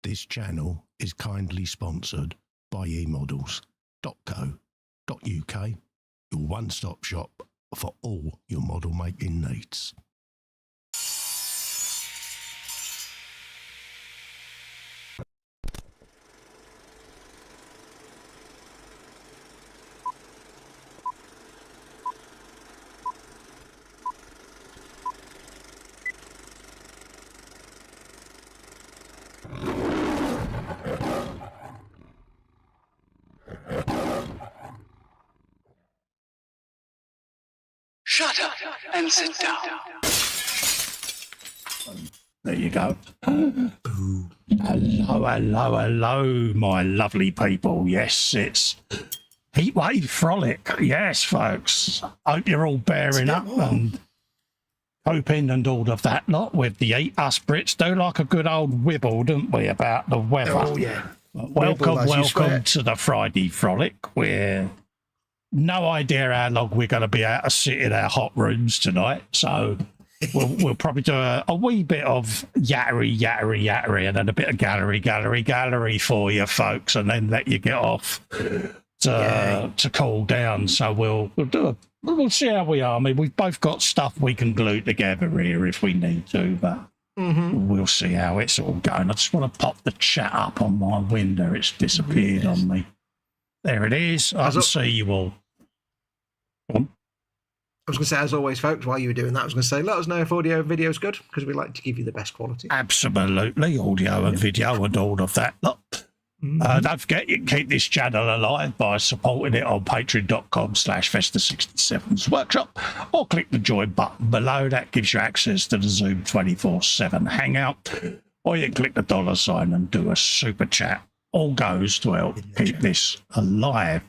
This channel is kindly sponsored by YWOBB.co.uk, your one-stop shop for all your model making needs. Shut up and sit down. There you go. Hello, my lovely people. Yes, it's Heatwave Frolic. Yes, folks. Hope you're all bearing up and coping and all of that lot with the us Brits do like a good old wibble, don't we, about the weather? Oh, yeah. Welcome to the Friday Frolic. We're no idea how long we're going to be able to sit in our hot rooms tonight, so we'll probably do a wee bit of yattery, and then a bit of gallery for you folks, and then let you get off to cool down. So we'll see how we are. I mean, we've both got stuff we can glue together here if we need to, but we'll see how it's all going. I just want to pop the chat up on my window. It's disappeared on me. There it is. I can see you all. I was going to say, as always, folks, while you were doing that, I was going to say, let us know if audio and video is good, because we like to give you the best quality. Absolutely. Audio and video and all of that. Look, don't forget, you can keep this channel alive by supporting it on patreon.com/Festa67's workshop, or click the join button below. That gives you access to the Zoom 24/7 hangout, or you can click the $ and do a super chat. All goes to help keep this alive.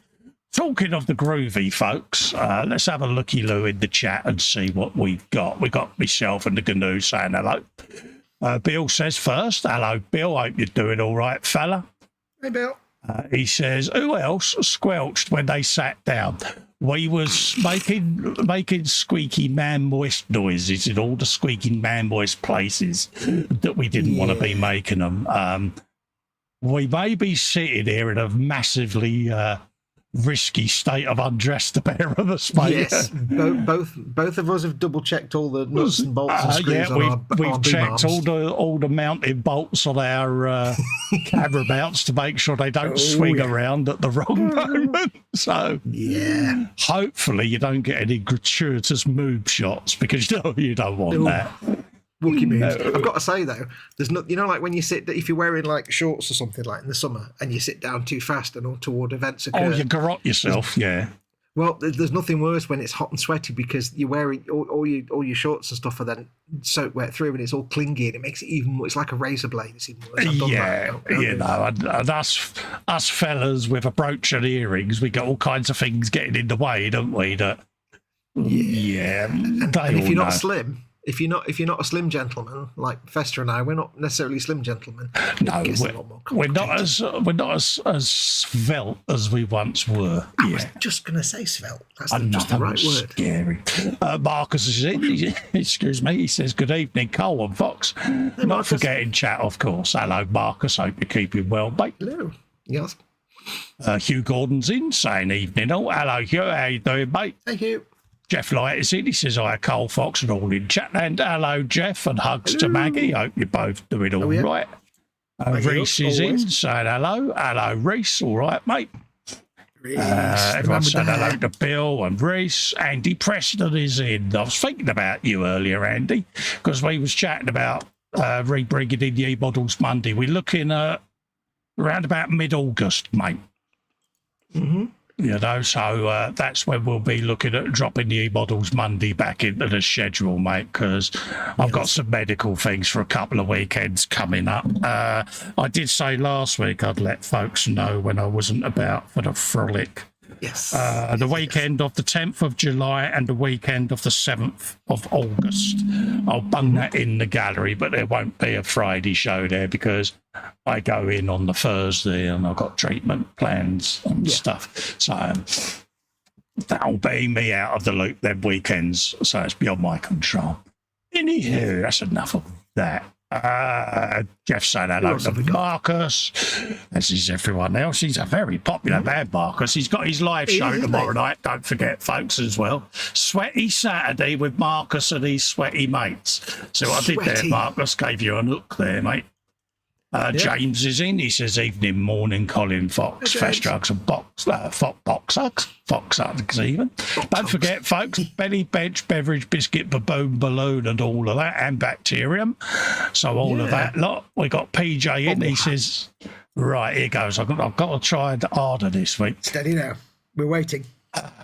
Talking of the groovy, folks, let's have a looky-loo in the chat and see what we've got. We've got myself and the Gnu saying hello. Bill says first, hello, Bill. Hope you're doing all right, fella. Hey, Bill. He says, who else squelched when they sat down? We was making squeaky man moist noises in all the squeaky man moist places that we didn't want to be making them. We may be sitting here in a massively risky state of undress to bear of us, mate. Yes, both of us have double checked all the nuts and bolts and screws on our we've checked all the mounting bolts on our camera mounts to make sure they don't swing around at the wrong moment. So hopefully you don't get any gratuitous move shots, because you don't want that. Wookie moves. I've got to say though, there's not, like when you sit, if you're wearing like shorts or something like in the summer and you sit down too fast and untoward events occur. Oh, you garrot yourself, Well, there's nothing worse when it's hot and sweaty, because you're wearing all your shorts and stuff are then soaked wet through, and it's all clingy, and it makes it even more. It's like a razor blade. It's even worse. And us fellas with a brooch and earrings, we got all kinds of things getting in the way, don't we? And if you're not slim. If you're not a slim gentleman like Festa and I, we're not necessarily slim gentlemen. No, we're not as svelte as we once were. I was just going to say svelte. That's just the right word. Scary. Marcus is in. Excuse me. He says, "Good evening, Cole and Fox." Hey, not forgetting chat, of course. Hello, Marcus. Hope you're keeping well, mate. Hello. Yes. Hugh Gordon's in, saying evening. Oh, hello, Hugh. How you doing, mate? Hey, Hugh. Jeff Light is in. He says, hi, Cole Fox and all in chat. And hello, Jeff, and hugs to Maggie. Hope you're both doing all right. Reese is in, saying hello. Hello, Reese. All right, mate. Everyone said hello to Bill and Reese. Andy Preston is in. I was thinking about you earlier, Andy, because we was chatting about rebringing in the YWOBB Monday. We're looking at around about mid-August, mate. So that's when we'll be looking at dropping the YWOBB Monday back into the schedule, mate, because I've got some medical things for a couple of weekends coming up. I did say last week I'd let folks know when I wasn't about for the Frolic. Yes. The weekend of the 10th of July and the weekend of the 7th of August. I'll bung that in the gallery, but there won't be a Friday show there because I go in on the Thursday and I've got treatment plans and stuff. So that'll be me out of the loop them weekends. So it's beyond my control. Anywho, that's enough of that. Jeff saying hello to Marcus. This is everyone else. He's a very popular man, Marcus. He's got his live show tomorrow night. Don't forget, folks, as well. Sweaty Saturday with Marcus and his sweaty mates. So what I did there, Marcus, gave you a look there, mate. James is in. He says, evening, morning, Colin Fox, Fast Drugs and Fox Hugs even. Don't forget, folks, belly, bench, beverage, biscuit, baboon, balloon, and all of that, and bacterium. So all of that lot. We got PJ in. He says, right, here goes. I've got to try and harder this week. Steady now. We're waiting.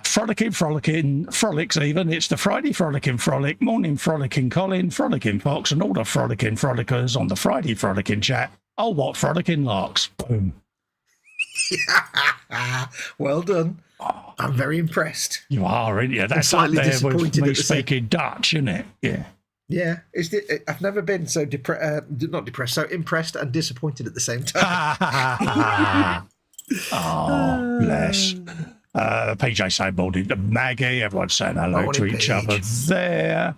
Frolicking, frolics even. It's the Friday Frolicking Frolic, morning Frolicking Colin, Frolicking Fox, and all the Frolicking Frolickers on the Friday Frolicking chat. Oh, what Frolicking larks. Boom. Well done. I'm very impressed. You are, aren't you? That's up there with me speaking Dutch, isn't it? Yeah. Yeah. I've never been so not depressed, so impressed and disappointed at the same time. Oh, bless. PJ saying morning to Maggie. Everyone's saying hello to each other there.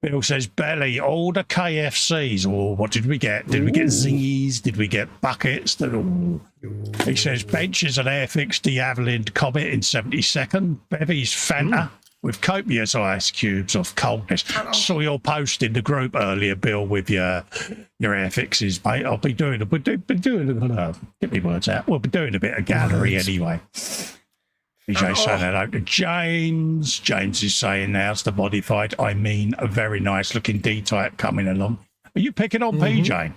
Bill says, Belly, all the KFCs. Oh, what did we get? Did we get zingies? Did we get buckets? He says, benches and Airfix Diavelin Comet in 72nd. Bevy's Fanta with copious ice cubes of coldness. Saw your post in the group earlier, Bill, with your Airfixes, mate. I'll be doing get me words out. We'll be doing a bit of gallery anyway. PJ saying hello to James. James is saying, how's the modified? I mean, a very nice looking D-type coming along. Are you picking on PJ?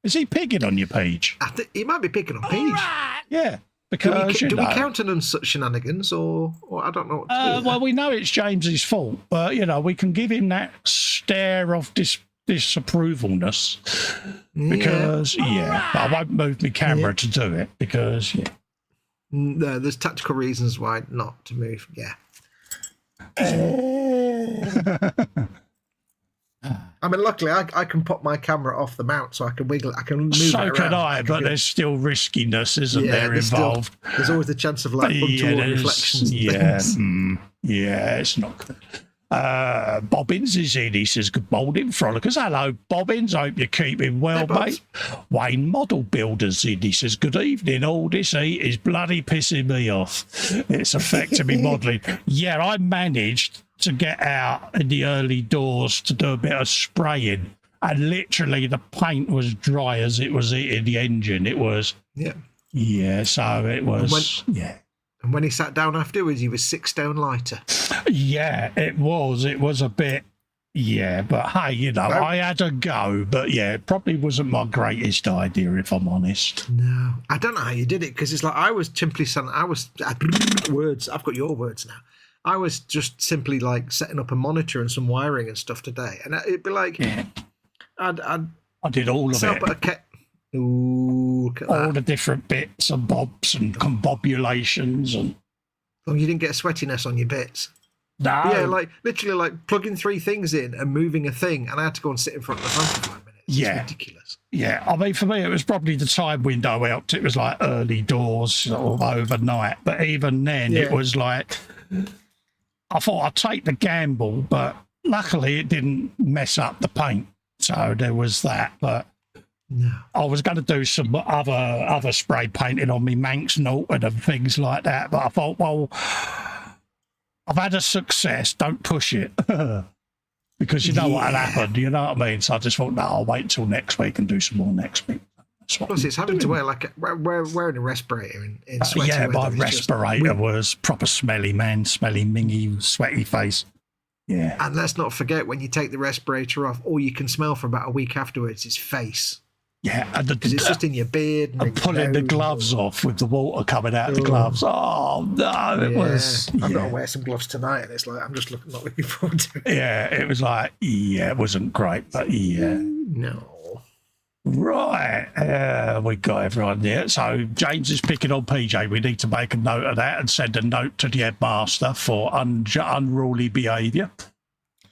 Is he picking on your page? I think he might be picking on Page. Right. Yeah, because do we countenance such shenanigans, or I don't know what to do. Well, we know it's James's fault, but we can give him that stare of disapprovalness because but I won't move my camera to do it because No, there's tactical reasons why not to move. Yeah. I mean, luckily, I can pop my camera off the mount, so I can wiggle. I can move it around. So can I, but there's still riskiness, isn't there, involved? There's always the chance of like untoward reflections. Yeah, it's not good. Bobbins is in. He says, good morning, Frolickers. Hello, Bobbins. Hope you're keeping well, mate. Wayne Model Builders in. He says, good evening. All this heat is bloody pissing me off. It's affecting me modelling. Yeah, I managed to get out in the early doors to do a bit of spraying, and literally the paint was dry as it was hitting the engine. It was so it was and when he sat down afterwards, he was 6 stone lighter. Yeah, it was a bit but hey, I had a go, but it probably wasn't my greatest idea, if I'm honest. No, I don't know how you did it, because it's like I was simply saying, words, I've got your words now. I was just simply like setting up a monitor and some wiring and stuff today, and it'd be like, I did all of it. Ooh, all the different bits and bobs and combobulations, and you didn't get a sweatiness on your bits. No, yeah, like literally like plugging 3 things in and moving a thing, and I had to go and sit in front of the phone for 5 minutes. It's ridiculous. Yeah, I mean, for me, it was probably the time window helped. It was like early doors, sort of overnight, but even then, it was like, I thought I'd take the gamble, but luckily it didn't mess up the paint. So there was that. But I was going to do some other spray painting on me Manx Norton and things like that. But I thought, well, I've had a success. Don't push it. Because you know what'll happen. You know what I mean? So I just thought, no, I'll wait until next week and do some more next week. Plus, it's having to wear wearing a respirator in sweaty weather. My respirator was proper smelly, mingy, sweaty face. Yeah. And let's not forget, when you take the respirator off, all you can smell for about a week afterwards is face. Yeah, because it's just in your beard. And pulling the gloves off with the water coming out of the gloves. Oh no, it was. I've got to wear some gloves tonight, and it's like I'm just not looking forward to it. Yeah, it was like it wasn't great, but no. Right, we got everyone there. So James is picking on PJ. We need to make a note of that and send a note to the headmaster for unruly behaviour.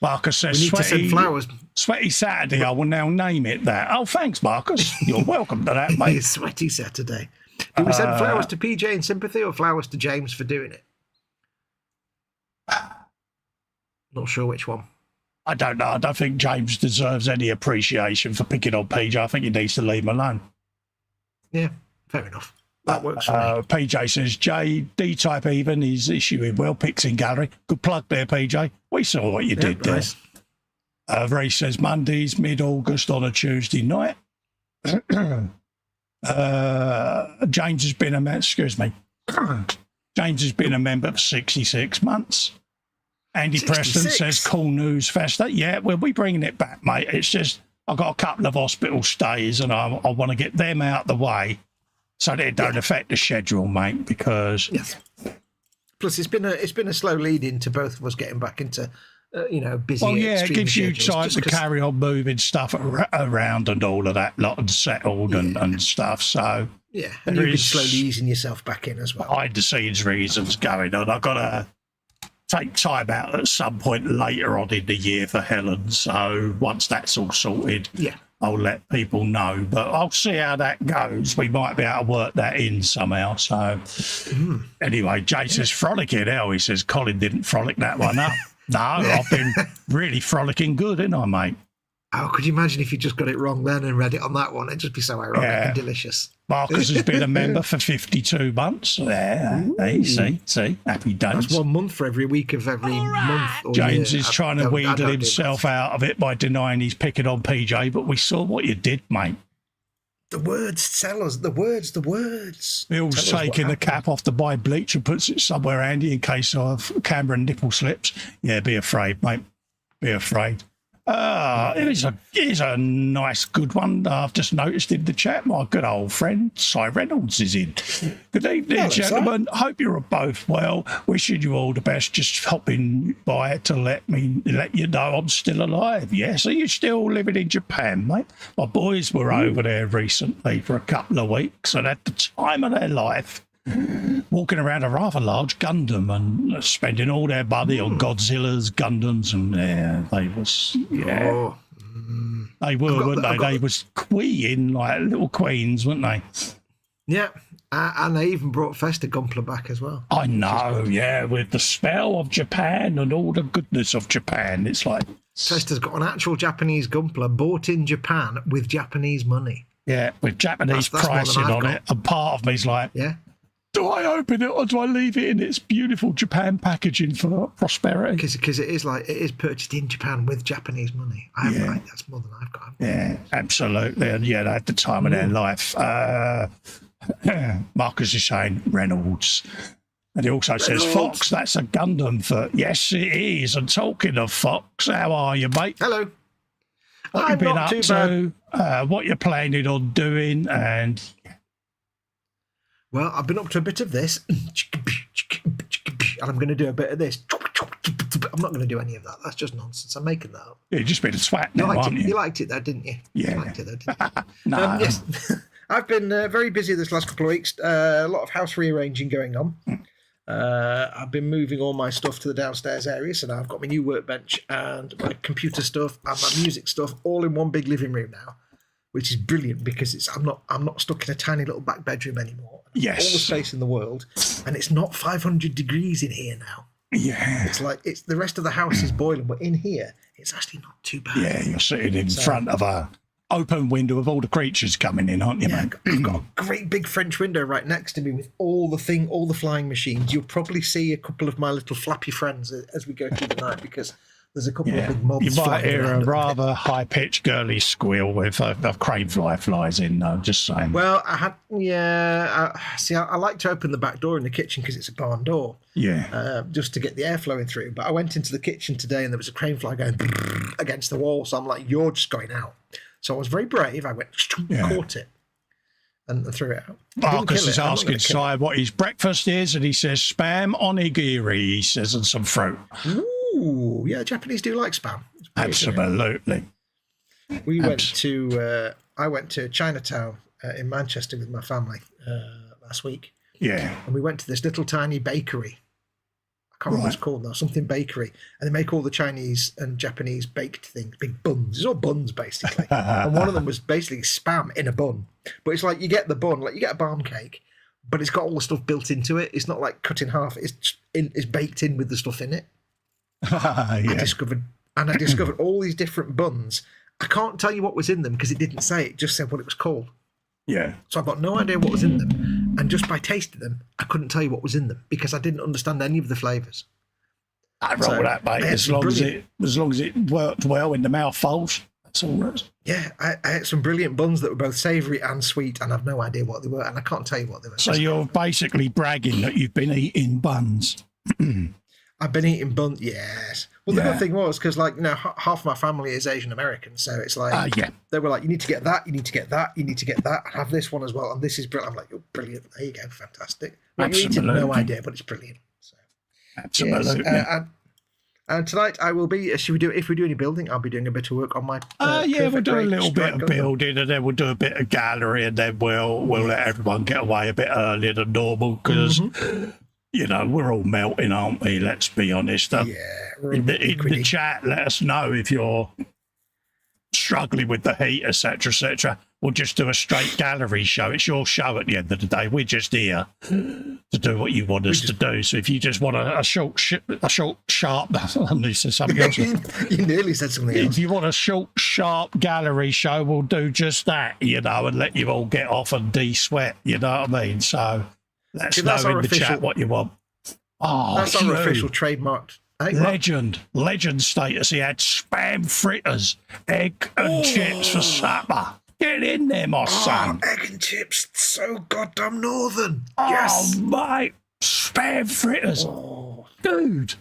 Marcus says, we need to send flowers. Sweaty Saturday, I will now name it that. Oh, thanks, Marcus. You're welcome to that, mate. Sweaty Saturday. Do we send flowers to PJ in sympathy or flowers to James for doing it? Not sure which one. I don't know. I don't think James deserves any appreciation for picking on PJ. I think he needs to leave him alone. Yeah, fair enough. That works for me. PJ says, J, D-type even is issuing well pics in gallery. Good plug there, PJ. We saw what you did nice. there. Ray says, Mondays, mid-August on a Tuesday night. James has been a member, James has been a member for 66 months. Andy 66? Preston says, cool news, Festa. Yeah, we'll be bringing it back, mate. It's just, I've got a couple of hospital stays and I want to get them out the way so that it don't affect the schedule, mate, because... Yes. Plus, it's been a slow lead into both of us getting back into, busy. Well, yeah, it gives you schedules, time to carry on moving stuff around and all of that lot and settled and stuff, so... Yeah, and you've been slowly easing yourself back in as well. Behind the scenes reasons going on. I've got to take time out at some point later on in the year for Helen. So once that's all sorted, I'll let people know. But I'll see how that goes. We might be able to work that in somehow. So anyway, Jay says frolicking now. He says Colin didn't frolic that one up. No, I've been really frolicking good, ain't I, mate? Oh, could you imagine if you just got it wrong then and read it on that one? It'd just be so ironic and delicious. Marcus has been a member for 52 months. Yeah, hey, see, happy days. That's 1 month for every week of every month. Or James year. is trying to wheedle himself out of it by denying he's picking on PJ, but we saw what you did, mate. The words tell us. The words. Bill's taking the cap off to buy bleach and puts it somewhere handy in case of Cameron nipple slips. Yeah, be afraid, mate. Be afraid. It is a nice, good one. I've just noticed in the chat, my good old friend, Cy Reynolds is in. Good evening, gentlemen. Hope you're both well. Wishing you all the best. Just hopping by to let you know I'm still alive. Yes, are you still living in Japan, mate? My boys were over there recently for a couple of weeks and had the time of their life. Walking around a rather large Gundam and spending all their money on Godzilla's Gundams, and they were, weren't they? They was queen, like little queens, weren't they? Yeah, and they even brought Festa Gumpler back as well. I know, yeah, with the spell of Japan and all the goodness of Japan. It's like Festa's got an actual Japanese Gumpler bought in Japan with Japanese money. Yeah, with Japanese pricing on it, and part of me's like, do I open it or do I leave it in its beautiful Japan packaging for prosperity? Because it is purchased in Japan with Japanese money. That's more than I've got. Yeah, absolutely. And yeah, they had the time of their life. Marcus is saying Reynolds. And he also says, Fox, that's a Gundam for... Yes, it is. And talking of Fox, how are you, mate? Hello. What you've been up to, what you're planning on doing, and... Well, I've been up to a bit of this, and I'm going to do a bit of this. I'm not going to do any of that. That's just nonsense. I'm making that up. Yeah, you've just been a swat now, aren't you? You liked it though, didn't you? Yeah. You liked it though, didn't you? No. Yes. I've been very busy this last couple of weeks. A lot of house rearranging going on. I've been moving all my stuff to the downstairs area, so now I've got my new workbench and my computer stuff and my music stuff all in one big living room now, which is brilliant because I'm not stuck in a tiny little back bedroom anymore. Yes. All the space in the world, and it's not 500 degrees in here now. Yeah. It's the rest of the house is boiling, but in here it's actually not too bad. Yeah, you're sitting in front of a open window with all the creatures coming in, aren't you, mate? I've got a great big French window right next to me with all the flying machines. You'll probably see a couple of my little flappy friends as we go through the night because there's a couple of big mobs. You might hear a rather high-pitched girly squeal if a crane flies in, though, just saying. Well, I like to open the back door in the kitchen because it's a barn door. Yeah. Just to get the air flowing through. But I went into the kitchen today and there was a crane fly going against the wall. So I'm like, you're just going out. So I was very brave. I went, caught it and threw it out. Marcus is asking Si what his breakfast is, and he says spam onigiri, he says, and some fruit. Ooh, yeah, Japanese do like spam. Absolutely. I went to Chinatown in Manchester with my family last week. Yeah. And we went to this little tiny bakery. I can't remember what it's called now, something bakery. And they make all the Chinese and Japanese baked things, big buns. It's all buns, basically. And one of them was basically spam in a bun. But it's like you get the bun, like you get a barm cake, but it's got all the stuff built into it. It's not like cut in half. It's baked in with the stuff in it. I and I discovered all these different buns. I can't tell you what was in them because it didn't say. It just said what it was called. Yeah. So I've got no idea what was in them. And just by tasting them, I couldn't tell you what was in them because I didn't understand any of the flavours. I roll with that, mate. As long as it worked well in the mouth holes, that's all right. Yeah, I had some brilliant buns that were both savoury and sweet, and I've no idea what they were, and I can't tell you what they were. So you're basically bragging that you've been eating buns. I've been eating buns, yes. Well, the good thing was, because, like, you know, half my family is Asian American, so it's like, they were like, you need to get that, you need to get that, you need to get that, and have this one as well, and this is brilliant. I'm like, oh, brilliant, there you go, fantastic. Like, you eat no idea, but it's brilliant. So, absolutely. Yes. And tonight I will be, if we do any building, I'll be doing a bit of work on my... we'll do a little bit of building, and then we'll do a bit of gallery, and then we'll let everyone get away a bit earlier than normal, because... You know, we're all melting, aren't we? Let's be honest. In the chat, let us know if you're struggling with the heat, etc., etc. We'll just do a straight gallery show. It's your show at the end of the day. We're just here to do what you want us to do. So if you just want a short, sharp... I nearly said something else. You nearly said something else. If you want a short, sharp gallery show, we'll do just that, you know, and let you all get off and de-sweat, you know what I mean? So... Let's know in the chat what you want. Oh, that's our official trademarked. Legend status. He had spam fritters, egg and chips for supper. Get in there, my son. Egg and chips, so goddamn northern. Oh, mate, spam fritters. Dude.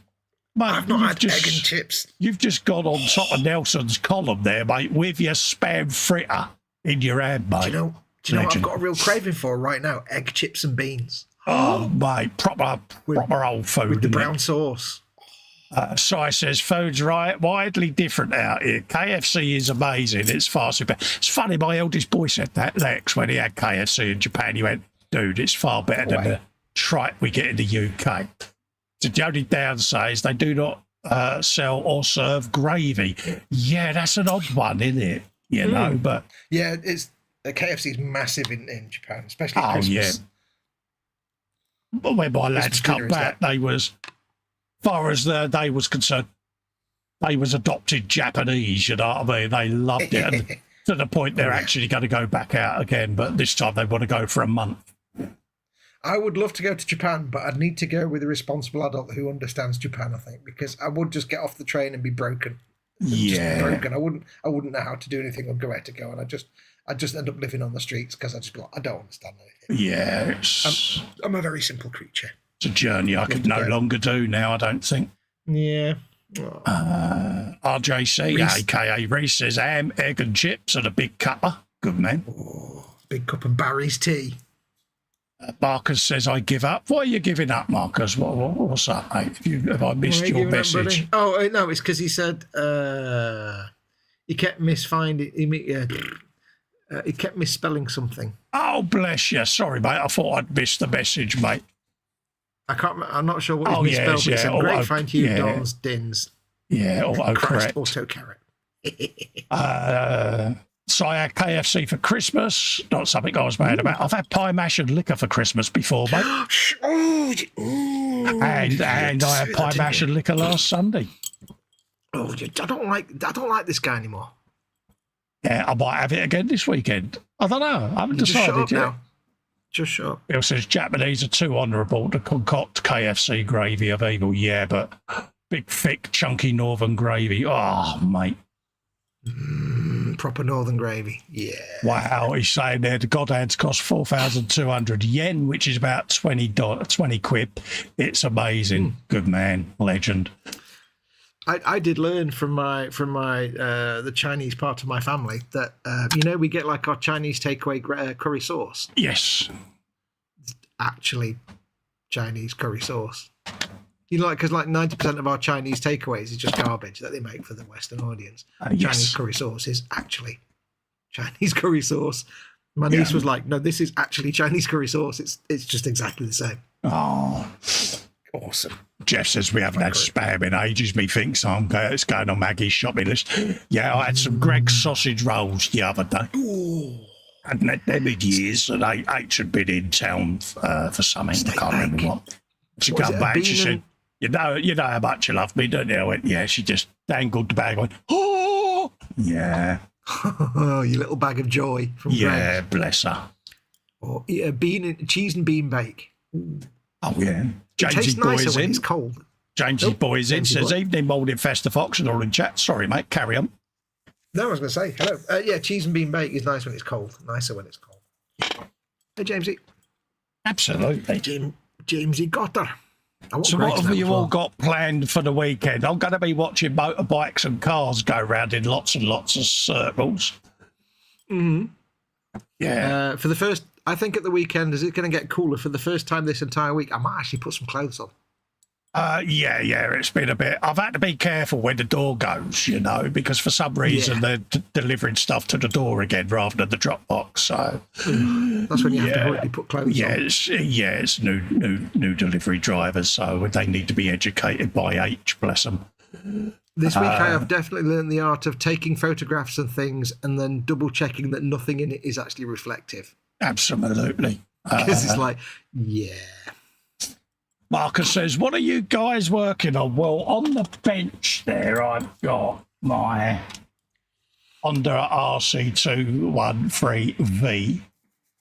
Mate, I've not had egg and chips. You've just gone on top of Nelson's column there, mate, with your spam fritter in your hand, mate. Do you know what I've got a real craving for right now? Egg, chips and beans. Oh, mate, proper old food. With the brown sauce. Si says, food's right, widely different out here. KFC is amazing. It's far superior. It's funny, my eldest boy said that, Lex, when he had KFC in Japan. He went, dude, it's far better than the tripe we get in the UK. So the only downside is they do not sell or serve gravy. Yeah, that's an odd one, isn't it? You know, but... Yeah, it's... KFC is massive in Japan, especially at Christmas. Yeah. But when my lads come back, they was, far as they was concerned, they was adopted Japanese, you know what I mean? They loved it, and to the point they're actually going to go back out again, but this time they want to go for a month. I would love to go to Japan, but I'd need to go with a responsible adult who understands Japan, I think, because I would just get off the train and be broken. Just broken. I wouldn't know how to do anything or where to go, and I just end up living on the streets because I don't understand anything. Yeah, I'm a very simple creature. It's a journey I could no longer do now, I don't think. Yeah. RJC, a.k.a. Reese, says ham, egg and chips and a big cuppa. Good man. Big cup of Barry's tea. Marcus says, I give up. Why are you giving up, Marcus? What's up, mate? Have I missed your message? No, it's because he said he kept misfinding... He kept misspelling something. Oh, bless you. Sorry, mate. I thought I'd missed the message, mate. I'm not sure what he's misspelled. He said, great find you, Dons, Dins. Yeah, autocorrect. Autocorrect. So I had KFC for Christmas. Not something I was mad about. I've had pie mash and liquor for Christmas before, mate. And I had pie mash and liquor last Sunday. I don't like this guy anymore. Yeah, I might have it again this weekend. I don't know. I haven't decided yet. Just shut up. Bill says Japanese are too honourable to concoct KFC gravy of evil. Yeah, but big, thick, chunky northern gravy. Oh, mate. Proper northern gravy. Yeah. Wow, he's saying there the godhands cost 4,200 yen, which is about 20 quid. It's amazing. Good man. Legend. I did learn from my the Chinese part of my family that we get like our Chinese takeaway curry sauce. Yes. Actually, Chinese curry sauce. Because like 90% of our Chinese takeaways is just garbage that they make for the Western audience. Chinese curry sauce is actually Chinese curry sauce. My niece was like, "No, this is actually Chinese curry sauce. It's just exactly the same." Oh, awesome. Jeff says we haven't had spam in ages. Methinks it's going on Maggie's shopping list. Yeah, I had some Greg's sausage rolls the other day. Ooh. Hadn't had them in years, and H had been in town for something. I can't remember what. She come back. She said, You know how much you love me, don't you? I went, yeah, she just dangled the bag, went, oh, yeah. Oh, you little bag of joy from Yeah, Greggs. bless her. Or cheese and bean bake. Ooh. Oh, yeah. It tastes Jamesy nicer boy's when in. it's cold. Jamesy boy's in, Jamesy says, boy. evening, Wiv Festa Foxx, and all in chat. Sorry, mate, carry on. No, I was going to say, hello. Yeah, cheese and bean bake is nice when it's cold. Nicer when it's cold. Hey, Jamesy. Absolutely. Jamesy got her. So what have you all got planned for the weekend? I'm going to be watching motorbikes and cars go round in lots and lots of circles. Mm-hmm. Yeah. For the first, I think at the weekend, is it going to get cooler? For the first time this entire week, I might actually put some clothes on. Yeah, it's been a bit. I've had to be careful when the door goes, because for some reason they're delivering stuff to the door again rather than the drop box. So that's when you have to hurriedly put clothes on. It's new delivery drivers, so they need to be educated by H. Bless them. This week I have definitely learned the art of taking photographs and things and then double checking that nothing in it is actually reflective. Absolutely. Because it's like, yeah. Marcus says, what are you guys working on? Well, on the bench there, I've got my Honda RC213V,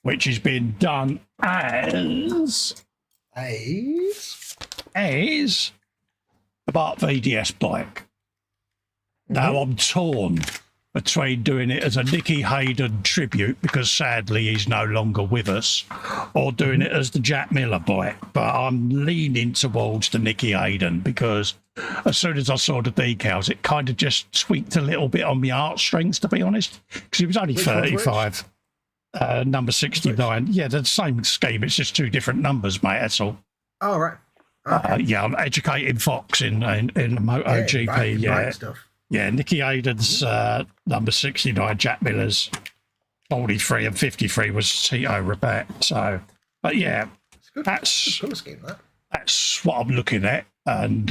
which has been done as the Bart VDS bike. Now, I'm torn between doing it as a Nicky Hayden tribute, because sadly he's no longer with us, or doing it as the Jack Miller bike. But I'm leaning towards the Nicky Hayden, because as soon as I saw the decals, it kind of just tweaked a little bit on my heartstrings, to be honest, because it was only 35. Number 69. Yeah, the same scheme. It's just two different numbers, mate. That's all. Oh, right. Okay. I'm educating Fox in MotoGP. Yeah. Stuff. Yeah, Nicky Hayden's number 69, Jack Miller's 43 and 53 was Tito Rabat. So, but yeah, that's colour scheme, that's what I'm looking at. And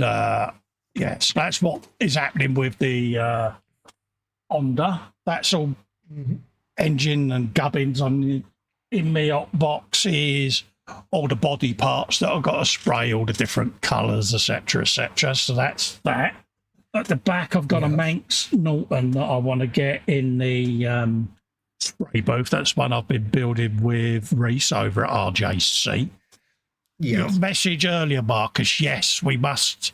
yes, that's what is happening with the Honda. That's all engine and gubbins in my hot boxes, all the body parts that I've got to spray, all the different colours, etc., etc. So that's that. At the back, I've got a Manx Norton that I want to get in the spray booth. That's one I've been building with Reese over at RJC. Your message earlier, Marcus, yes, we must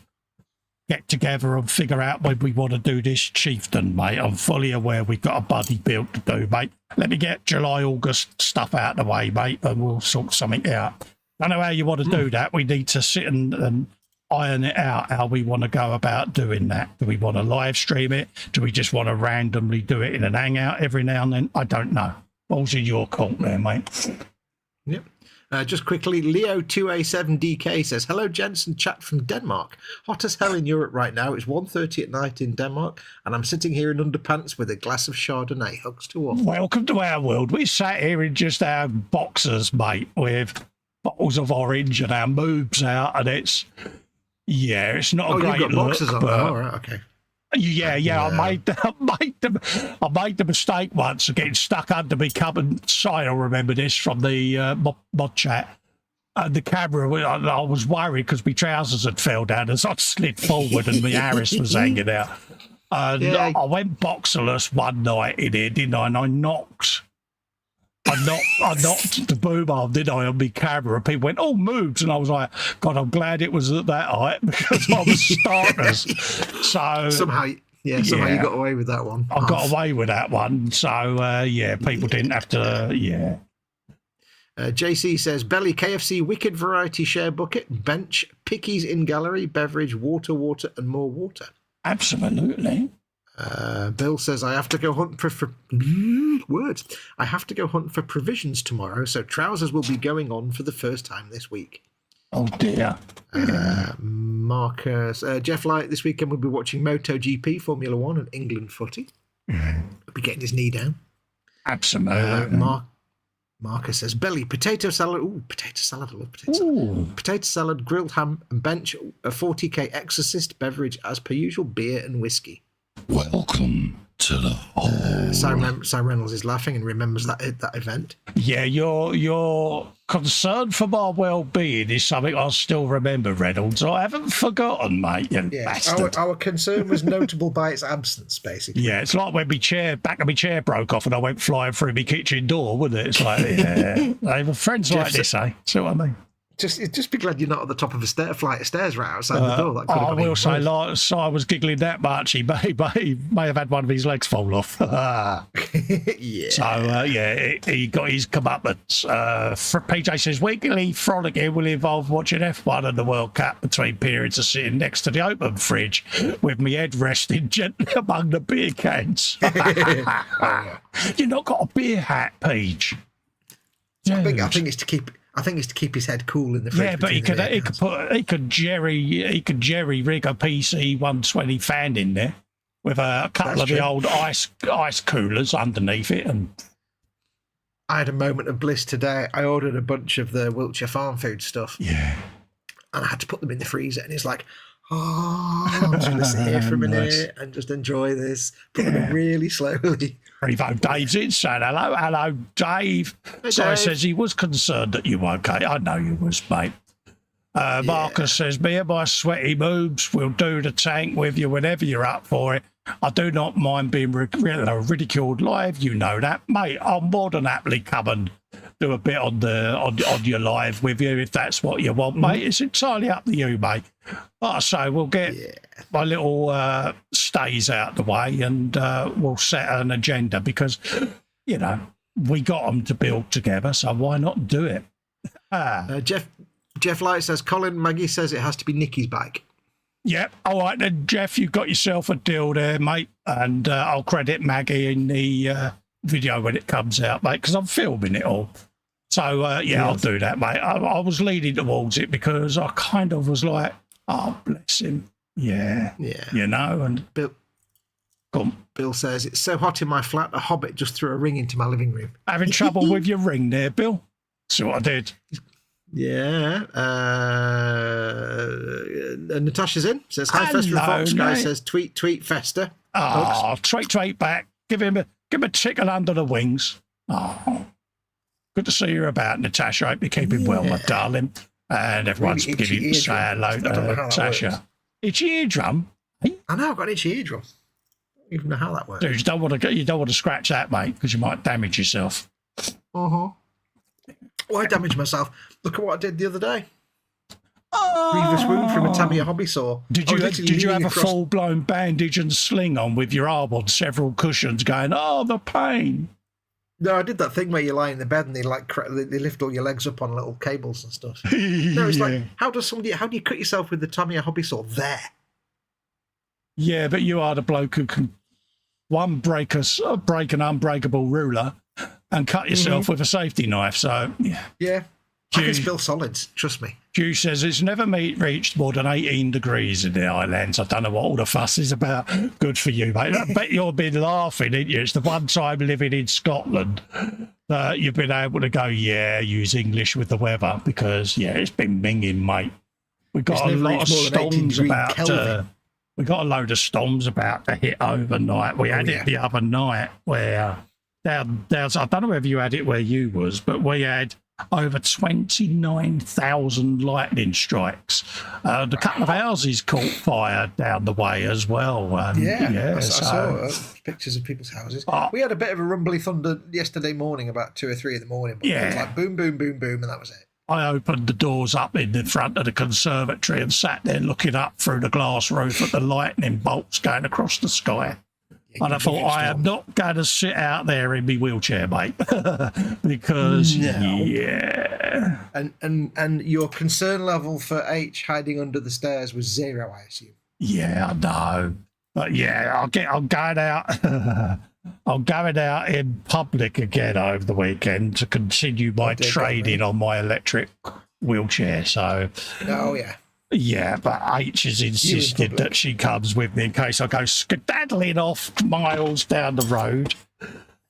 get together and figure out when we want to do this chieftain, mate. I'm fully aware we've got a buddy build to do, mate. Let me get July, August stuff out of the way, mate, and we'll sort something out. I know how you want to do that. We need to sit and iron it out, how we want to go about doing that. Do we want to live stream it? Do we just want to randomly do it in an hangout every now and then? I don't know. Balls in your court there, mate. Yep. Just quickly, Leo2A7DK says, hello, Jensen, chat from Denmark. Hot as hell in Europe right now. It's 1:30 at night in Denmark, and I'm sitting here in underpants with a glass of Chardonnay. Hugs to all. Welcome to our world. We sat here in just our boxers, mate, with bottles of orange and our moobs out, and it's not a great you've got look. boxes on. Oh, right, okay. Yeah. I made the mistake once of getting stuck under me cup and side. I remember this from the mod chat. And the camera, I was worried because my trousers had fell down as I slid forward and my Harris was hanging out. And I went boxerless one night in here, didn't I? And I knocked the boom arm, didn't I, on my camera, and people went, oh, moves, and I was like, God, I'm glad it was at that height because I was starters. So somehow you got away with that one. I got away with that one. So people didn't have to. JC says, Belly KFC Wicked Variety Share Bucket, bench, pickies in gallery, beverage, water, and more water. Absolutely. Bill says, I have to go hunt for words. I have to go hunt for provisions tomorrow, so trousers will be going on for the first time this week. Oh dear. Marcus, Jeff Light this weekend will be watching MotoGP, Formula One, and England footy. He'll be getting his knee down. Absolutely. Marcus says, Belly, potato salad. Ooh, potato salad. I love potato salad. Potato salad, grilled ham, and bench, a 40k exorcist beverage as per usual, beer and whiskey. Welcome to the hole. Sam Reynolds is laughing and remembers that event. Yeah, your concern for my well-being is something I still remember, Reynolds. I haven't forgotten, mate. You bastard. Our concern was notable by its absence, basically. Yeah, it's like when back of my chair broke off and I went flying through my kitchen door, wasn't it? It's like, yeah, they were friends like this, eh? See what I mean? Just be glad you're not at the top of a flight of stairs right outside the door. That I will say, like, so I was giggling that much. He may have had one of his legs fall off. Yeah. So, he got his comeuppance. PJ says, weekly frolicking will involve watching F1 and the World Cup between periods of sitting next to the open fridge with my head resting gently among the beer cans. You've not got a beer hat, Peach. I think it's to keep his head cool in the fridge. Yeah, but he could jerry rig a PC 120 fan in there with a couple of the old ice coolers underneath it. And I had a moment of bliss today. I ordered a bunch of the Wiltshire farm food stuff. Yeah, and I had to put them in the freezer, and it's like, I'm just going to sit here for a minute and just enjoy this. Put them in really slowly. Revo Dave's in saying, hello, Dave. So he says he was concerned that you were okay. I know you was, mate. Marcus says, me and my sweaty moobs will do the tank with you whenever you're up for it. I do not mind being ridiculed live. You know that, mate. I'll more than happily come and do a bit on your live with you if that's what you want, mate. It's entirely up to you, mate. Like I say, we'll get my little stays out the way and we'll set an agenda because, you know, we got them to build together, so why not do it? Jeff Light says, Colin, Maggie says it has to be Nikki's bike. Yep. All right, then, Jeff, you've got yourself a deal there, mate, and I'll credit Maggie in the video when it comes out, mate, because I'm filming it all. So, I'll do that, mate. I was leaning towards it because I kind of was like, oh, bless him. Yeah. You know, and Bill says, it's so hot in my flat, a hobbit just threw a ring into my living room. Having trouble with your ring there, Bill? See what I did? Yeah. Natasha's in. Says, hi, Festa Foxx. Guy says, tweet Festa. Oh, tweet back. Give him a tickle under the wings. Oh, good to see you about, Natasha. I hope you're keeping well, my darling. And everyone's beginning to say hello to Natasha. Itchy eardrum? I know, I've got an itchy eardrum. I don't even know how that works. Dude, you don't want to scratch that, mate, because you might damage yourself. Well, I damaged myself. Look at what I did the other day. Grievous wound from a Tamiya hobby saw. Did you have a full-blown bandage and sling on with your arm on several cushions going, oh, the pain? No, I did that thing where you lie in the bed and they lift all your legs up on little cables and stuff. No, it's like, how do you cut yourself with the Tamiya hobby saw there? Yeah, but you are the bloke who can break an unbreakable ruler and cut yourself with a safety knife. So yeah. I can spill solids, trust me. Hugh says it's never reached more than 18 degrees in the islands. I don't know what all the fuss is about. Good for you, mate. I bet you've been laughing, ain't you? It's the one time living in Scotland that you've been able to go, use English with the weather because, it's been minging, mate. We've got a lot of storms about we got a load of storms about to hit overnight. We had it the other night where down, I don't know whether you had it where you was, but we had over 29,000 lightning strikes. A couple of houses caught fire down the way as well. I saw pictures of people's houses. We had a bit of a rumbly thunder yesterday morning, about 2 or 3 in the morning. But it was like boom, boom, boom, boom, and that was it. I opened the doors up in the front of the conservatory and sat there looking up through the glass roof at the lightning bolts going across the sky. And I thought, I am not going to sit out there in my wheelchair, mate, because, And your concern level for H hiding under the stairs was 0, I assume. Yeah, I know. But, I'm going out. I'm going out in public again over the weekend to continue my training on my electric wheelchair. So, yeah, but H has insisted that she comes with me in case I go skedaddling off miles down the road.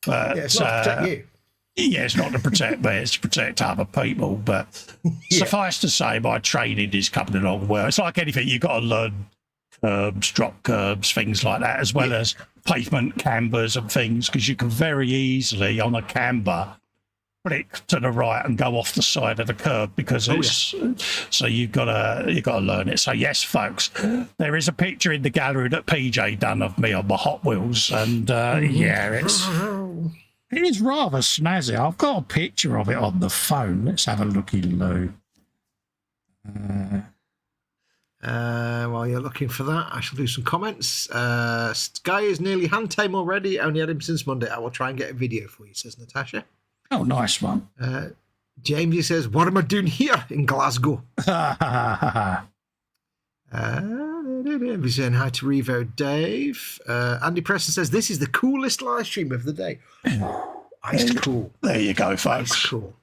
But, it's not to protect you. Yeah, it's not to protect me, it's to protect other people. But suffice to say, my training is coming along well. It's like anything, you've got to learn curbs, drop curbs, things like that, as well as pavement cambers and things, because you can very easily on a camber flick to the right and go off the side of the curb because it's so you've got to learn it. So yes, folks, there is a picture in the gallery that PJ done of me on my Hot Wheels, and it is rather snazzy. I've got a picture of it on the phone. Let's have a looky, Lou. While you're looking for that, I shall do some comments. Guy is nearly hand tame already. Only had him since Monday. I will try and get a video for you, says Natasha. Oh, nice one. Jamesy says, what am I doing here in Glasgow? He's saying hi to Revo Dave. Andy Preston says, this is the coolest live stream of the day. Ice cool. There you go, folks. Ice cool.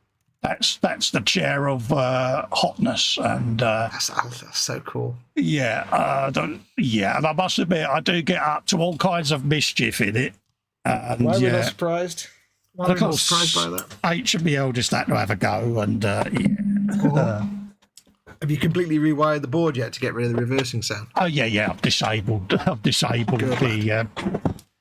That's the chair of hotness, and that's so cool. Yeah, and I must admit, I do get up to all kinds of mischief in it. And, why were they surprised? Why were they surprised by that? H and the eldest had to have a go, and have you completely rewired the board yet to get rid of the reversing sound? Oh yeah, I've disabled the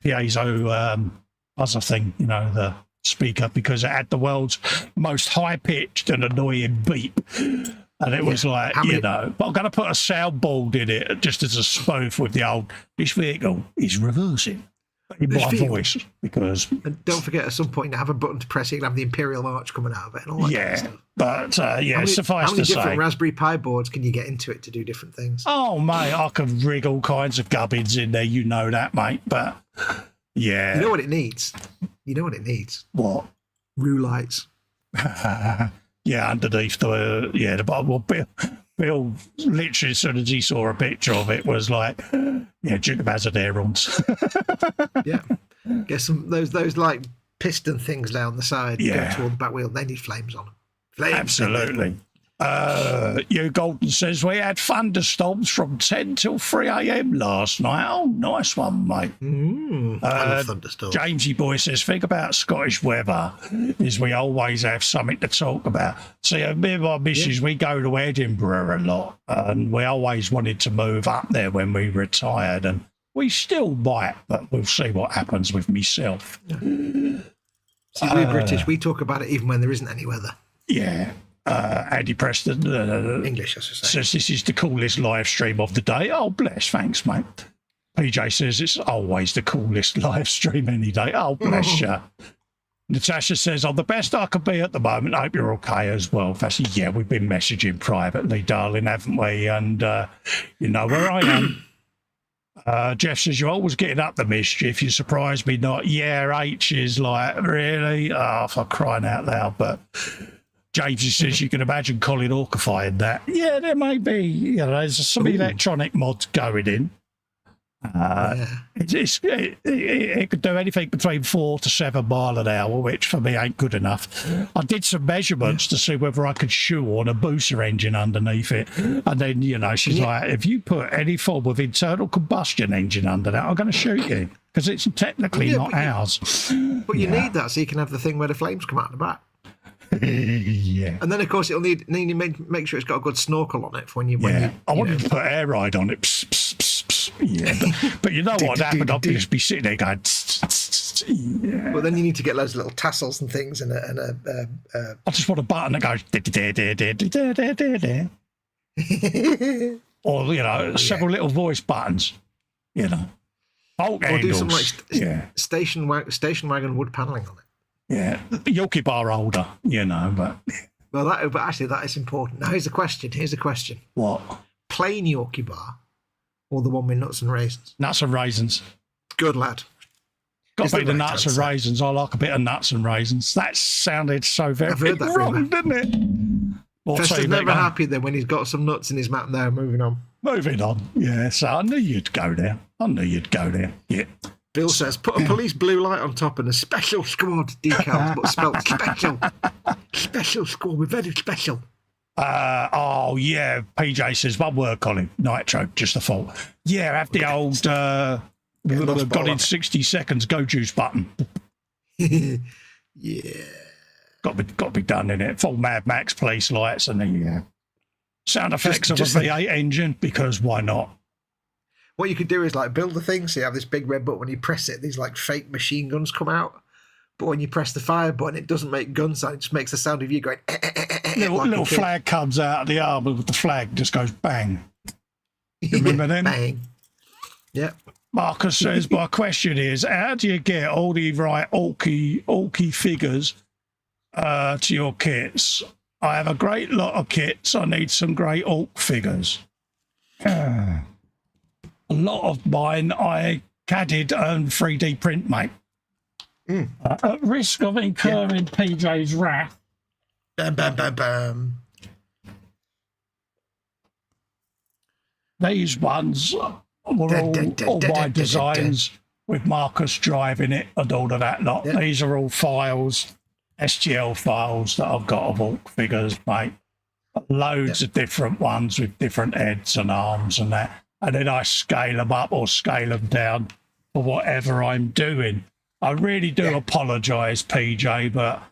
piezo buzzer thing, the speaker, because it had the world's most high-pitched and annoying beep, and it was like, but I'm going to put a soundboard in it just as a spoof with the old, this vehicle is reversing in my voice, because... And don't forget, at some point you have a button to press it, you can have the Imperial Arch coming out of it and all that kind of stuff. But suffice to say... How many different Raspberry Pi boards can you get into it to do different things? Oh, mate, I can rig all kinds of gubbins in there, you know that, mate, but... Yeah. You know what it needs? What? Roux Yeah, underneath the bottom. Well, Bill, literally, as soon as he saw a picture of it, was like, Duke of Hazzard air-ons. Yeah. Get some, those like piston things down the side, go toward the back wheel, they need flames on them. Flames. Absolutely. Hugh Golden says, we had thunderstorms from 10 till 3 a.m. last night. Oh, nice one, mate. I love thunderstorms. Jamesy Boy says, think about Scottish weather is we always have something to talk about. See, me and my missus, we go to Edinburgh a lot, and we always wanted to move up there when we retired, and we still might, but we'll see what happens with myself. See, we're British. We talk about it even when there isn't any weather. Yeah. Andy Preston English, I should say. Says this is the coolest live stream of the day. Oh, bless, thanks, mate. PJ says it's always the coolest live stream any day. Oh, bless you. Natasha says, I'm the best I could be at the moment. I hope you're okay as well. Fassi, yeah, we've been messaging privately, darling, haven't we? And you know where I am. Jeff says, you're always getting up the mischief. You surprise me not. Yeah, H is like, really? Oh, for crying out loud. But James says, you can imagine Colin orchifying that. Yeah, there may be. There's some electronic mods going in. It could do anything between 4 to 7 miles an hour, which for me ain't good enough. I did some measurements to see whether I could shoehorn a booster engine underneath it, and then she's like, if you put any form of internal combustion engine under that, I'm going to shoot you, because it's technically not ours. But you need that so you can have the thing where the flames come out the back. Yeah, and then of course it'll need to make sure it's got a good snorkel on it for when you. I wanted to put air ride on it. Pss, pss, pss, pss. Yeah, but you know what happened? I'll just be sitting there going. Yeah. Well, then you need to get loads of little tassels and things, and I just want a button that goes. Or several little voice buttons. Bolt or do some handles. station wagon wood paneling on it. Yeah, Yorkie bar holder, but... Well, but actually that is important. Now, here's a question. What? Plain Yorkie bar or the one with nuts and raisins? Nuts and raisins. Good lad. Got to be the nuts and raisins. I like a bit of nuts and raisins. That sounded so very wrong, didn't it? Festa's never happy then when he's got some nuts in his mouth. Now, moving on. Yeah, so I knew you'd go there. Yeah. Bill says, put a police blue light on top and a special squad decals, but spelled special. Special squad, we're very special. PJ says, one word, Colin. Nitro, just a fault. Yeah, have the old got in 60 seconds, go juice button. Yeah. Got to be done in it. Full Mad Max police lights and then, sound effects of a V8 engine, because why not? What you could do is like build the thing, so you have this big red button. When you press it, these like fake machine guns come out. But when you press the fire button, it doesn't make gun sound. It just makes the sound of you going. Little flag comes out of the armour with the flag, just goes bang. You remember them? Bang. Yeah. Marcus says, my question is, how do you get all the right orky figures to your kits? I have a great lot of kits. I need some great orc figures. A lot of mine I CAD'd and 3D print, mate. At risk of incurring PJ's wrath. Bam, bam, bam, bam. These ones were all my designs with Marcus driving it and all of that lot. Yeah. These are all files, STL files that I've got of orc figures, mate. Loads of different ones with different heads and arms and that. And then I scale them up or scale them down for whatever I'm doing. I really do apologise, PJ, but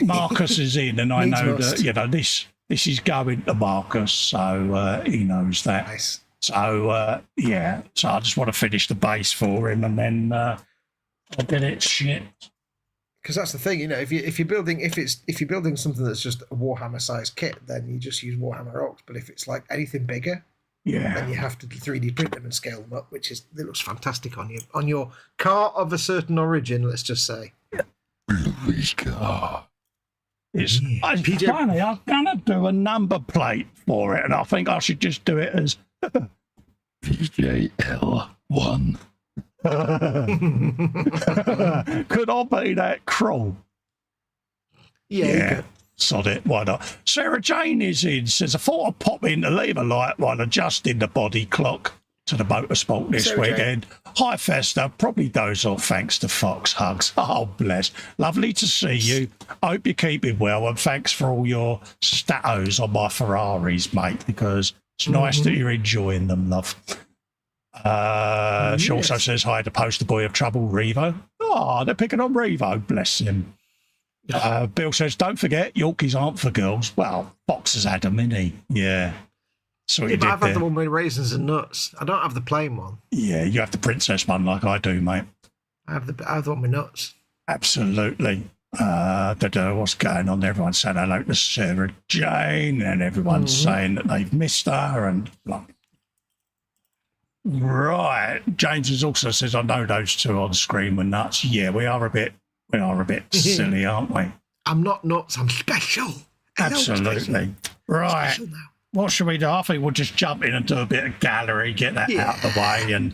Marcus is in, and I know that, you know, this is going to Marcus, so he knows that. Nice. So yeah, so I just want to finish the base for him, and then I'll get it shipped. Because that's the thing, you know, if you're building something that's just a Warhammer sized kit, then you just use Warhammer Orcs. But if it's like anything bigger, then you have to 3D print them and scale them up, which is, it looks fantastic on your car of a certain origin. Let's just say. It's funny. I'm gonna do a number plate for it, and I think I should just do it as PJL1. Could I be that cruel? Yeah. Sod it, why not? Sarah Jane is in, says, I thought I'd pop in to leave a light while adjusting the body clock to the motorsport this weekend. Hi, Festa. Probably doze off thanks to Fox. Hugs. Oh, bless. Lovely to see you. Hope you're keeping well, and thanks for all your statos on my Ferraris, mate, because it's nice that you're enjoying them, love. She also says hi to poster boy of trouble, Revo. Oh, they're picking on Revo. Bless him. Bill says, don't forget, Yorkies aren't for girls. Well, Fox has had them, isn't he? Yeah. So But I've had the one with raisins and nuts. I don't have the plain one. Yeah, you have the princess one like I do, mate. I have the one with nuts. Absolutely. What's going on there? Everyone's saying hello to Sarah Jane, and everyone's saying that they've missed her, and blah. Right. James has also says, I know those two on screen were nuts. Yeah, we are a bit silly, aren't we? I'm not nuts, I'm special. Absolutely. Special. Right. Special now. What should we do? I think we'll just jump in and do a bit of gallery, get that out of the way, and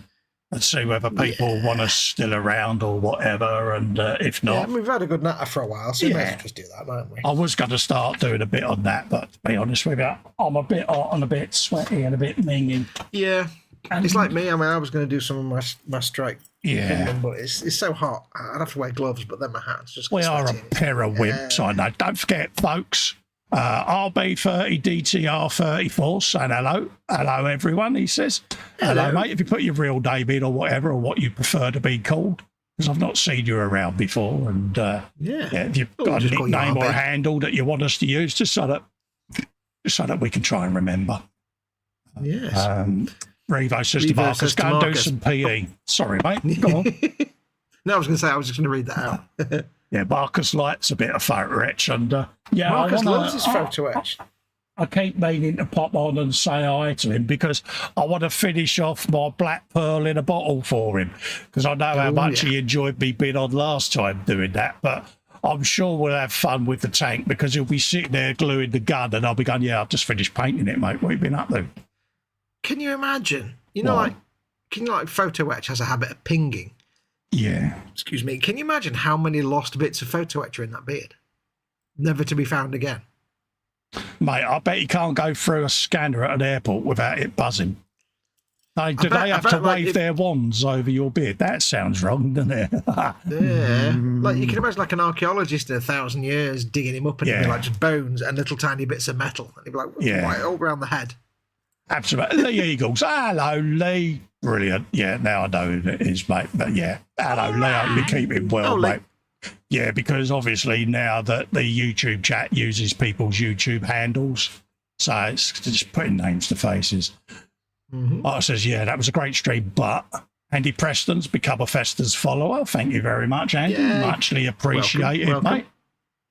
see whether people want us still around or whatever. And if not, we've had a good natter for a while, so we might as well just do that, mightn't we? I was going to start doing a bit on that, but to be honest with you, I'm a bit hot and a bit sweaty and a bit minging. Yeah, it's like me. I mean, I was going to do some of my strike. Yeah, but it's so hot. I'd have to wear gloves, but then my hands just. We are a pair of wimps, I know. Don't forget, folks. RB30 DTR 34 saying hello. Hello, everyone, he says. Hello, mate. If you put your real name in or whatever, or what you prefer to be called, because I've not seen you around before. And if you've got a nickname or a handle that you want us to use, just so that we can try and remember. Yes. Revo says to Marcus, go and do some PE. Sorry, mate. Go on. No, I was going to say, I was just going to read that out. Yeah, Marcus likes a bit of photo etch, and Marcus loves his photo etch. I keep meaning to pop on and say hi to him because I want to finish off my black pearl in a bottle for him, because I know how much he enjoyed me being on last time doing that. But I'm sure we'll have fun with the tank because he'll be sitting there gluing the gun, and I'll be going, "Yeah, I've just finished painting it, mate. What have you been up to?" Can you imagine? Photo etch has a habit of pinging. Yeah. Excuse me. Can you imagine how many lost bits of photo etch are in that beard? Never to be found again. Mate, I bet you can't go through a scanner at an airport without it buzzing. Do they have to wave their wands over your beard? That sounds wrong, doesn't it? Yeah. Like you can imagine like an archaeologist in 1,000 years digging him up and it'd be like just bones and little tiny bits of metal. And he'd be like, right, all around the head. Absolutely. Lee Eagles. Hello, Lee. Brilliant. Yeah, now I know who it is, mate. But yeah, hello, Lee. I hope you keep it well, mate. Yeah, because obviously now that the YouTube chat uses people's YouTube handles, so it's just putting names to faces. Art says, yeah, that was a great stream, but Andy Preston's become a Festas follower. Thank you very much, Andy. Yay. Muchly appreciated, Welcome. mate.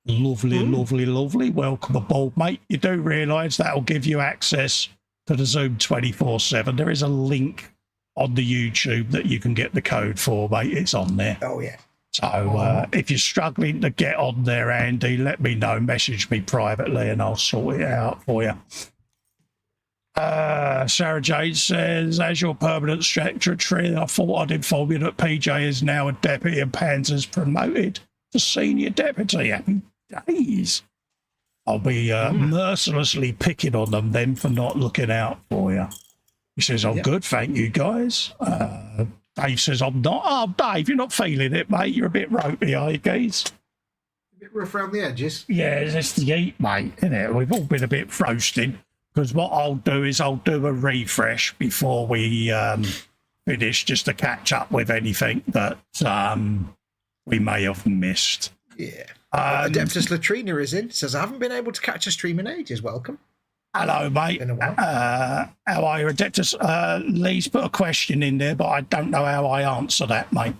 Lovely, lovely, lovely. Welcome aboard, mate. You do realise that'll give you access to the Zoom 24/7. There is a link on the YouTube that you can get the code for, mate. It's on there. Oh, yeah. So if you're struggling to get on there, Andy, let me know. Message me privately and I'll sort it out for you. Sarah Jade says, as your permanent secretary, I thought I'd inform you that PJ is now a deputy and Panzer's promoted to senior deputy. Happy days. I'll be mercilessly picking on them then for not looking out for you. He says, I'm good, thank you, guys. Dave says, I'm not. Oh, Dave, you're not feeling it, mate. You're a bit ropey, are you, guys? A bit rough around the edges. Yeah, it's the heat, mate, isn't it? We've all been a bit roasted. Because what I'll do is I'll do a refresh before we finish, just to catch up with anything that we may have missed. Yeah. Adeptus Latrina is in. Says, I haven't been able to catch a stream in ages. Welcome. Hello, mate. Been a while. How are you, Adeptus? Lee's put a question in there, but I don't know how I answer that, mate.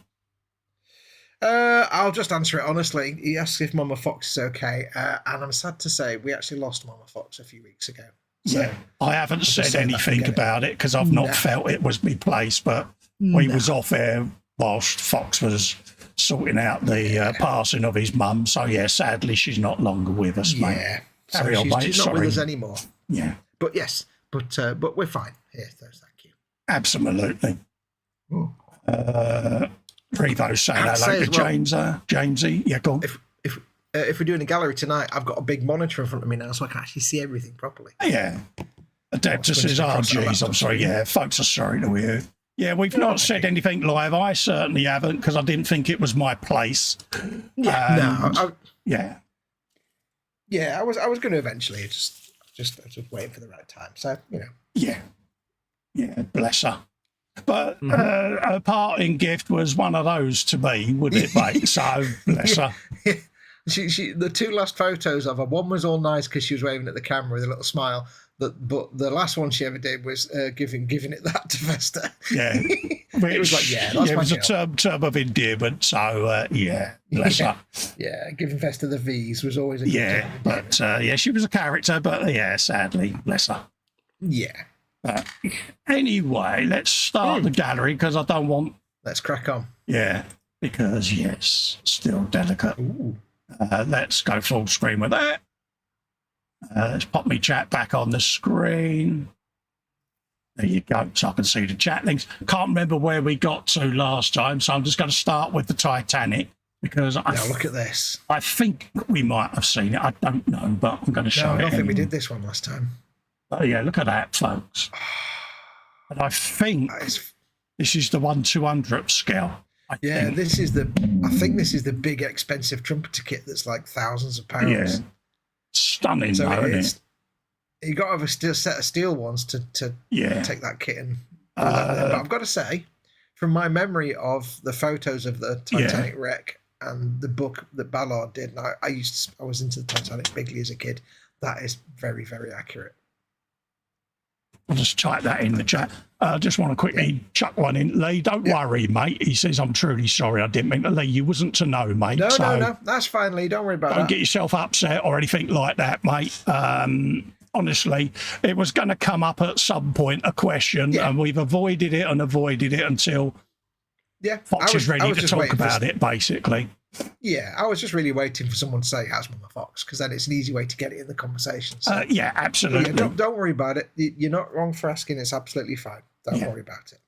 I'll just answer it honestly. He asks if Mama Fox is okay, and I'm sad to say we actually lost Mama Fox a few weeks ago. So Yeah, I haven't said anything about it because I've not felt it was my place, but we was off air whilst Fox was sorting out the passing of his mum. So, yeah, sadly, she's not longer with us, mate. Yeah. Carry So on, mate. she's not Sorry. with us anymore. Yeah, But yes, but we're fine. Yes, thank you. absolutely. Ooh. Revo saying I'd hello say to as well, Jamesy. Yeah, go on. If we're doing a gallery tonight, I've got a big monitor in front of me now, so I can actually see everything properly. Yeah. Adeptus says, oh, geez, I'm sorry. Yeah, folks are sorry to hear. Yeah, we've not said anything live. I certainly haven't because I didn't think it was my place. Yeah, Yeah. I was going to eventually. I was just waiting for the right time. So, you know. Yeah. Yeah, bless her. But a parting gift was one of those to me, wouldn't it, mate? So, bless her. She the two last photos of her, one was all nice because she was waving at the camera with a little smile. But the last one she ever did was giving it that to Festa. Yeah. It was like, that's it my was girl. a term of endearment. So, yeah, bless her. Yeah, giving Festa the V's was always a good Yeah, term of endearment. but yeah, she was a character, but yeah, sadly, bless her. Yeah. Anyway, let's start the gallery because I don't want. Let's crack on. Yeah, because yes, still delicate. Ooh. Let's go full screen with that. Let's pop me chat back on the screen. There you go, so I can see the chat links. Can't remember where we got to last time, so I'm just going to start with the Titanic because Now look at this. I think we might have seen it. I don't know, but I'm going to show No, I it. don't think we anyway. did this one last time. Oh, yeah, look at that, folks. And I think That is- this is the 1/200th scale. I think. this is I think this is the big expensive trumpeter kit that's like thousands of pounds. Yeah. Stunning, So though, isn't it's, it? you got to have a set of steel ones to Yeah. take that kit and but I've got to say, from my memory of the photos of the Titanic wreck and the book that Ballard did, and I was into the Titanic bigly as a kid, that is very, very accurate. I'll just type that in the chat. I just want to quickly chuck one in. Lee, don't worry, mate. He says, I'm truly sorry. I didn't mean to. Lee, you wasn't to know, mate. No, that's fine, Lee. Don't worry about Don't that. get yourself upset or anything like that, mate. Honestly, it was going to come up at some point, a question, and we've avoided it until Fox is ready to talk about it, basically. Yeah, I was just really waiting for someone to say, how's Mama Fox? Because then it's an easy way to get it in the conversation. So, Yeah, absolutely. yeah, don't worry about it. You're not wrong for asking. It's absolutely fine. Don't worry about it.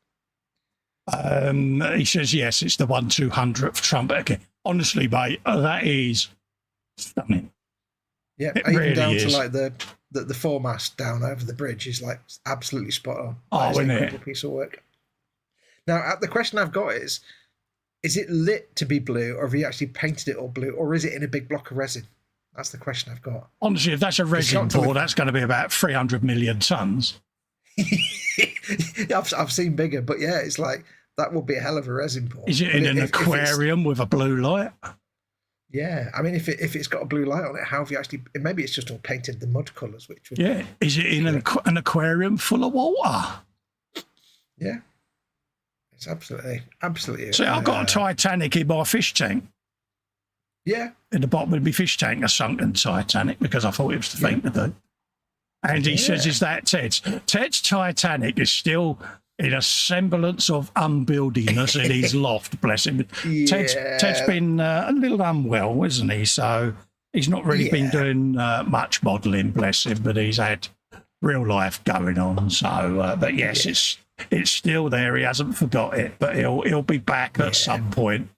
He says, yes, it's the 1/200th trumpet. Okay. Honestly, mate, that is stunning. Yeah, It even really down is. to like the foremast down over the bridge is like absolutely spot on. Oh, That is an isn't it? incredible piece of work. Now, the question I've got is it lit to be blue, or have you actually painted it all blue, or is it in a big block of resin? That's the question I've got. Honestly, if that's a resin got to pour, that's going to be about 300 million tons. I've seen bigger, but yeah, it's like that would be a hell of a resin pour. Is it But in an if it's- aquarium with a blue light? Yeah, I mean, if it's got a blue light on it, how have you actually? Maybe it's just all painted the mud colours, which would, Yeah. Is it in an aquarium full of water? Yeah. It's absolutely. See, I've got a Titanic in my fish tank. Yeah. In the bottom of my fish tank, a sunken Titanic, because I thought it was the thing to do. And he says, is that Ted's? Ted's Titanic is still in a semblance of unbuildiness in his loft, bless him. Yeah. Ted's been a little unwell, isn't he? So he's not really been doing much modelling, bless him, but he's had real life going on. So, but yes, it's still there. He hasn't forgot it, but he'll be back at some point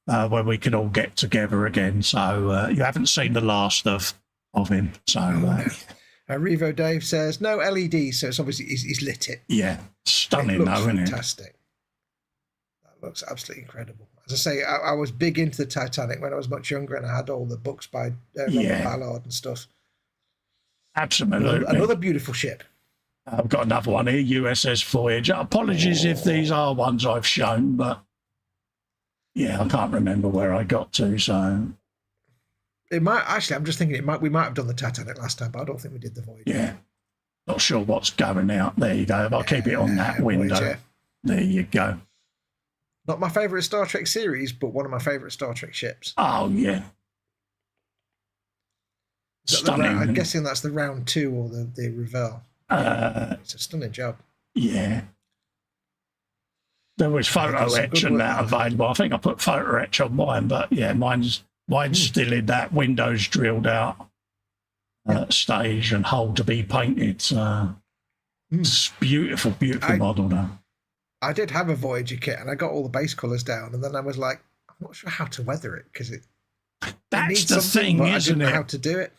when we can all get together again. So you haven't seen the last of him. So Revo Dave says no LED, so it's obviously he's lit it. Yeah, stunning, though, isn't it? Fantastic. That looks absolutely incredible. As I say, I was big into the Titanic when I was much younger, and I had all the books by Robert Ballard and stuff. Absolutely, another beautiful ship. I've got another one here, USS Voyager. Apologies if these are ones I've shown, but yeah, I can't remember where I got to. So it might actually. I'm just thinking we might have done the Titanic last time, but I don't think we did the Voyager. Yeah, not sure what's going out. There you go. I'll keep it on that window. Voyager. There you go. Not my favourite Star Trek series, but one of my favourite Star Trek ships. Oh yeah. Stunning. I'm guessing that's the round 2 or the Revell. It's a stunning job. Yeah. There was photo etch and that available. I think I put photo etch on mine, but yeah, mine's still in that windows drilled out stage and hole to be painted. So it's beautiful model now. I did have a Voyager kit and I got all the base colours down, and then I was like, I'm not sure how to weather it because that's the thing, isn't it? I didn't know how to do it.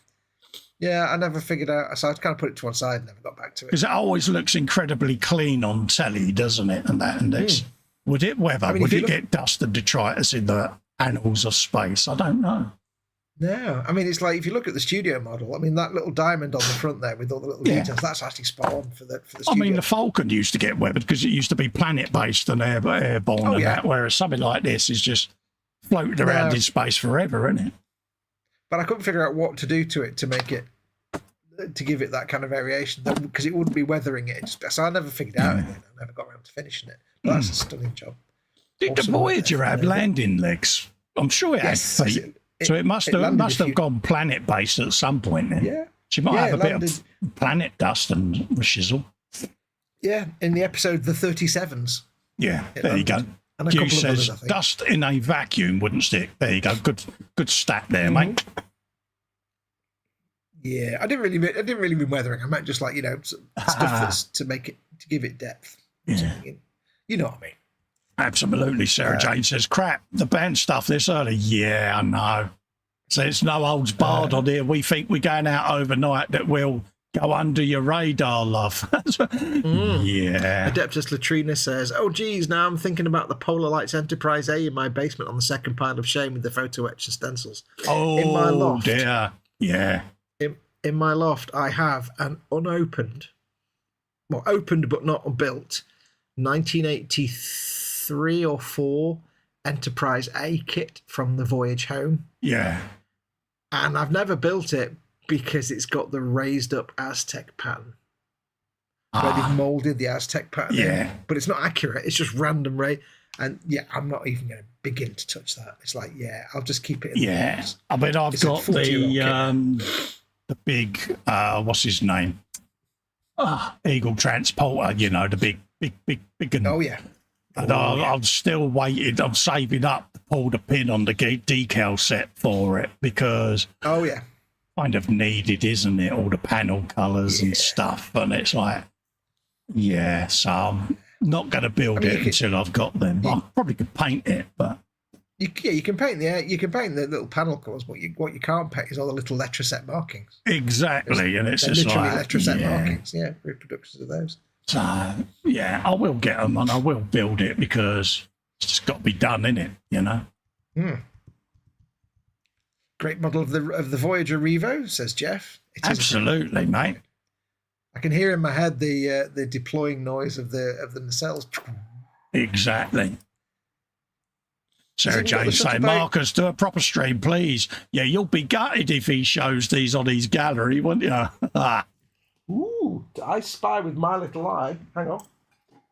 Yeah, I never figured out. So I kind of put it to one side and never got back to it. Because it always looks incredibly clean on telly, doesn't it? Would it weather? Would it get dust and detritus in the annals of space? I don't know. No, I mean, it's like if you look at the studio model, I mean, that little diamond on the front there with all the little details, that's actually spot on for the studio. I mean, the Falcon used to get weathered because it used to be planet-based and airborne that, whereas something like this is just floating around in space forever, isn't it? But I couldn't figure out what to do to it to make it, to give it that kind of variation, because it wouldn't be weathering it. So I never figured out anything. I never got around to finishing it. But that's a stunning job. Did the Voyager have landing legs? I'm sure it had feet. So it must have gone planet based at some point then. Yeah. She might have a bit of planet dust and shizzle. Yeah, in the episode The 37s. Yeah, there you go. And Hugh says dust in a vacuum wouldn't stick. There you go. Good stat there, mate. Yeah, I didn't really mean weathering. I meant just like, stuff that's to give it depth. Yeah. You know what I mean. Absolutely. Sarah Jane says, crap, the band stuff this early. Yeah, I know. So it's no holds barred on here. We think we're going out overnight that we'll go under your radar, love. Yeah. Adeptus Latrina says, oh, geez, now I'm thinking about the Polar Lights Enterprise A in my basement on the second pile of shame with the photo etch and stencils. Oh, in my loft, dear. Yeah. In my loft, I have an opened but not built 1983 or 4 Enterprise A kit from the voyage home. Yeah. And I've never built it because it's got the raised up Aztec pattern. Where they've moulded the Aztec pattern in, but it's not accurate. It's just random and I'm not even going to begin to touch that. It's like, I'll just keep it in the box. I mean, I've got the big, what's his name? Eagle Transporter, the big one. Oh, yeah. And I'm still waiting. I'm saving up to pull the pin on the decal set for it because kind of needed, isn't it? All the panel colours and stuff. And it's like, so I'm not going to build it until I've got them. I probably could paint it, but you can paint the little panel colours, but what you can't paint is all the little Letraset markings. Exactly, and it's just literally like Letraset markings. Yeah, reproductions of those. So I will get them and I will build it because it's just got to be done, innit? Great model of the Voyager Revo, says Jeff. Absolutely, mate. I can hear in my head the deploying noise of the nacelles. Exactly. Sarah Jane say, Marcus, do a proper stream, please. Yeah, you'll be gutted if he shows these on his gallery, won't you? Ooh, I spy with my little eye. Hang on.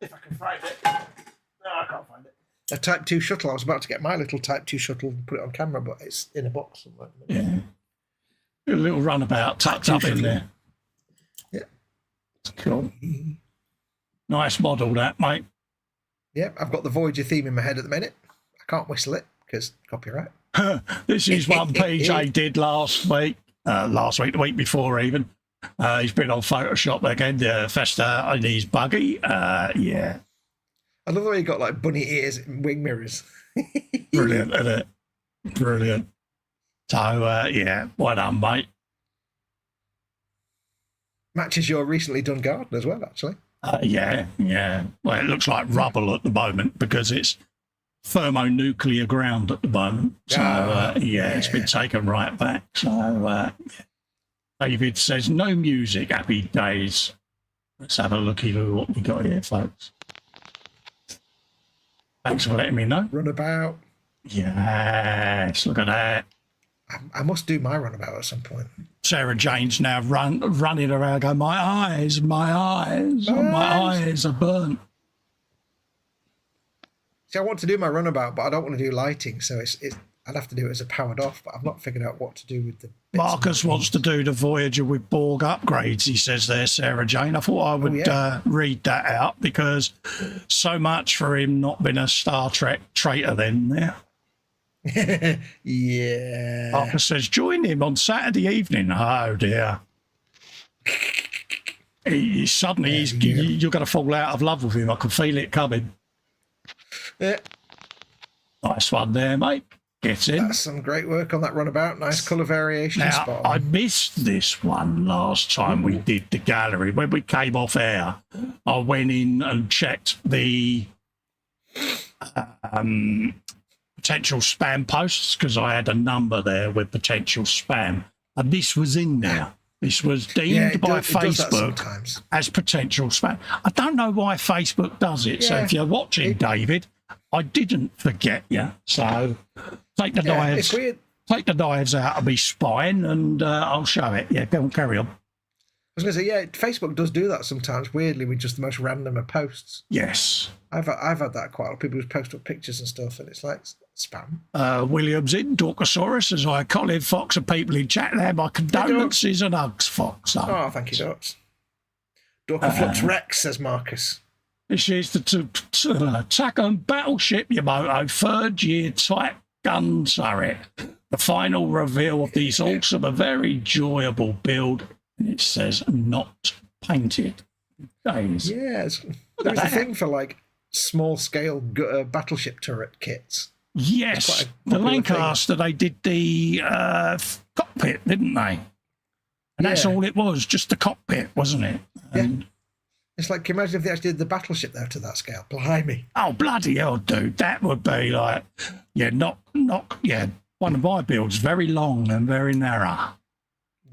If I can find it. No, I can't find it. A Type 2 shuttle. I was about to get my little Type 2 shuttle and put it on camera, but it's in a box somewhere. Yeah. A little runabout tucked up in there. Yeah. Cool. Nice model, that, mate. Yeah, I've got the Voyager theme in my head at the minute. I can't whistle it because copyright. This is one PJ did last week, the week before even. He's been on Photoshop again, the Festa in his buggy. Yeah. I love the way you got like bunny ears and wing mirrors. Brilliant, isn't it? Brilliant. So, yeah, well done, mate. Matches your recently done garden as well, actually. Yeah. Well, it looks like rubble at the moment because it's thermonuclear ground at the moment. So, it's been taken right back. So, David says, no music, happy days. Let's have a looky at what we got here, folks. Thanks for letting me know. Runabout. Yes, look at that. I must do my runabout at some point. Sarah Jane's now running around going, my eyes are burnt. See, I want to do my runabout, but I don't want to do lighting, so I'd have to do it as a powered off, but I've not figured out what to do with the bits. Marcus wants to do the Voyager with Borg upgrades, he says there, Sarah Jane. I thought I would read that out because so much for him not being a Star Trek traitor then there. Yeah. Marcus says, join him on Saturday evening. Oh, dear. You're going to fall out of love with him. I can feel it coming. Yeah. Nice one there, mate. Get in. That's some great work on that runabout. Nice colour variation. Now, I missed this one last time we did the gallery. When we came off air, I went in and checked the potential spam posts because I had a number there with potential spam. And this was in there. This was deemed by Facebook as potential spam. I don't know why Facebook does it. Yeah. So if you're watching, David, I didn't forget you. So take the knives. Take the knives out of me spine and I'll show it. Yeah, go on, carry on. I was going to say, Facebook does do that sometimes, weirdly, with just the most random of posts. Yes. I've had that quite a lot. People just post up pictures and stuff, and it's like spam. Williams in, Dorkosaurus, as I Colin Fox and people in chat there. My condolences and hugs, Fox. Oh, thank you, Dorks. Dorkaflux Rex, says Marcus. This is the attack on Battleship Yamato third year type gun turret. The final reveal of this awesome, a very enjoyable build. And it says not painted. Days. Yes. There's a thing for like small scale battleship turret kits. Yes. The Lancaster, they did the cockpit, didn't they? And that's all it was, just the cockpit, wasn't it? And it's like, can you imagine if they actually did the battleship there to that scale? Blimey. Oh, bloody hell, dude. That would be like, one of my builds, very long and very narrow.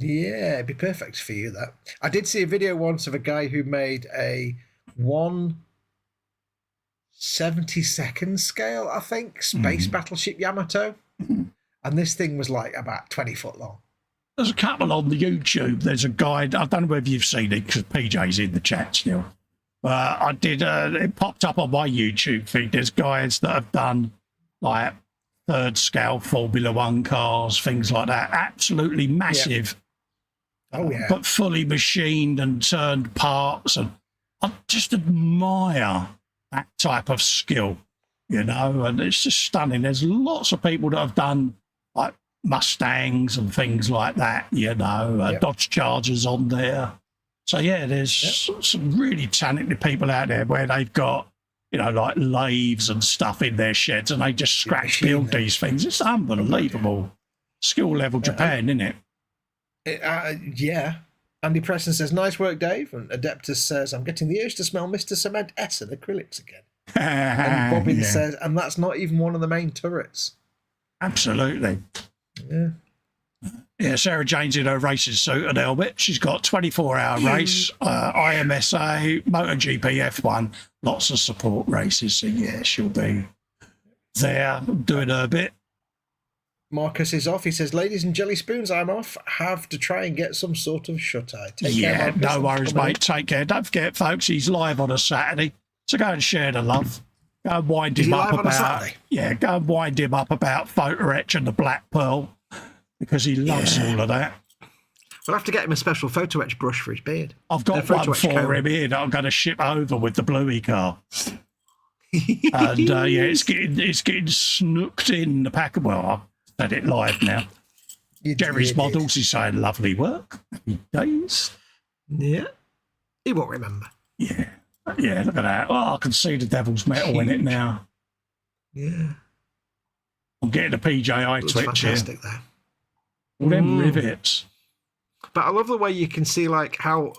Yeah, it'd be perfect for you, that. I did see a video once of a guy who made a 1/72nd scale, I think, space battleship Yamato. And this thing was like about 20 foot long. There's a couple on the YouTube. There's a guy, I don't know whether you've seen it because PJ's in the chat still. I did, it popped up on my YouTube feed. There's guys that have done like third scale Formula One cars, things like that. Absolutely massive. Yep. Oh, yeah. But fully machined and turned parts. And I just admire that type of skill, and it's just stunning. There's lots of people that have done like Mustangs and things like that, Dodge Chargers on there. So, there's some really talented people out there where they've got, like lathes and stuff in their sheds and they just scratch build these things. It's unbelievable. Skill level Japan, isn't it? Andy Preston says, nice work, Dave. And Adeptus says, I'm getting the urge to smell Mr. Cement S and acrylics again. And Bobbin says, and that's not even one of the main turrets. Absolutely. Yeah, Sarah Jane's in her racing suit and helmet. She's got 24-hour race, IMSA, MotoGP, F1, lots of support races. So, she'll be there doing her bit. Marcus is off. He says, ladies and jelly spoons, I'm off. Have to try and get some sort of shut-eye. Take care, no worries, mate. Take care. Don't forget, folks, he's live on a Saturday. So go and share the love. Go and wind Is him he up live on a about Saturday? go and wind him up about photo etch and the Black Pearl because he loves all of that. We'll have to get him a special photo etch brush for his beard. I've got photo one etch for comb. him here that I'm going to ship over with the Bluey car. And it's getting snooked in the pack. Well, I've said it live now. Jerry's Models is saying lovely work. Happy days. Yeah. He won't remember. Yeah. Yeah, look at that. Oh, I can see the devil's metal in it now. Yeah. I'm getting a PJI Looks twitch here. fantastic there. All them rivets. But I love the way you can see like how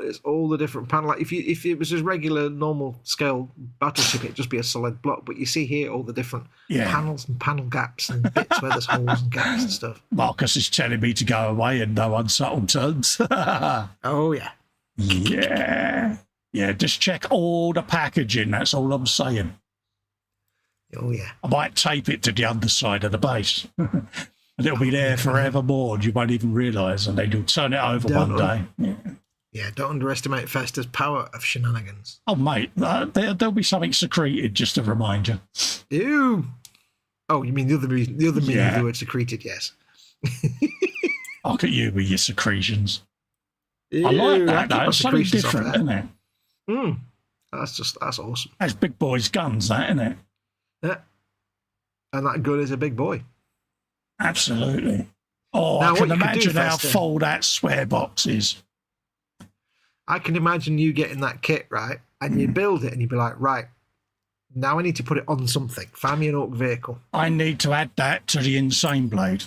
it's all the different panel. Like if it was just regular normal scale battleship, it'd just be a solid block. But you see here all the different panels and panel gaps and bits where there's holes and gaps and stuff. Marcus is telling me to go away in no unsubtle terms. Oh yeah. Yeah. Yeah, just check all the packaging. That's all I'm saying. Oh yeah. I might tape it to the underside of the base. And it'll be there forevermore, and you won't even realise, and then you'll turn it over one day. Yeah, don't underestimate Festa's power of shenanigans. Oh, mate, there'll be something secreted just to remind you. Ew. Oh, you mean the other meaning of the word secreted? Yes. Look at you with your secretions. Ew, I like that, keep though. my It's something secretions off different, there. isn't it? That's awesome. That's big boys' guns, that, isn't it? Yeah. And that gun is a big boy. Absolutely. Oh, Now, I can what you could do, imagine how Festa, full that swear box is. I can imagine you getting that kit, right? And you build it and you'd be like, right, now I need to put it on something. Find me an orc vehicle. I need to add that to the Insane Blade.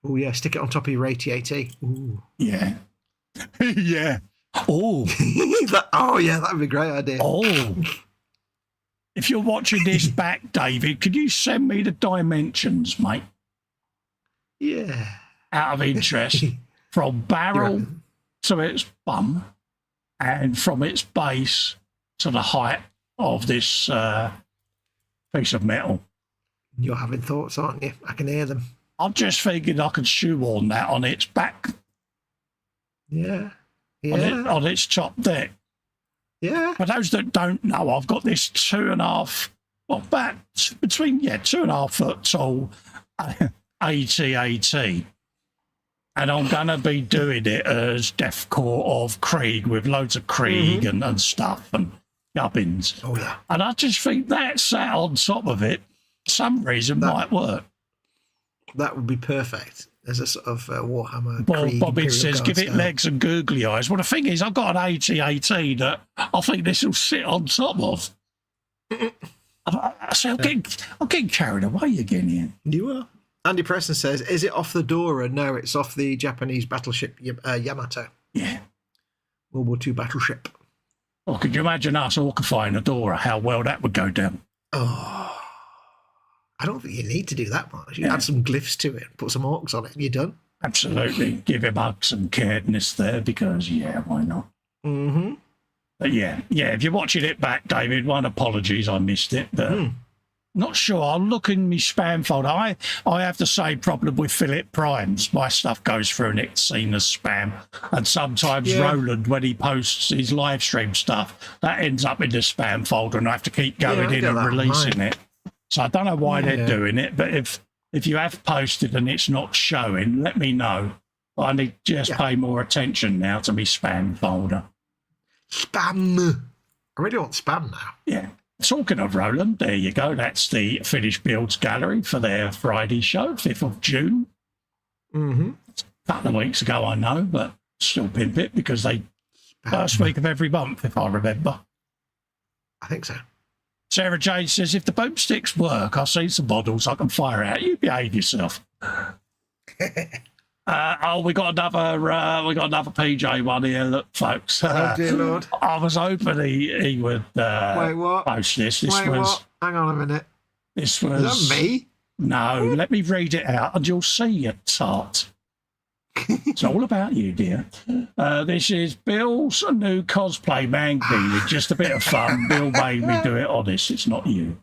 Oh, yeah, stick it on top of your AT-AT. Ooh. Yeah. Yeah. Oh. Oh, yeah, that'd be a great idea. Oh. If you're watching this back, David, could you send me the dimensions, mate? Yeah. Out of interest, from barrel to its bum and from its base to the height of this piece of metal. You're having thoughts, aren't you? I can hear them. I'm just thinking I could shoehorn that on its back, Yeah. Yeah. on its top deck. Yeah. For those that don't know, I've got this 2.5, well, about between 2.5 foot tall AT-AT, and I'm going to be doing it as Death Core of Krieg with loads of Krieg and stuff and gubbins. Oh, yeah. And I just think that sat on top of it, for some reason, might work. That would be perfect as a sort of Warhammer. Bobbin Imperial says, Guard give it style. legs and googly eyes. Well, the thing is, I've got an AT-AT that I think this will sit on top of. So I'm getting carried away again here. You are. Andy Preston says, is it off the Dora? No, it's off the Japanese battleship Yamato. Yeah. World War II battleship. Well, could you imagine us orcifying a Dora, how well that would go down? Oh, I don't think you need to do that much. You add some glyphs to it, put some orcs on it, and you're done. Absolutely. Give him hugs and caredness there because, why not? Mm-hmm. But if you're watching it back, David, one apologies, I missed it, but not sure. I'll look in my spam folder. I have the same problem with Philip Primes. My stuff goes through and it's seen as spam. And sometimes Roland, when he posts his live stream stuff, that ends up in the spam folder and I have to keep going in and releasing it. So I don't know why they're doing it, but if you have posted and it's not showing, let me know. I need to just pay more attention now to my spam folder. Spam. I really want spam now. Yeah. Talking of Roland, there you go. That's the Finished Builds Gallery for their Friday show, 5th of June. Mm-hmm. A couple of weeks ago, I know, but still pimp it because they first week of every month, if I remember. I think so. Sarah Jane says, if the boomsticks work, I'll see some models I can fire out. You behave yourself. We got another PJ one here. Look, folks. Oh dear Lord! I was hoping he would Wait, what? post this. What? Hang on a minute. This was Is that me? No, let me read it out, and you'll see you tart. It's all about you, dear. This is Bill's new cosplay manky with just a bit of fun. Bill made me do it honest. It's not you.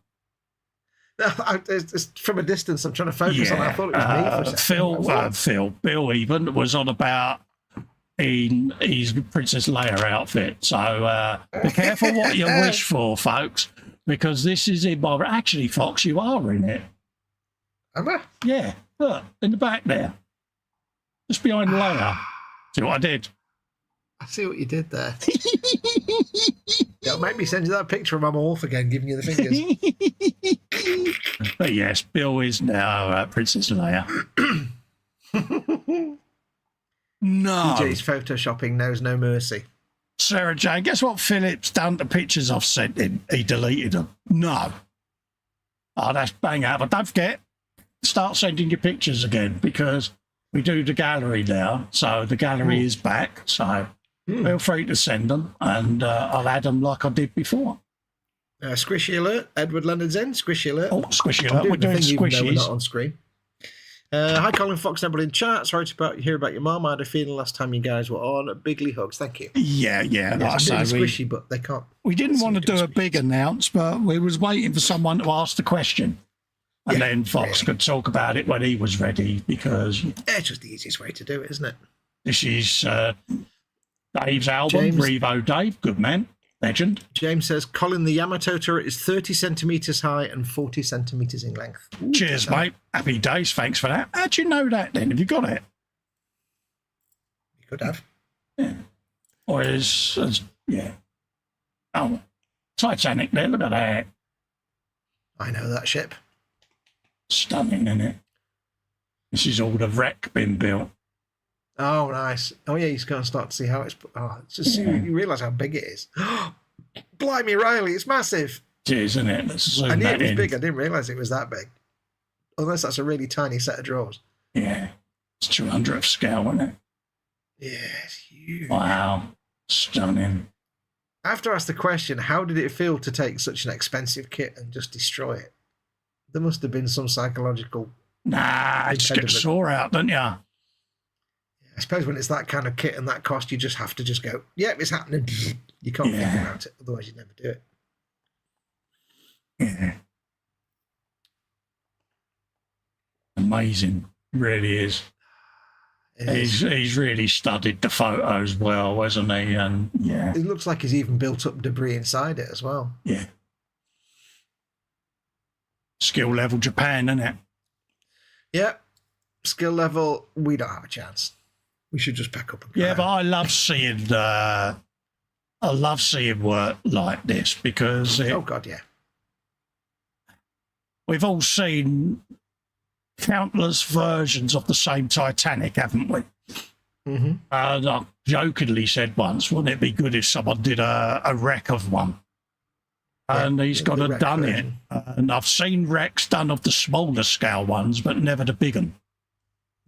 It's from a distance. I'm trying to focus on it. I thought it was me for a second. Bill even was on about in his Princess Leia outfit. So be careful what you wish for, folks, because this is in my... Actually, Fox, you are in it. Am I? Yeah, look, in the back there. Just behind Leia. See what I did? I see what you did there. It'll make me send you that picture of my morph again, giving you the fingers. But yes, Bill is now Princess Leia. No. DJ's photoshopping knows no mercy. Sarah Jane, guess what Philip's done to pictures I've sent him? He deleted them. No. Oh, that's bang out. But don't forget, start sending your pictures again, because we do the gallery now. So the gallery is back. So feel free to send them, and I'll add them like I did before. Squishy alert. Edward Leonard's in. Squishy alert. Oh, squishy alert. We're doing squishies. We're not on screen. Hi, Colin Fox, everybody in chat. Sorry to hear about your mum. I had a feeling last time you guys were on. Bigly hugs. Thank you. Yeah. Yes, Like I say, squishy, but they can't. We didn't want to do a big announce, but we was waiting for someone to ask the question. And then Fox could talk about it when he was ready, because... It's just the easiest way to do it, isn't it? This is Dave's album, James, Revo Dave, good man, legend. James says, Colin, the Yamato turret is 30 centimetres high and 40 centimetres in length. Ooh, cheers, mate. Happy days. Thanks for that. How'd you know that then? Have you got it? You could have. Yeah. Or yeah. Oh, Titanic there. Look at that. I know that ship. Stunning, isn't it? This is all the wreck been built. Oh, nice. Oh, yeah, you're going to start to see how it's... Oh, it's just you realise how big it is. Blimey, Riley, it's massive. It is, isn't it? Let's zoom I knew that it was in. big. I didn't realise it was that big. Unless that's a really tiny set of drawers. Yeah. It's 200th scale, isn't it? Yeah, it's huge. Wow. Stunning. I have to ask the question, how did it feel to take such an expensive kit and just destroy it? There must have been some psychological... Nah, just get the saw out, don't you? I suppose when it's that kind of kit and that cost, you just have to just go, yep, it's happening. You can't think about it, otherwise you'd never do it. Yeah. Amazing, really is. He's really studied the photos well, hasn't he? And yeah, it looks like he's even built up debris inside it as well. Yeah. Skill level Japan, isn't it? Yeah. Skill level, we don't have a chance. We should just pack up and go. Yeah, but I love seeing work like this, because oh god, yeah. We've all seen countless versions of the same Titanic, haven't we? Mm-hmm. And I jokingly said once, wouldn't it be good if someone did a wreck of one? And he's got to done version. It. And I've seen wrecks done of the smaller scale ones, but never the big one.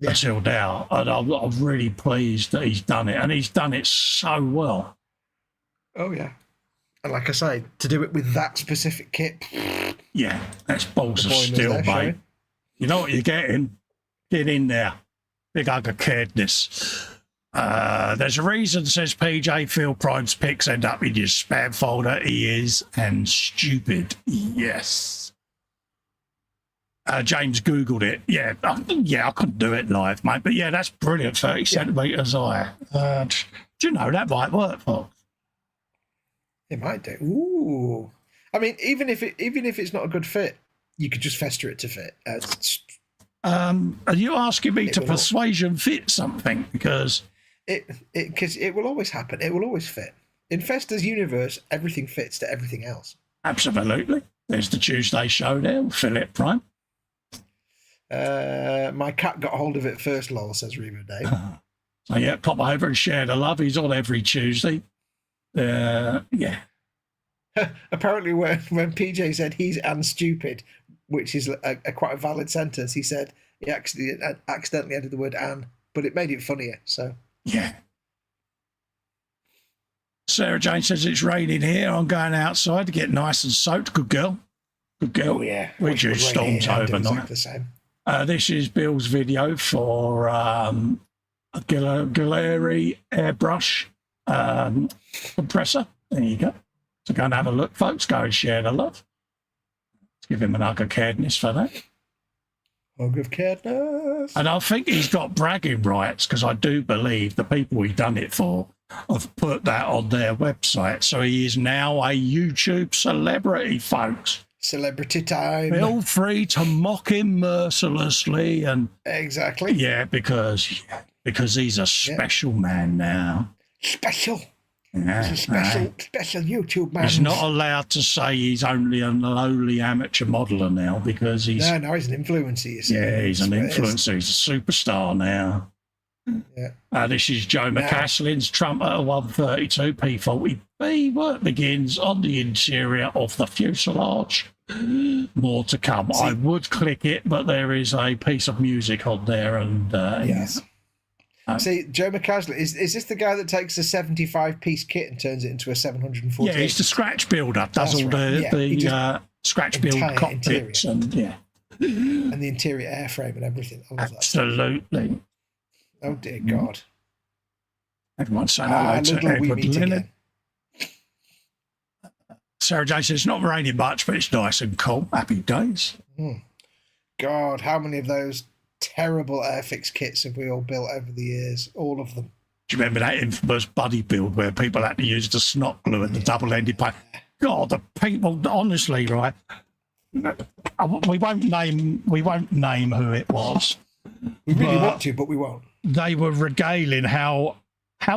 Until now. And I'm really pleased that he's done it. And he's done it so well. Oh, yeah. And like I say, to do it with that specific kit. Yeah, that's balls of steel, mate. You know what you're getting? Get in there. Big hug of caredness. There's a reason, says PJ, Phil Prime's pics end up in your spam folder. He is, and stupid. Yes. James Googled it. Yeah, I couldn't do it live, mate. But yeah, that's brilliant. 30 centimetres high. Do you know that might work, Fox? It might do. Ooh. I mean, even if it's not a good fit, you could just fester it to fit. Are you asking me to persuasion fit something? Because it will always happen. It will always fit. In Festa's universe, everything fits to everything else. Absolutely. There's the Tuesday show there, Philip Prime. My cat got hold of it first, lol, says Reba Dave. So yeah, pop over and share the love. He's on every Tuesday. Yeah. Apparently when PJ said he's and stupid, which is a quite a valid sentence, he said he accidentally added the word "and," but it made it funnier. So yeah. Sarah Jane says it's raining here. I'm going outside to get nice and soaked. Good girl. Good girl. Oh yeah. We just storms overnight. The same. This is Bill's video for a Gallery airbrush compressor. There you go. So go and have a look, folks. Go and share the love. Let's give him an hug of caredness for that. Hog of Cadness. And I think he's got bragging rights because I do believe the people he done it for have put that on their website. So he is now a YouTube celebrity, folks. Celebrity time. Feel free to mock him mercilessly and exactly. Yeah, because he's a special man now. Special. Yeah, He's a special YouTube man. He's not allowed to say he's only a lowly amateur modeler now because he's no, he's an influencer. You see. Yeah, he's an influencer. He's a superstar now. Yeah. This is Joe McCaslin's Trumpeter 132 P40B. Work begins on the interior of the fuselage. More to come. I would click it, but there is a piece of music on there, and yes. See, Joe McCaslin, is this the guy that takes a 75-piece kit and turns it into a 740? Yeah, he's the scratch builder. Does all the scratch build cockpits and and the interior airframe and everything. I love absolutely. That. Oh dear God! Everyone's saying hello to Edward Lennon. Sarah Jane says it's not raining much, but it's nice and cool. Happy days. God, how many of those terrible Airfix kits have we all built over the years? All of them. Do you remember that infamous buddy build where people had to use the snot glue and the double-ended pipe? God, the people, honestly, right? We won't name who it was. We really want to, but we won't. They were regaling how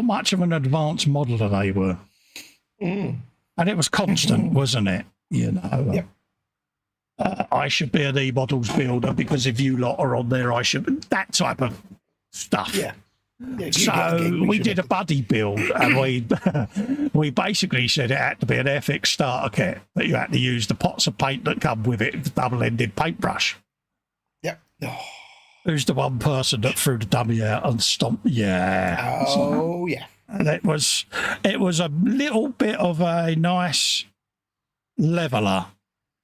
much of an advanced modeler they were. And it was constant, wasn't it? You know. Yep. I should be an E-Models builder because if you lot are on there, I should. That type of stuff. Yeah. So we did a buddy build, and we basically said it had to be an Airfix starter kit, that you had to use the pots of paint that come with it, the double-ended paintbrush. Yep. Who's the one person that threw the dummy out and stomped? Yeah. Oh, yeah. And it was a little bit of a nice leveler.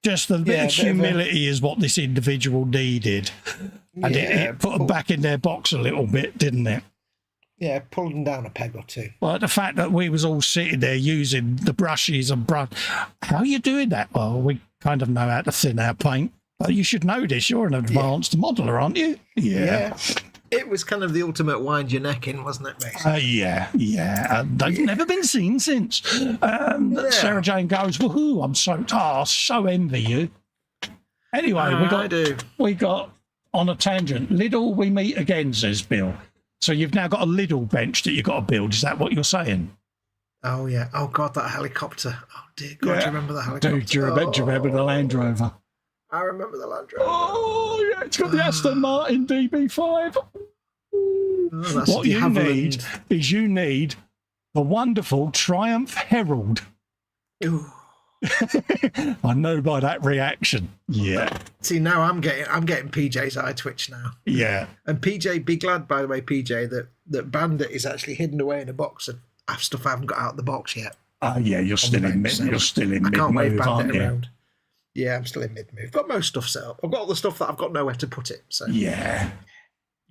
Just a bit of humility is what this individual needed. And it put them back in their box a little bit, didn't it? Yeah, pulled them down a peg or two. Well, the fact that we was all sitting there using the brushes and how are you doing that? Well, we kind of know how to thin our paint. But you should know this. You're an advanced modeler, aren't you? Yeah. It was kind of the ultimate wind your neck in, wasn't it, basically? Yeah. They've never been seen since. Sarah Jane goes, woohoo, I'm so envy you. Anyway, we got on a tangent. Lidl, we meet again, says Bill. So you've now got a Lidl bench that you've got to build. Is that what you're saying? Oh, yeah. Oh, God, that helicopter. Oh, dear God, do you remember the helicopter? Do you remember the Land Rover? I remember the Land Rover. Oh, yeah, it's got the Aston Martin DB5. What you need is the wonderful Triumph Herald. Ooh. I know by that reaction. Yeah. See, now I'm getting PJ's eye twitch now. Yeah. And PJ, be glad, by the way, PJ, that Bandit is actually hidden away in a box of stuff I haven't got out of the box yet. Yeah, you're still in mid-move, aren't you? Around. Yeah, I'm still in mid-move. Got most stuff set up. I've got all the stuff that I've got nowhere to put it. So yeah.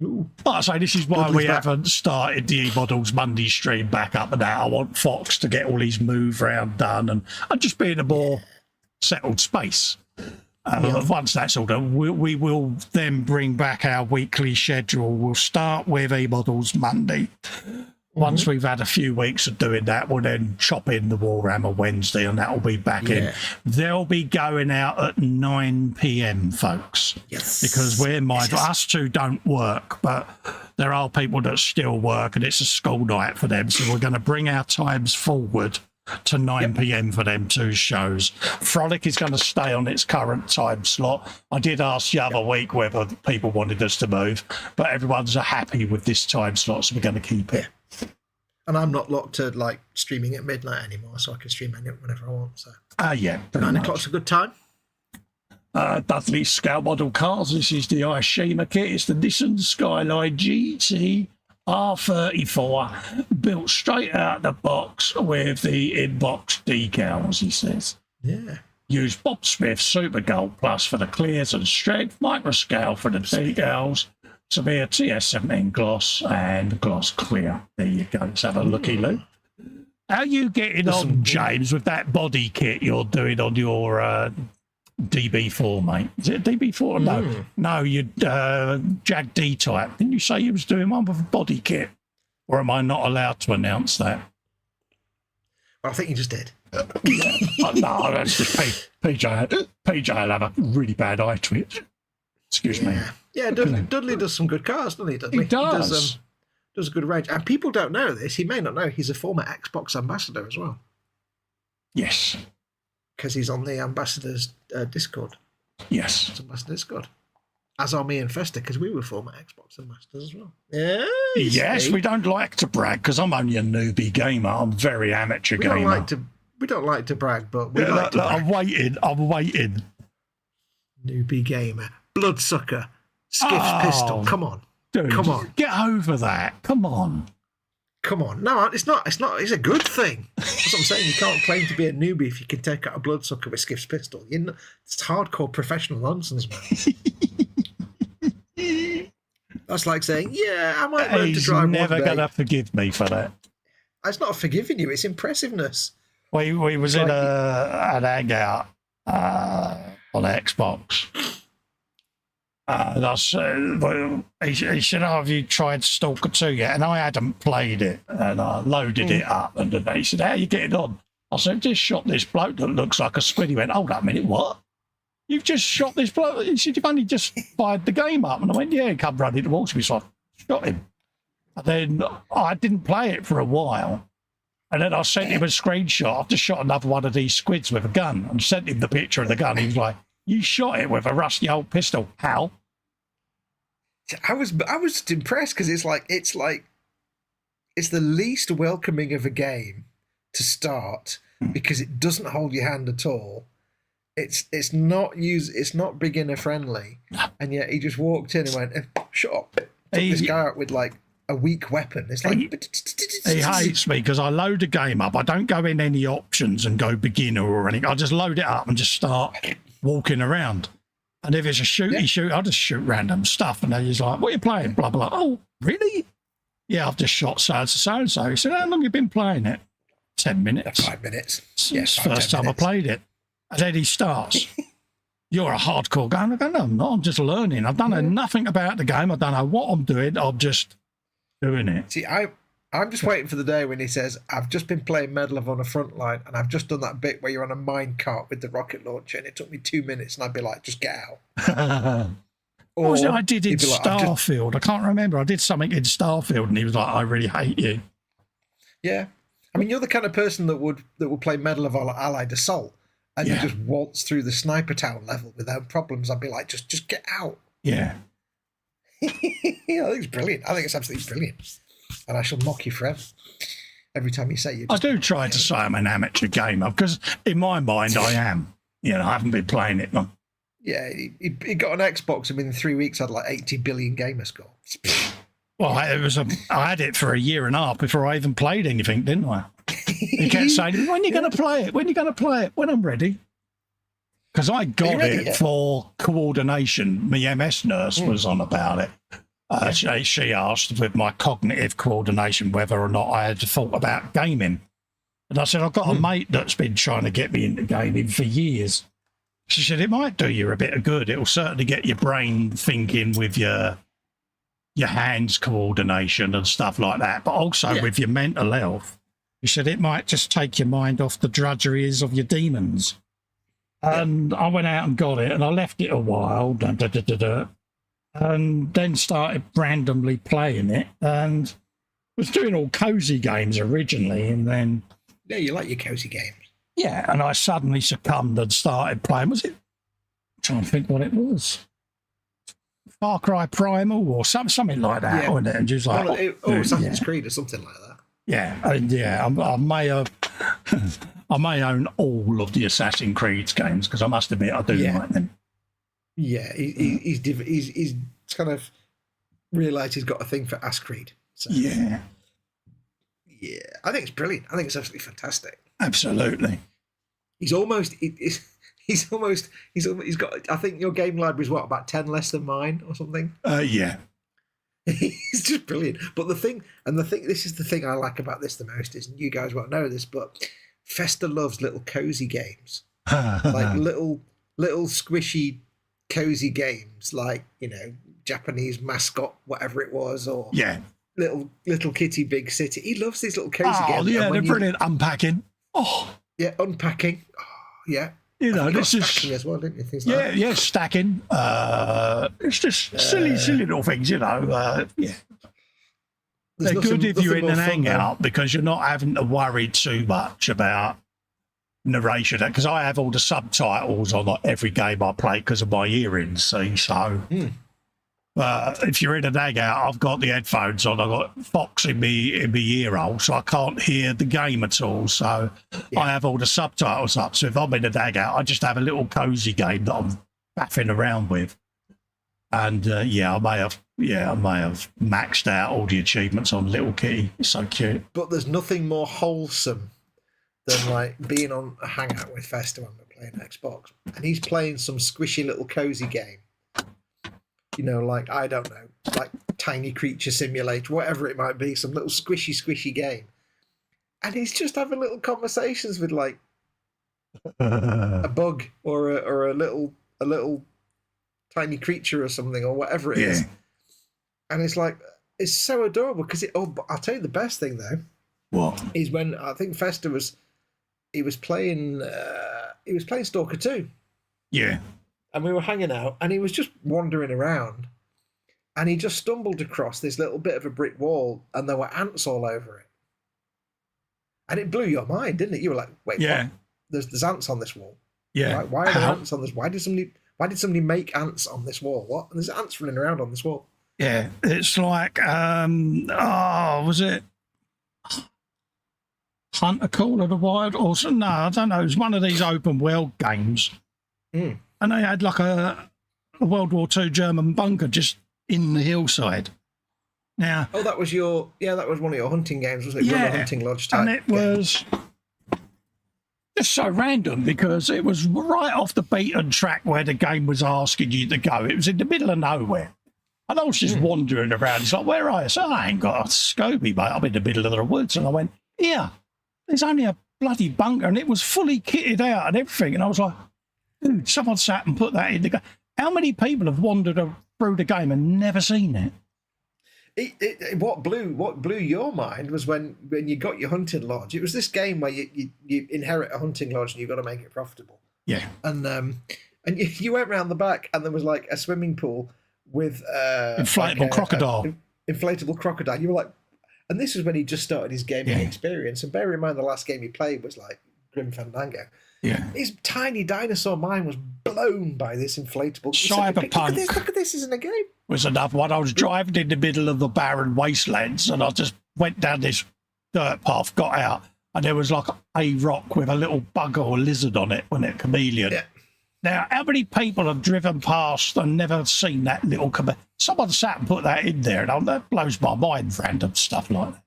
Ooh. But I say this is why we haven't started the E-Models Monday stream back up and out. I want Fox to get all his move round done and just be in a more settled space. Once that's all done, we will then bring back our weekly schedule. We'll start with E-Models Monday. Once we've had a few weeks of doing that, we'll then chop in the Warhammer Wednesday, and that'll be back in. They'll be going out at 9 p.m, folks. Yes. Because we're mindful. Us two don't work, but there are people that still work, and it's a school night for them. So we're going to bring our times forward to 9 p.m. for them two shows. Frolic is going to stay on its current time slot. I did ask the other week whether people wanted us to move, but everyone's happy with this time slot, so we're going to keep it. And I'm not locked to like streaming at midnight anymore, so I can stream whenever I want. So 9 o'clock's a good time. Dudley Scout Model Cars. This is the Ishima kit. It's the Nissan Skyline GT R34, built straight out of the box with the in-box decals, he says. Yeah. Use Bob Smith Super Gold Plus for the clears and strength, microscale for the decals, severe TS17 gloss and gloss clear. There you go. Let's have a looky, Lou. How are you getting on, James, with that body kit you're doing on your DB4, mate. Is it DB4? No, you Jag D type. Didn't you say you was doing one with a body kit? Or am I not allowed to announce that? Well, I think you just did. No, that's just PJ. PJ will have a really bad eye twitch. Excuse me. Yeah, Dudley does some good cars, doesn't he? Dudley? He does. Does a good range. And people don't know this. He may not know he's a former Xbox ambassador as well. Yes. Because he's on the ambassadors Discord. Yes. It's ambassador Discord. As are me and Festa, because we were former Xbox ambassadors as well. Yeah. Yes, we don't like to brag because I'm only a newbie gamer. I'm very amateur gamer. We don't like to brag, but we like to brag. I'm waiting. Newbie gamer. Bloodsucker. Skiff's pistol. Come on. Dude, come on. Get over that. Come on. Come on. No, it's not. It's a good thing. That's what I'm saying. You can't claim to be a newbie if you can take out a bloodsucker with Skiff's pistol. It's hardcore professional nonsense, man. That's like saying, yeah, I might learn to drive one day. He's never going to forgive me for that. It's not forgiving you. It's impressiveness. We was in an hangout on Xbox. He said, oh, have you tried Stalker 2 yet? And I hadn't played it. And I loaded it up. And he said, how are you getting on? I said, just shot this bloke that looks like a squid. He went, hold up a minute, what? You've just shot this bloke? He said, you've only just fired the game up. And I went, yeah, he come running towards me. So I shot him. And then I didn't play it for a while. And then I sent him a screenshot. I've just shot another one of these squids with a gun and sent him the picture of the gun. He was like, you shot it with a rusty old pistol. How? I was just impressed because it's the least welcoming of a game to start because it doesn't hold your hand at all. It's not beginner friendly, and yet he just walked in and went, shut up. Took this guy out with like a weak weapon. It's like he hates me because I load a game up. I don't go in any options and go beginner or anything. I just load it up and just start walking around. And if it's a shoot, I'll just shoot random stuff. And then he's like, what are you playing? Blah, blah. Oh, really? Yeah, I've just shot so-and-so. He said, how long have you been playing it? 10 minutes. 5 minutes. It's the first time I played it. And then he starts, you're a hardcore gamer. I go, no, I'm not. I'm just learning. I've done nothing about the game. I don't know what I'm doing. I'm just doing it. See, I'm just waiting for the day when he says, I've just been playing Medal of Honor Frontline and I've just done that bit where you're on a mine cart with the rocket launcher and it took me 2 minutes and I'd be like, just get out. What was it I did in Starfield? I can't remember. I did something in Starfield and he was like, I really hate you. Yeah. I mean, you're the kind of person that would play Medal of Honor Allied Assault and you just waltz through the sniper town level without problems. I'd be like, just get out. Yeah. I think it's brilliant. I think it's absolutely brilliant. And I shall mock you forever. Every time you say you. I do try to say I'm an amateur gamer because in my mind I am. I haven't been playing it long. Yeah, he got an Xbox and within 3 weeks had like 80 billion gamer score. Well, I had it for a year and a half before I even played anything, didn't I? He kept saying, when are you going to play it? When are you going to play it? When I'm ready. Because I got it for coordination. My MS nurse was on about it. She asked with my cognitive coordination whether or not I had thought about gaming. And I said, I've got a mate that's been trying to get me into gaming for years. She said, it might do you a bit of good. It'll certainly get your brain thinking with your hands coordination and stuff like that, but also with your mental health. She said, it might just take your mind off the drudgeries of your demons. And I went out and got it and I left it a while. And then started randomly playing it and was doing all cozy games originally. And then... Yeah, you like your cozy games. Yeah, and I suddenly succumbed and started playing. I'm trying to think what it was. Far Cry Primal or something like that, wasn't it? And just like... Assassin's Creed or something like that. Yeah, I may have... I may own all of the Assassin's Creed games because I must admit I do like them. Yeah, he's kind of realised he's got a thing for Ass Creed. So. Yeah, I think it's brilliant. I think it's absolutely fantastic. Absolutely. He's got. I think your game library is about 10 less than mine or something. Yeah. He's just brilliant. But this is the thing I like about this the most is, and you guys won't know this, but Festa loves little cozy games, like little little squishy, cozy games like, Japanese mascot, whatever it was, or little kitty, big city. He loves these little cozy games. Oh, yeah, they're brilliant. Unpacking. Oh. Yeah, unpacking. Oh, yeah. This is stacking as well, didn't you? Things like that. Yeah, stacking. It's just silly little things, yeah. They're good if you're in an hangout because you're not having to worry too much about narration. Because I have all the subtitles on like every game I play because of my earrings. See, so if you're in an hangout, I've got the headphones on. I've got Fox in me ear hole, so I can't hear the game at all. So I have all the subtitles up. So if I'm in a hangout, I just have a little cozy game that I'm faffing around with. And I may have maxed out all the achievements on Little Kitty. It's so cute. But there's nothing more wholesome than like being on a hangout with Festa when we're playing Xbox, and he's playing some squishy little cozy game. Like, I don't know, like Tiny Creature Simulator, whatever it might be, some little squishy game. And he's just having little conversations with like a bug or a little tiny creature or something or whatever it is. And it's like, it's so adorable because I'll tell you the best thing though. What? Is when I think Festa was playing Stalker 2. Yeah. And we were hanging out, and he was just wandering around, and he just stumbled across this little bit of a brick wall, and there were ants all over it. And it blew your mind, didn't it? You were like, "Wait, what? There's ants on this wall. Yeah, why are there ants on this? Why did somebody make ants on this wall? What? And there's ants running around on this wall." Yeah, it's like was it Hunter Call of the Wild or something? No, I don't know. It was one of these open world games. And they had like a World War II German bunker just in the hillside. Now, that was one of your hunting games, wasn't it? Yeah, hunting lodge type. And it was just so random because it was right off the beaten track where the game was asking you to go. It was in the middle of nowhere. And I was just wandering around. It's like, where are you? So I ain't got a Scobie, mate. I'm in the middle of the woods. And I went, there's only a bloody bunker. And it was fully kitted out and everything. And I was like, dude, someone sat and put that in the game. How many people have wandered through the game and never seen it? What blew your mind was when you got your hunting lodge. It was this game where you inherit a hunting lodge and you've got to make it profitable. Yeah. And you went round the back and there was like a swimming pool with inflatable crocodile. Inflatable crocodile. You were like, and this was when he just started his gaming experience. And bear in mind, the last game he played was like Grim Fandango. Yeah. His tiny dinosaur mind was blown by this inflatable. Cyberpunk. Look at this isn't a game. Was another one. I was driving in the middle of the barren wastelands and I just went down this dirt path, got out, and there was like a rock with a little bug or lizard on it, wasn't it? Chameleon. Yeah. Now, how many people have driven past and never seen that little someone sat and put that in there, and that blows my mind, random stuff like that.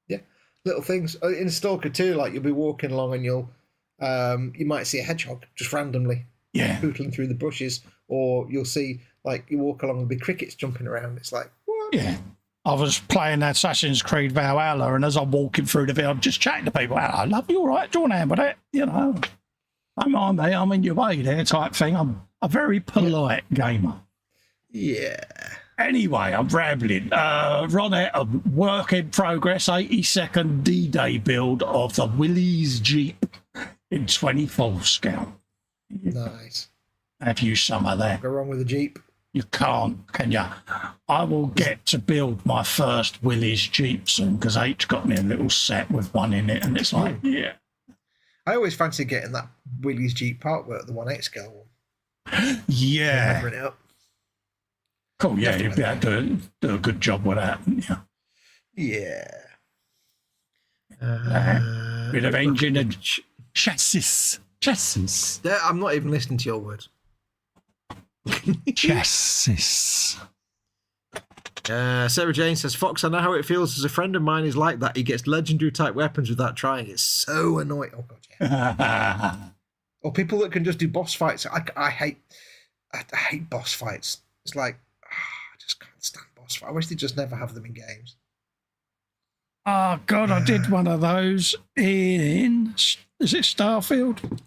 Yeah, little things. In Stalker 2, like you'll be walking along and you might see a hedgehog just randomly pootling through the bushes, or you'll see, like, you walk along and there'll be crickets jumping around. It's like, what? Yeah. I was playing Assassin's Creed Valhalla, and as I'm walking through the field, I'm just chatting to people. I love you, all right? Do you want to hand with it? Don't mind me, I'm in your way there type thing. I'm a very polite gamer. Yeah. Anyway, I'm rambling. Ronette, a work in progress, 82nd D-Day build of the Willys Jeep in 24 scale. Nice. Have you some of that? Go wrong with the Jeep? You can't, can you? I will get to build my first Willys Jeep soon because H got me a little set with one in it, and it's like, yeah. I always fancy getting that Willys Jeep artwork, the 1/8 scale one. Yeah. It up. Cool, yeah, you'd be able to do a good job with that, yeah. Bit of engine and chassis. Yeah, I'm not even listening to your words. Chassis. Sarah Jane says, Fox, I know how it feels as a friend of mine is like that. He gets legendary type weapons without trying. It's so annoying. Oh, God, yeah. Or people that can just do boss fights. I hate boss fights. It's like, I just can't stand boss fights. I wish they just never have them in games. Oh, God, I did one of those in, is it Starfield?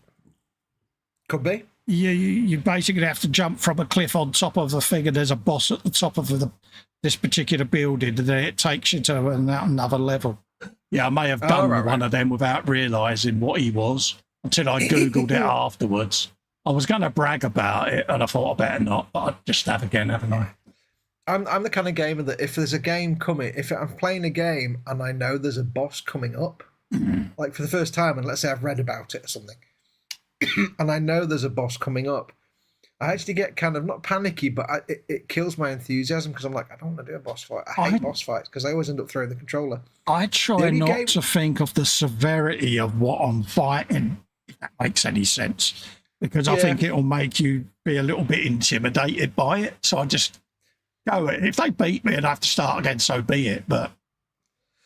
Could be. you basically have to jump from a cliff on top of the thing, and there's a boss at the top of this particular building, and then it takes you to another level. Yeah, I may have done one of them without realising what he was until I Googled it afterwards. I was going to brag about it, and I thought I better not, but I just have again, haven't I? I'm the kind of gamer that if there's a game coming, if I'm playing a game and I know there's a boss coming up, like for the first time, and let's say I've read about it or something, and I know there's a boss coming up, I actually get kind of not panicky, but it kills my enthusiasm because I'm like, I don't want to do a boss fight. I hate boss fights because I always end up throwing the controller. I try not to think of the severity of what I'm fighting, if that makes any sense, because I think it'll make you be a little bit intimidated by it. So I just go, if they beat me and I have to start again, so be it. But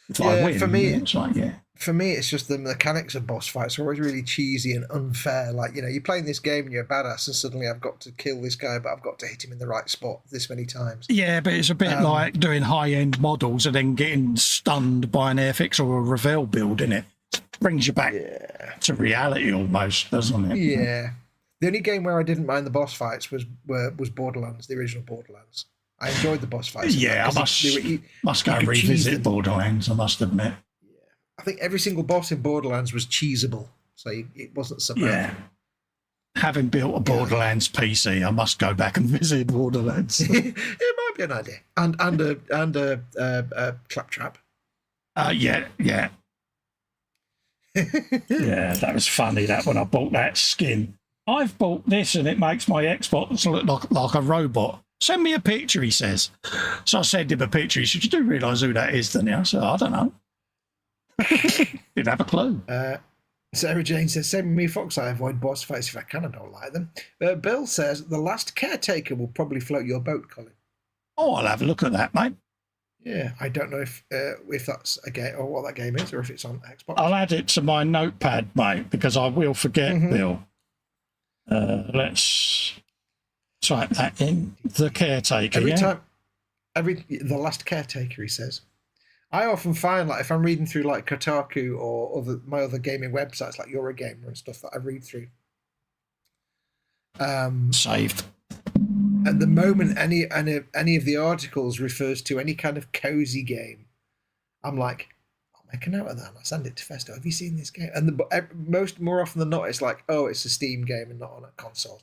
if I win, it's like, for me, it's just the mechanics of boss fights are always really cheesy and unfair. Like, you know, you're playing this game and you're a badass and suddenly I've got to kill this guy, but I've got to hit him in the right spot this many times. Yeah, but it's a bit like doing high-end models and then getting stunned by an Airfix or a Revell build, innit? It brings you back to reality almost, doesn't it? Yeah. The only game where I didn't mind the boss fights was Borderlands, the original Borderlands. I enjoyed the boss fights. Yeah, I must go and revisit Borderlands, I must admit. I think every single boss in Borderlands was cheesable, so it wasn't so bad. Yeah. Having built a Borderlands PC, I must go back and visit Borderlands. It might be an idea. And a claptrap. Yeah. Yeah, that was funny, that when I bought that skin. I've bought this and it makes my Xbox look like a robot. Send me a picture, he says. So I sent him a picture. He said, you do realise who that is, don't you? I said, I don't know. Didn't have a clue. Sarah Jane says, same with me, Fox. I avoid boss fights if I can. I don't like them. Bill says, the last caretaker will probably float your boat, Colin. Oh, I'll have a look at that, mate. Yeah, I don't know if that's a game or what that game is, or if it's on Xbox. I'll add it to my notepad, mate, because I will forget, Bill. Let's type that in. The caretaker. The last caretaker, he says. I often find, like, if I'm reading through, like, Kotaku or my other gaming websites, like Eurogamer and stuff that I read through. Saved. At the moment, any of the articles refers to any kind of cozy game, I'm like, I'll make a note of that and I'll send it to Festa. Have you seen this game? And more often than not, it's like, oh, it's a Steam game and not on a console.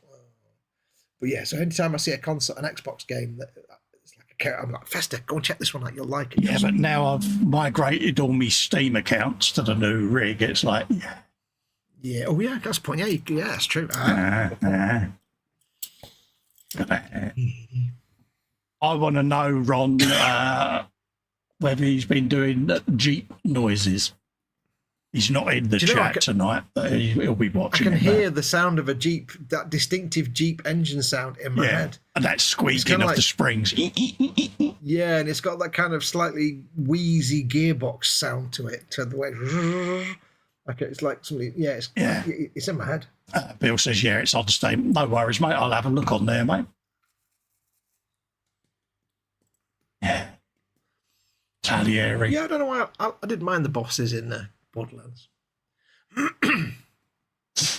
But yeah, so anytime I see an Xbox game that... I'm like, Festa, go and check this one out. You'll like it. Yeah, but now I've migrated all my Steam accounts to the new rig. It's like, yeah. Oh, yeah, that's the point. Yeah, that's true. I want to know, Ron, whether he's been doing Jeep noises. He's not in the chat tonight, but he'll be watching. I can hear the sound of a Jeep, that distinctive Jeep engine sound in my head. And that squeaking of the springs. Yeah, and it's got that kind of slightly wheezy gearbox sound to it. To the way, like it's like somebody. Yeah, it's in my head. Bill says, yeah, it's on stage. No worries, mate. I'll have a look on there, mate. Yeah. Talieri. Yeah, I don't know why I didn't mind the bosses in there. Borderlands. It's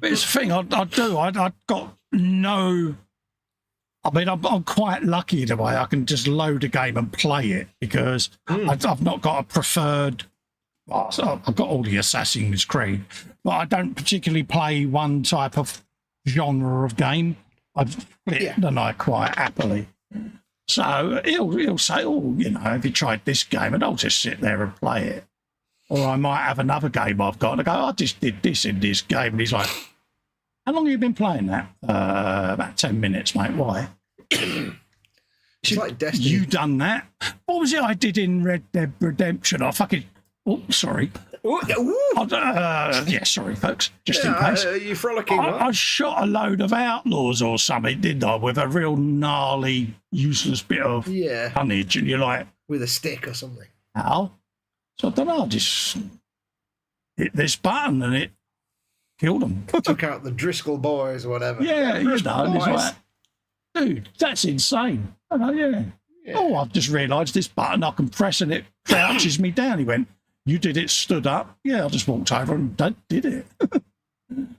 the thing I do. I got no. I mean, I'm quite lucky the way I can just load a game and play it because I've not got a preferred. Well, I've got all the Assassin's Creed, but I don't particularly play one type of genre of game. I've split the night quite happily. So he'll say, oh, you know, have you tried this game? And I'll just sit there and play it. Or I might have another game I've got and I go, I just did this in this game. And he's like, how long have you been playing that? About 10 minutes, mate. Why? It's like Destiny. You done that? What was it I did in Red Dead Redemption? I fucking... Oh, sorry. Yeah, sorry, folks. Just in case. You frolicking, I shot a load of outlaws or something, didn't I? With a real gnarly, useless bit of tonnage. And you're like... With a stick or something. How? So I don't know, I just hit this button and it killed them. Took out the Driscoll boys or whatever. Yeah, you know, and it's like, dude, that's insane. I go, oh, I've just realised this button I can press and it crouches me down. He went, you did it, stood up. Yeah, I just walked over and did it.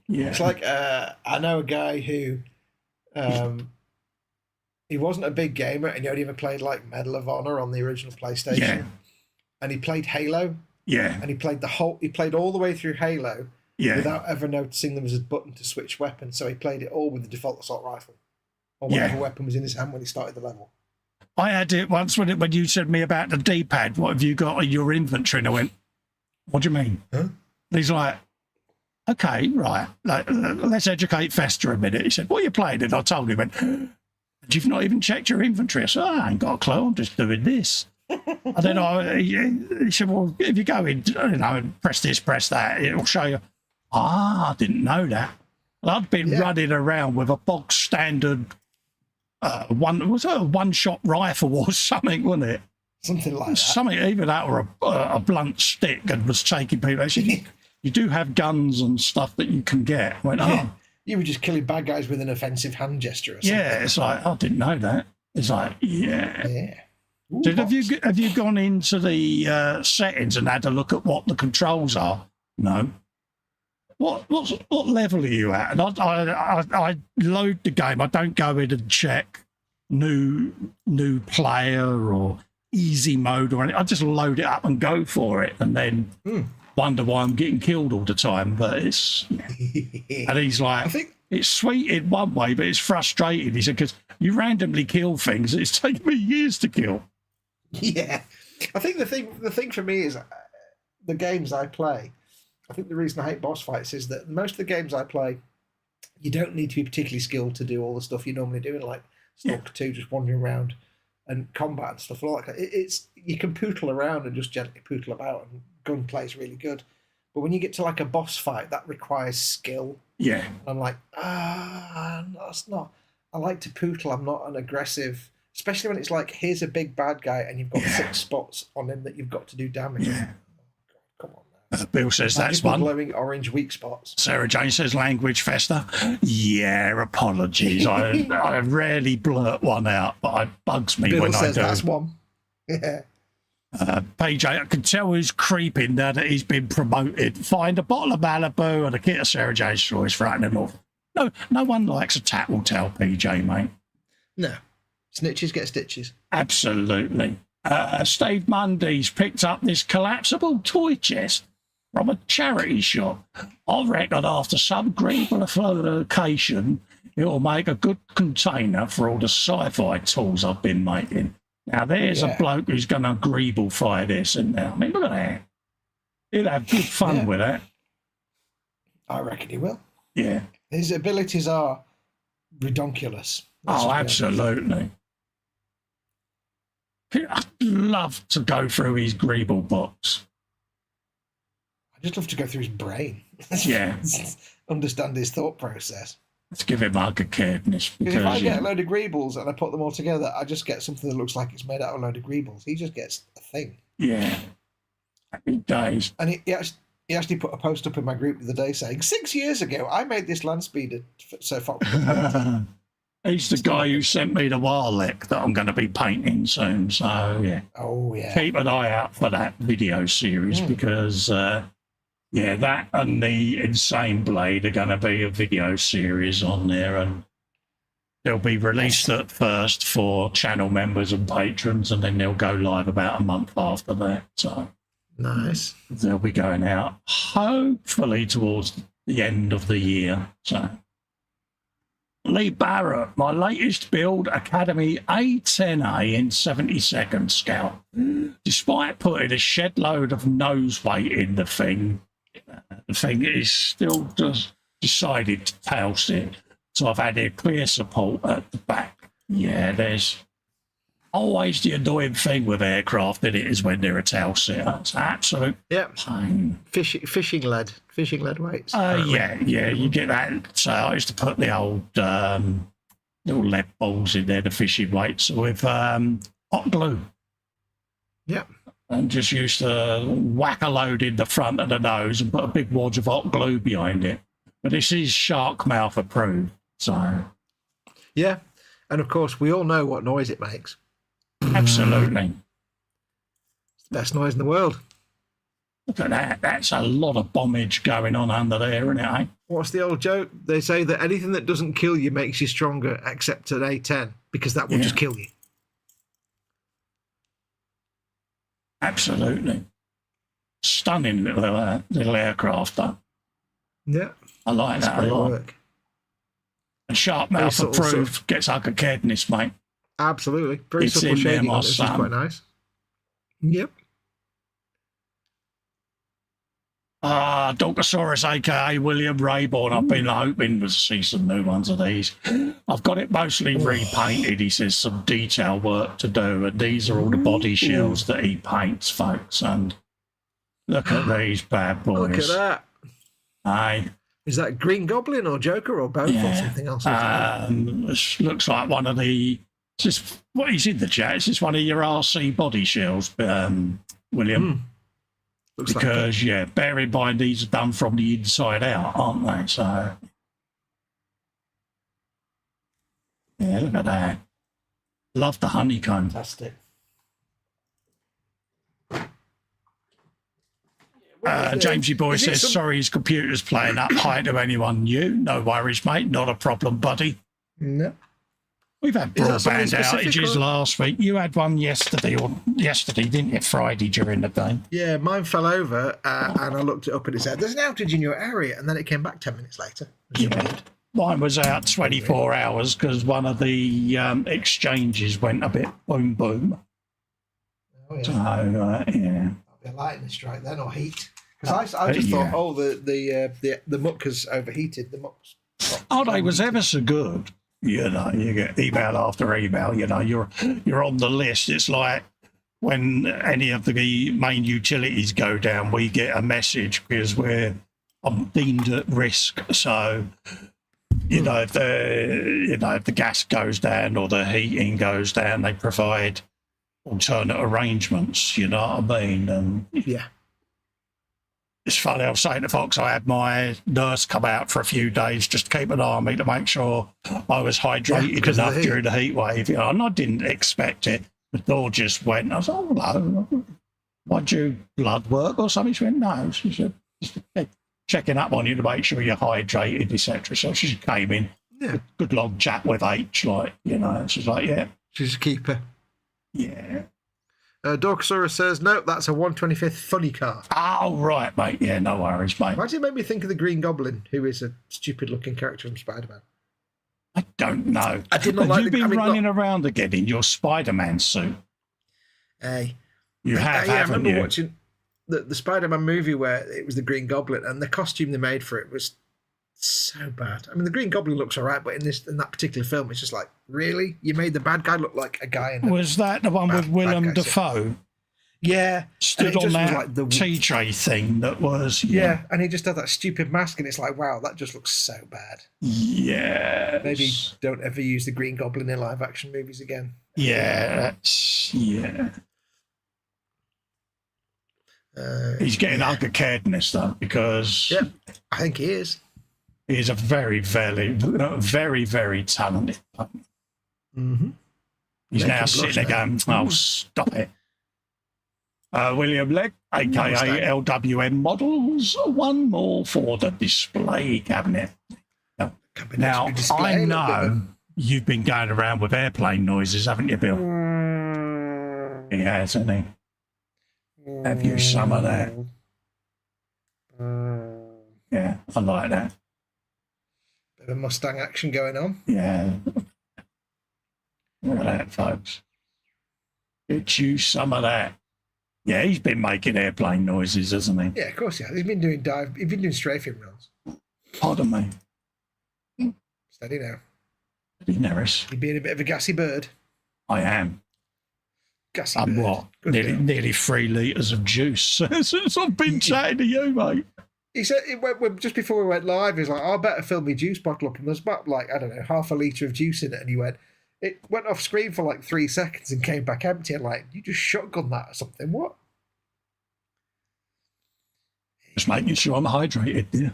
Yeah. It's like I know a guy who he wasn't a big gamer and he only ever played like Medal of Honor on the original PlayStation. Yeah. And he played Halo. Yeah. And he played all the way through Halo without ever noticing there was a button to switch weapons. So he played it all with the default assault rifle. Or whatever weapon was in his hand when he started the level. I had it once when you said to me about the D-pad, what have you got in your inventory? And I went, what do you mean? Huh? He's like, okay, right. Let's educate Festa a minute. He said, what are you playing? And I told him, you've not even checked your inventory. I said, I ain't got a clue. I'm just doing this. And then he said, well, if you go in, press this, press that, it'll show you. I didn't know that. And I'd been running around with a bog standard one-shot rifle or something, wasn't it? Something like that. Something even that, or a blunt stick, and was taking people. I said, you do have guns and stuff that you can get. I went, You were just killing bad guys with an offensive hand gesture or something. Yeah, it's like, I didn't know that. It's like, Yeah. Ooh, so have you gone into the settings and had a look at what the controls are? No. What level are you at? And I load the game. I don't go in and check new player or easy mode or anything. I just load it up and go for it, and then wonder why I'm getting killed all the time. But it's and he's like, it's sweet in one way, but it's frustrating. He said, because you randomly kill things that it's taken me years to kill. Yeah, I think the thing for me is the games I play. I think the reason I hate boss fights is that most of the games I play, you don't need to be particularly skilled to do all the stuff you normally do in like Stalker 2, just wandering around and combat and stuff. All that. It's you can pootle around and just gently pootle about, and gunplay is really good. But when you get to like a boss fight, that requires skill. Yeah. And I'm like, that's not. I like to pootle. I'm not an aggressive, especially when it's like, here's a big bad guy and you've got 6 spots on him that you've got to do damage. Yeah. Come on. Bill says that's one. Glowing orange weak spots. Sarah Jane says language Festa. Yeah, apologies. I rarely blurt one out, but it bugs me Bill when says I do. That's one. Yeah. PJ, I can tell who's creeping now that he's been promoted. Find a bottle of Malibu and a kit of Sarah Jane's choice for out in the north. No one likes a tattletale, PJ, mate. No. Snitches get stitches. Absolutely. Steve Mundy's picked up this collapsible toy chest from a charity shop. I reckon after some greenville location, it'll make a good container for all the sci-fi tools I've been making. Now, there's a bloke who's going to greeble-fire this, isn't there? I mean, look at that. He'll have good fun with that. I reckon he will. Yeah. His abilities are redonkulous. Oh, absolutely. I'd love to go through his greeble box. I'd just love to go through his brain. Yeah. Understand his thought process. Let's give him a good cadence. Because if I get a load of greebles and I put them all together, I just get something that looks like it's made out of a load of greebles. He just gets a thing. Yeah. Happy days. And he actually put a post up in my group the other day saying, 6 years ago, I made this land speeder so Fox. He's the guy who sent me the Warlick that I'm going to be painting soon. So, yeah. Oh, yeah. Keep an eye out for that video series because, that and the Insane Blade are going to be a video series on there, and they'll be released at first for channel members and patrons, and then they'll go live about a month after that. So nice. They'll be going out hopefully towards the end of the year. So Lee Barrett, my latest build, Academy A10A in 72nd Scout. Despite putting a shed load of nose weight in the thing is still just decided to tail sit. So I've added clear support at the back. Yeah, there's always the annoying thing with aircraft in it is when they're a tail sitter. It's absolute pain. Fishing lead weights. Yeah, you get that. So I used to put the old little lead balls in there, the fishing weights, with hot glue. Yeah. And just used to whack a load in the front of the nose and put a big wad of hot glue behind it. But this is shark mouth approved, so. Yeah, and of course we all know what noise it makes. Absolutely. It's the best noise in the world. Look at that. That's a lot of bombage going on under there, isn't it, eh? What's the old joke? They say that anything that doesn't kill you makes you stronger, except an A10, because that will just kill you. Absolutely. Stunning little aircraft, though. Yeah. I like that a lot. Work. And sharp mouth approved. Gets like a cadness, mate. Absolutely. Very It's supple in there, shading my on it, which is son. quite nice. Yep. Donkosaurus, aka William Rayborn. I've been hoping to see some new ones of these. I've got it mostly repainted. He says some detail work to do, and these are all the body shields that he paints, folks. And look at these bad boys. Look at that. Aye. Is that Green Goblin or Joker or both or something else? This looks like one of the. What he's in the chat. Is this one of your RC body shields, William? Looks because, bear in mind, these are done from the inside out, aren't they? So, yeah, look at that. Love the honeycomb. Fantastic. Jamesy Boy says, sorry, his computer's playing up. Hi to anyone new. No worries, mate. Not a problem, buddy. No. We've had broadband outages last week. You had one yesterday, didn't you? Friday during the day. Yeah, mine fell over and I looked it up and it said, there's an outage in your area. And then it came back 10 minutes later. Mine was out 24 hours because one of the exchanges went a bit boom, boom. Oh, yeah. So, yeah. That'll be a lightning strike then, or heat. Because I just thought, the muck has overheated. The muck's they was ever so good. You know, you get email after email. You know, you're on the list. It's like when any of the main utilities go down, we get a message because we're deemed at risk. So, if the gas goes down or the heating goes down, they provide alternate arrangements. You know what I mean? And yeah. It's funny, I was saying to Fox, I had my nurse come out for a few days just to keep an eye on me to make sure I was hydrated enough during the heat wave. You know, and I didn't expect it. The door just went. I was like, oh, no. Why'd you blood work or something? She went, no. She said, just checking up on you to make sure you're hydrated, etc. So she came in. Yeah. Good long chat with H, like, you know. And she's like, yeah. She's a keeper. Yeah. Dorkosaurus says, no, that's a 125th funny car. Oh, right, mate. Yeah, no worries, mate. Why did it make me think of the Green Goblin, who is a stupid-looking character from Spider-Man? I don't know. I did not like. You've been running around again in your Spider-Man suit. Hey, you have. I remember watching the Spider-Man movie where it was the Green Goblin, and the costume they made for it was so bad. I mean, the Green Goblin looks all right, but in that particular film, it's just like, really? You made the bad guy look like a guy in Was that the one with Willem Dafoe? Yeah. Stood on that like the tea tray thing that was... Yeah, and he just had that stupid mask, and it's like, wow, that just looks so bad. Yeah. Maybe don't ever use the Green Goblin in live-action movies again. Yeah, that's... Yeah. He's getting uncaredness, though, because... Yeah, I think he is. He's a very, very, very talented player. Mm-hmm. He's now sitting there going, oh, stop it. William Legg, a.k.a. LWM.Models, one more for the display cabinet. Now, I know you've been going around with airplane noises, haven't you, Bill? He has, hasn't he? Have you some of that? Yeah, I like that. Bit of Mustang action going on. Yeah. Look at that, folks. Get you some of that. Yeah, he's been making airplane noises, hasn't he? Yeah, of course he has. He's been doing strafing runs. Pardon me. Steady now. Steady, Neris. You're being a bit of a gassy bird. I am. Gassy I'm bird. what? Nearly 3 litres of juice since I've been chatting to you, mate. He said, just before we went live, he was like, I better fill my juice bottle up. And there's about, like, I don't know, half a litre of juice in it. And he went, it went off screen for like 3 seconds and came back empty. And like, you just shotgun that or something. What? Just making sure I'm hydrated, yeah.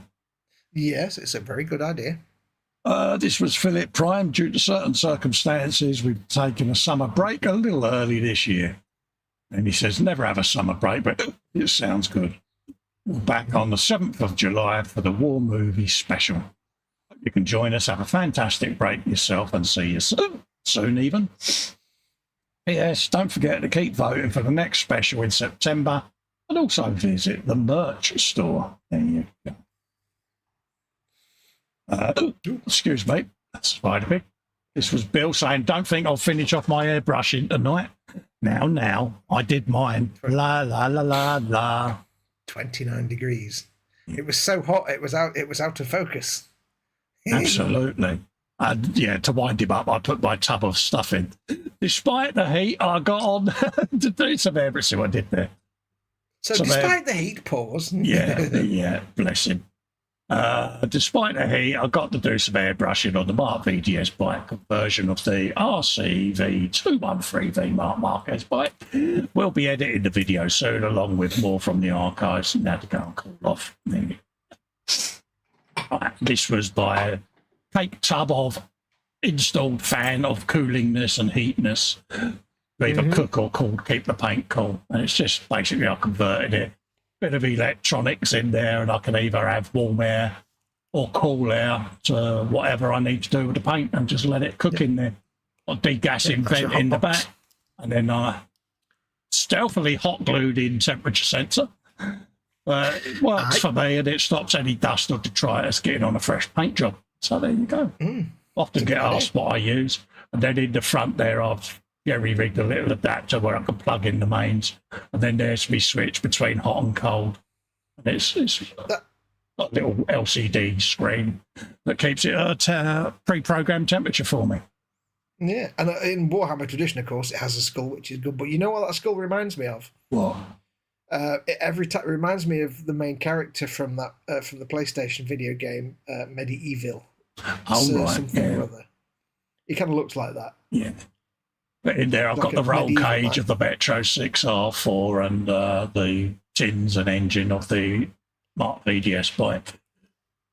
Yes, it's a very good idea. This was Philip Prime. Due to certain circumstances, we've taken a summer break a little early this year. And he says, never have a summer break, but it sounds good. We're back on the 7th of July for the War Movie Special. Hope you can join us, have a fantastic break yourself, and see you soon even. Yes, don't forget to keep voting for the next special in September, and also visit the merch store. There you go. Excuse me, that's Spider-Pig. This was Bill saying, don't think I'll finish off my airbrushing tonight. Now, I did mine. La, la, la, la, la. 29 degrees. It was so hot, it was out of focus. Absolutely. And yeah, to wind him up, I put my tub of stuff in. Despite the heat, I got on to do some airbrushing. I did there. So despite the heat, pause. Yeah, bless him. Despite the heat, I got to do some airbrushing on the Mark VDS bike conversion of the RCV 213V Mark Marquez bike. We'll be editing the video soon, along with more from the archives. Now to go and cool off. Right, this was by fake tub of installed fan of coolingness and heatness. Either cook or cool, keep the paint cool. And it's just basically I converted it. Bit of electronics in there, and I can either have warm air or cool air to whatever I need to do with the paint, and just let it cook in there. Or degassing vent in the back, and then I stealthily hot glued in temperature sensor. It works for me, and it stops any dust or detritus getting on a fresh paint job. So there you go. Often get asked what I use, and then in the front there I've jerry-rigged a little adapter where I can plug in the mains, and then there's me switch between hot and cold. And it's got a little LCD screen that keeps it at pre-programmed temperature for me. Yeah, and in Warhammer tradition, of course, it has a skull, which is good. But you know what that skull reminds me of? What? It reminds me of the main character from that from the PlayStation video game Medieval. Something or other. He kind of looks like that. Yeah. But in there, I've got the roll cage of the Metro 6R4 and the tins and engine of the Mark VDS bike.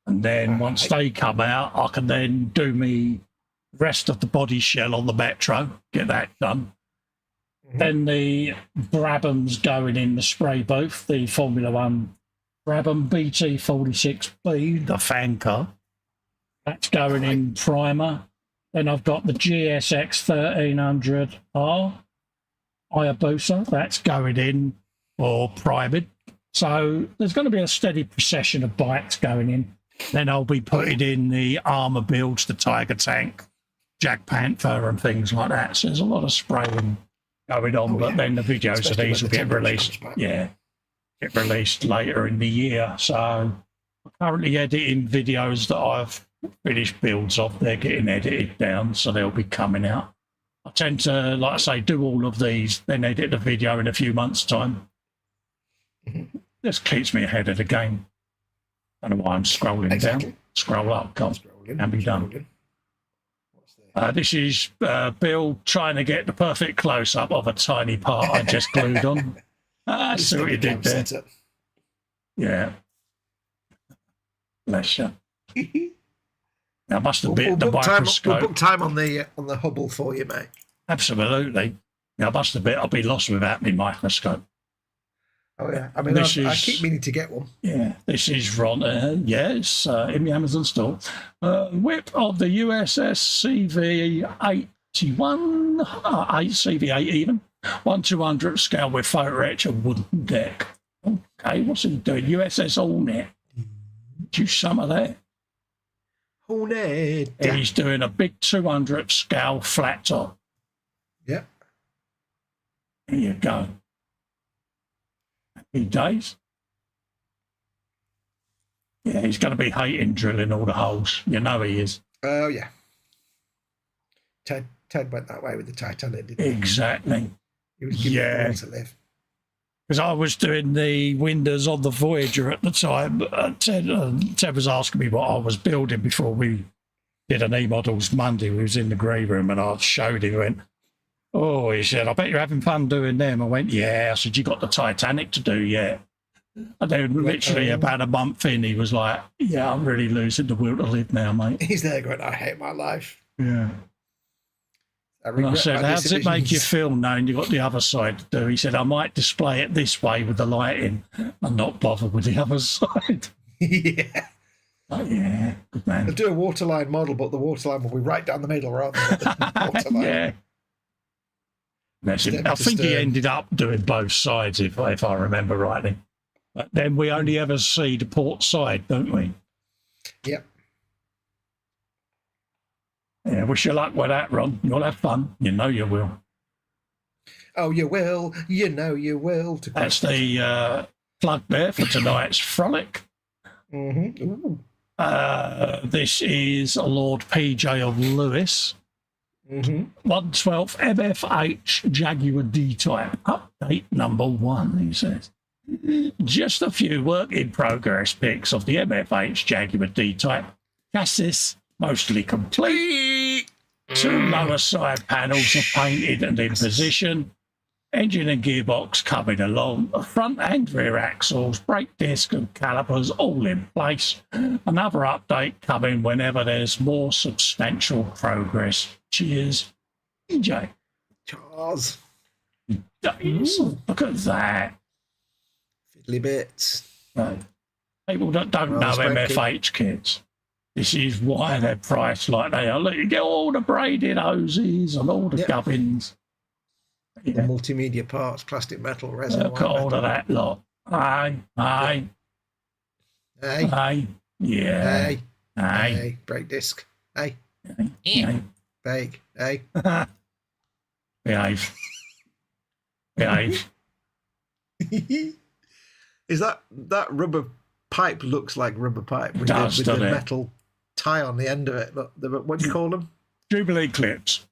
And then once they come out, I can then do me rest of the body shell on the Metro, get that done. Then the Brabham's going in the spray booth, the Formula One Brabham BT46B, the fan car. That's going in primer. Then I've got the GSX 1300R Hayabusa. That's going in for priming. So there's going to be a steady procession of bikes going in. Then I'll be putting in the armour builds, the Tiger Tank, Jack Panther and things like that. So there's a lot of spraying going on, but then the videos of these will get released. Yeah, get released later in the year. So I'm currently editing videos that I've finished builds of. They're getting edited down, so they'll be coming out. I tend to, like I say, do all of these, then edit the video in a few months' time. This keeps me ahead of the game. I don't know why I'm scrolling down. Scroll up, can't be done. This is Bill trying to get the perfect close-up of a tiny part I just glued on. See what you did there. Yeah. Bless you. I must have bit the microscope. We'll book time on the Hubble for you, mate. Absolutely. I must admit I'll be lost without my microscope. Oh yeah, I mean, I keep meaning to get one. Yeah, this is Ron. Yes, in the Amazon store. Whip of the USS CV-81, CV-8 even, 1/200 scale with photo etch and wooden deck. Okay, what's he doing? USS Allnet. Do some of that. Allnet. He's doing a big 200 scale flat top. Yep. There you go. Happy days. Yeah, he's going to be hating drilling all the holes. You know he is. Oh, yeah. Ted went that way with the Titanic, didn't he? Exactly. He was giving it all to live. Because I was doing the windows on the Voyager at the time. Ted was asking me what I was building before we did an E-Models Monday. We was in the grey room and I showed him. He went, oh, he said, I bet you're having fun doing them. I went, yeah. I said, you got the Titanic to do yet? And then literally about a month in, he was like, yeah, I'm really losing the will to live now, mate. He's there going, I hate my life. Yeah. And I said, how does it make you feel knowing you've got the other side to do? He said, I might display it this way with the lighting and not bother with the other side. Yeah. Oh, yeah, good man. They'll do a waterline model, but the waterline will be right down the middle rather than the waterline. Yeah. I think he ended up doing both sides, if I remember rightly. But then we only ever see the port side, don't we? Yep. Yeah, wish you luck with that, Ron. You'll have fun. You know you will. Oh, you will. You know you will. That's the plug there for tonight's Frolic. Mm-hmm. This is Lord PJ of Lewis. 112 MFH Jaguar D-Type. Update number 1, he says. Just a few work in progress pics of the MFH Jaguar D-Type. Chassis mostly complete. 2 lower side panels are painted and in position. Engine and gearbox coming along. Front and rear axles, brake disc and calipers all in place. Another update coming whenever there's more substantial progress. Cheers, PJ. Charles. Look at that. Fiddly bits. Right. People that don't know MFH kits. This is why they're priced like they are. Look, you get all the braided hoses and all the gubbins. The multimedia parts, plastic, metal, resin. Look at all of that lot. Aye. Yeah. Aye. Brake disc. Aye. Bake. Aye. Behave. Is that rubber pipe looks like rubber pipe with the metal tie on the end of it? Look, what do you call them? Jubilee clips.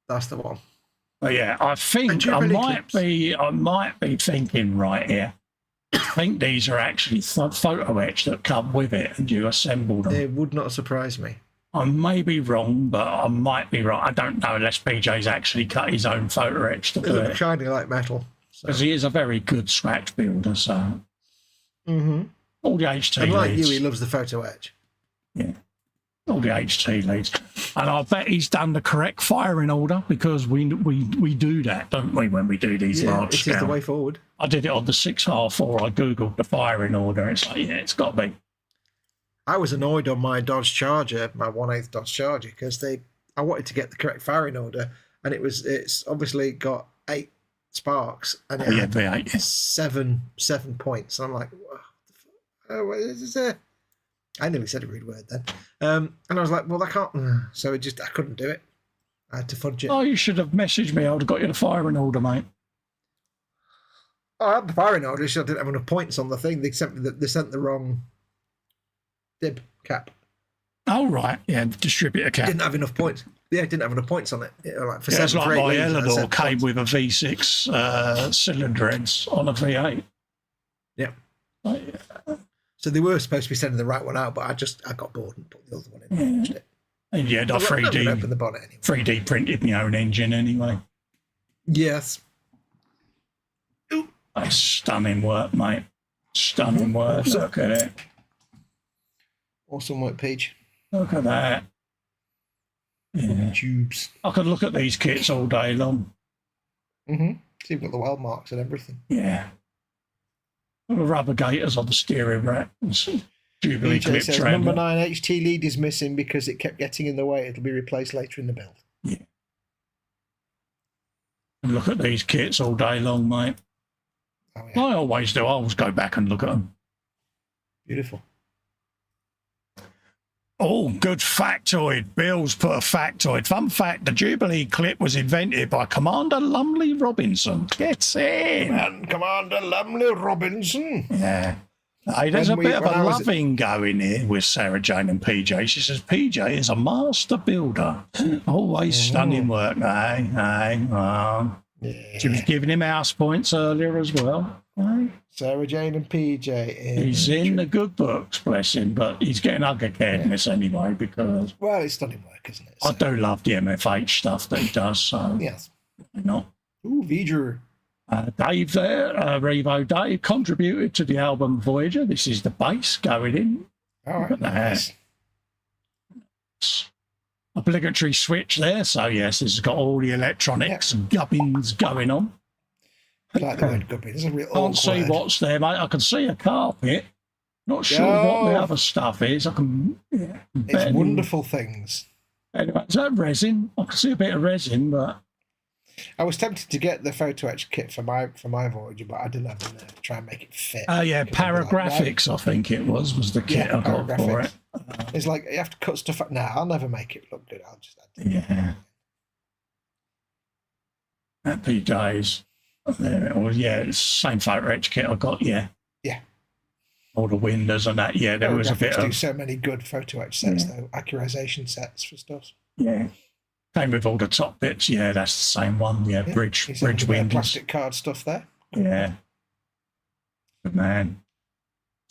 That's the one. But yeah, I think I might be thinking right here. I think these are actually photo etch that come with it, and you assemble them. It would not surprise me. I may be wrong, but I might be right. I don't know unless PJ's actually cut his own photo etch to do it. Shiny like metal. Because he is a very good scratch builder, so. All the HT and like leads. you, he loves the photo etch. Yeah. All the HT leads. And I bet he's done the correct firing order, because we do that, don't we, when we do these large scale. It is the way forward. I did it on the 6R4. I Googled the firing order. It's like, yeah, it's got to be. I was annoyed on my Dodge Charger, my 1/8 Dodge Charger, because I wanted to get the correct firing order, and it's obviously got 8 sparks, and it had 7 points. And I'm like, what is this? I nearly said a rude word then. And I was like, well, I can't. So I couldn't do it. I had to fudge it. Oh, you should have messaged me. I would have got you the firing order, mate. Oh, I had the firing order. I didn't have enough points on the thing. They sent the wrong dib cap. Oh, right. Yeah, distributor cap. Didn't have enough points. Yeah, didn't have enough points on it. For it's like my Eleanor came with a V6 cylinder ends on a V8. Yeah. Oh, yeah. So they were supposed to be sending the right one out, but I got bored and put the other one in and finished it. And yeah, I 3D, the bonnet anyway. 3D printed my own engine anyway. Yes. That's stunning work, mate. Stunning work. Awesome. Look at it. Awesome work, Peach. Look at that. Yeah. Tubes. I could look at these kits all day long. So you've got the weld marks and everything. Yeah. The rubber gaiters on the steering rack. Jubilee clips says, around. Number 9 HT lead is missing because it kept getting in the way. It'll be replaced later in the build. Yeah. And look at these kits all day long, mate. Oh, yeah. I always do. I always go back and look at them. Beautiful. Oh, good factoid. Bill's put a factoid. Fun fact, the Jubilee clip was invented by Commander Lumley Robinson. Get in. And Commander Lumley Robinson. Yeah. Hey, there's a bit of a loving going here with Sarah Jane and PJ. She says, PJ is a master builder. Always stunning work. Yeah. She was giving him house points earlier as well. Sarah Jane and PJ. He's in the good books, bless him, but he's getting ugly caredness anyway because... Well, it's stunning work, isn't it? So. I do love the MFH stuff that he does, so... Yes. Why not? Ooh, Vidger. Dave there, Revo Dave, contributed to the album Voyager. This is the bass going in. All right, nice. obligatory switch there. So yes, it's got all the electronics and gubbins going on. I like the word gubbins. It's a real Can't see what's there, mate. I can see a carpet. Not sure what the other stuff is. I can. Yeah, it's wonderful things. Anyway, is that resin? I can see a bit of resin, but I was tempted to get the photo etch kit for my Voyager, but I didn't have enough to try and make it fit. Oh yeah, Paragraphics, I think it was the kit I got for it. It's like you have to cut stuff up. I'll never make it look good. I'll just add it. Yeah. Happy days. There it was. Yeah, it's the same photo etch kit I got. Yeah. Yeah. All the windows and that. Yeah, there was a bit do so many good photo etch sets though, accurization sets for stuff. Yeah. Same with all the top bits. Yeah, that's the same one. Yeah, bridge windows. Plastic card stuff there. Yeah. Good man.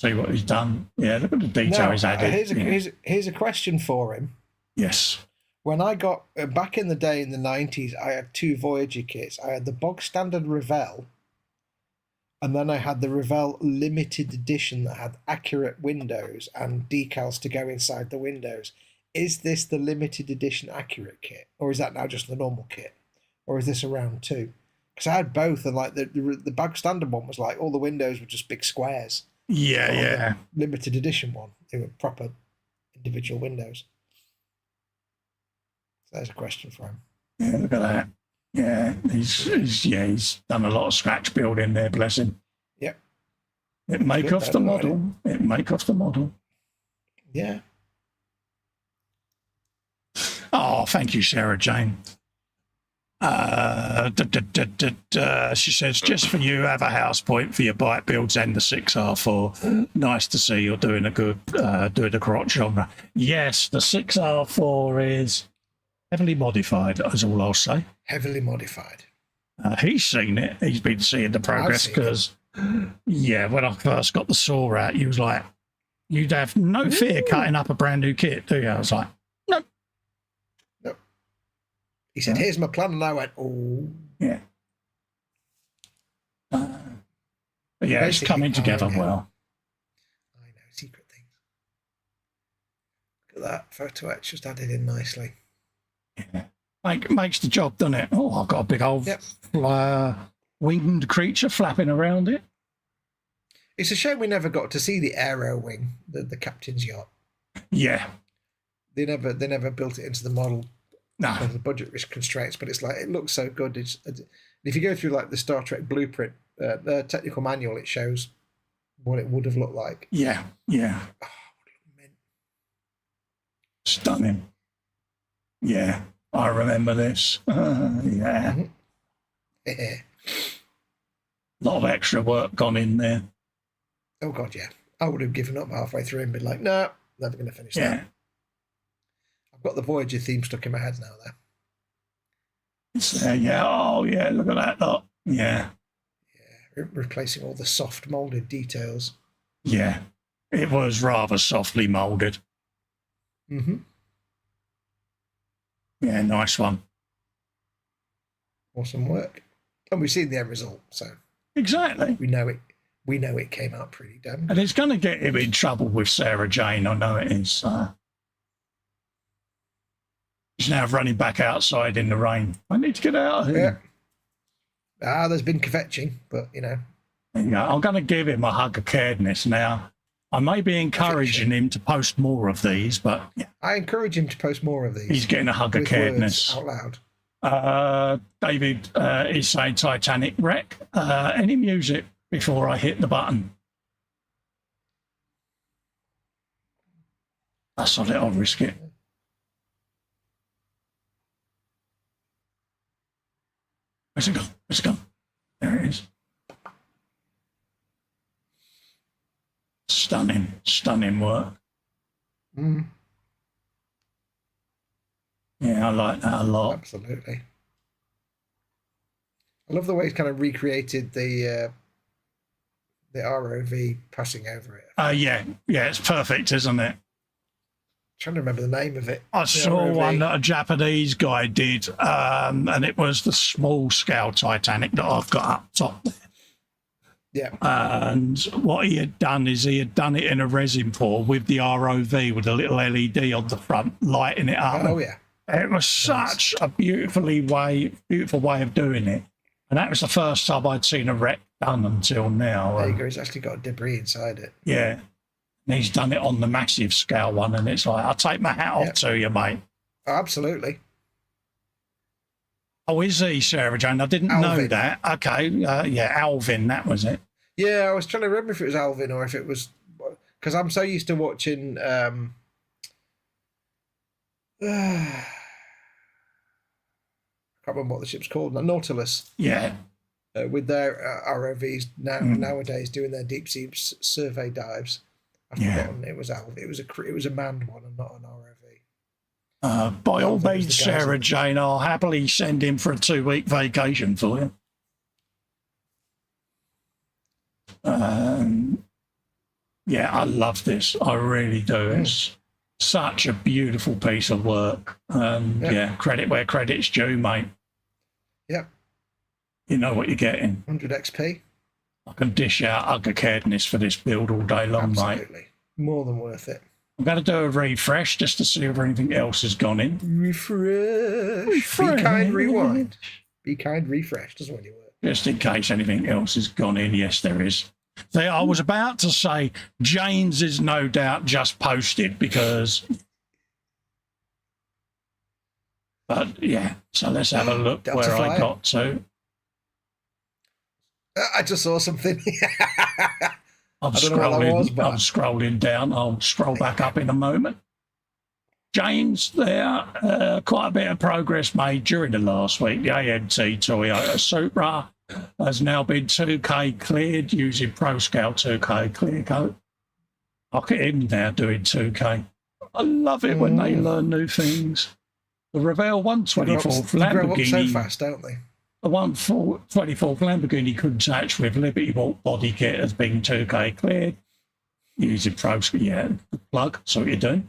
See what he's done. Yeah, look at the detail he's added. Here's a question for him. Yes. When I got back in the day in the 90s, I had 2 Voyager kits. I had the bog standard Revell, and then I had the Revell limited edition that had accurate windows and decals to go inside the windows. Is this the limited edition accurate kit, or is that now just the normal kit, or is this a round 2? Because I had both, and like the bog standard one was like all the windows were just big squares. Yeah, yeah. The limited edition one, they were proper individual windows. So there's a question for him. Yeah, look at that. Yeah, he's done a lot of scratch building there, bless him. Yep. It make off the model. It make off the model. Yeah. Oh, thank you, Sarah Jane. She says, just for you, have a house point for your bike builds and the 6R4. Nice to see you're doing a good, doing a crotch genre. Yes, the 6R4 is heavily modified, is all I'll say. Heavily modified. He's seen it. He's been seeing the progress because, yeah, when I first got the saw out, he was like, you'd have no fear cutting up a brand new kit, do you? I was like, no. No. He said, here's my plan. And I went, oh. Yeah. But yeah, it's coming together well. I know, secret things. Look at that. Photo etch just added in nicely. Yeah. Makes the job, doesn't it? Oh, I've got a big old winged creature flapping around it. It's a shame we never got to see the aero wing, the captain's yacht. Yeah. They never built it into the model because of the budget constraints, but it's like, it looks so good. If you go through like the Star Trek blueprint, the technical manual, it shows what it would have looked like. Yeah, yeah. Oh, stunning. Yeah, I remember this. Yeah. Yeah. A lot of extra work gone in there. Oh, God, yeah. I would have given up halfway through and been like, no, never going to finish that. I've got the Voyager theme stuck in my head now, though. Yeah, oh, yeah, look at that lot. Yeah. Yeah, replacing all the soft moulded details. Yeah, it was rather softly moulded. Mm-hmm. Yeah, nice one. Awesome work. And we've seen the end result, so exactly. We know it came out pretty damn good. And it's going to get him in trouble with Sarah Jane. I know it is. He's now running back outside in the rain. I need to get out of here. Yeah. There's been kvetching, but you know. Yeah, I'm going to give him a hug of caredness now. I may be encouraging him to post more of these, but yeah. I encourage him to post more of these. He's getting a hug of caredness out loud. David is saying Titanic wreck. Any music before I hit the button? That's on it. I'll risk it. Where's it gone? Where's it gone? There it is. Stunning work. Mm. Yeah, I like that a lot. Absolutely. I love the way he's kind of recreated the ROV passing over it. Yeah, it's perfect, isn't it? I'm trying to remember the name of it. I saw ROV. One that a Japanese guy did, and it was the small scale Titanic that I've got up top there. Yeah. And what he had done is he had done it in a resin pour with the ROV with a little LED on the front, lighting it up. Oh, yeah. It was such a beautiful way of doing it. And that was the first time I'd seen a wreck done until now. There you go. He's actually got debris inside it. Yeah. And he's done it on the massive scale one. And it's like, I'll take my hat off to you, mate. Oh, absolutely. Oh, is he, Sarah Jane? I didn't know that. Okay. Yeah, Alvin, that was it. Yeah, I was trying to remember if it was Alvin or if it was... Because I'm so used to watching... I can't remember what the ship's called. Nautilus. Yeah. With their ROVs nowadays doing their deep sea survey dives. I've forgotten it was Alvin. It was a manned one and not an ROV. By all means, Sarah Jane, I'll happily send him for a 2-week vacation for you. Yeah, I love this. I really do. It's such a beautiful piece of work. Yeah, credit where credit's due, mate. Yep. You know what you're getting. 100 XP. I can dish out ugly-caredness for this build all day long, Absolutely. mate. More than worth it. I'm going to do a refresh just to see if anything else has gone in. Refresh. Be kind, rewind. Be kind, refresh. Doesn't really work. Just in case anything else has gone in. Yes, there is. I was about to say James is no doubt just posted because... But, yeah, so let's have a look where I got to. I just saw something. I'm scrolling down. I'll scroll back up in a moment. James, there, quite a bit of progress made during the last week. The ANT Toyota Supra has now been 2K cleared using ProScale 2K clear coat. Look at him now doing 2K. I love it when they learn new things. The Revell 124th Lamborghini. They grow up so fast, don't they? The 124th Lamborghini Countach with Liberty-Bolt body kit has been 2K cleared. Using ProScale, yeah, plug, so what you're doing.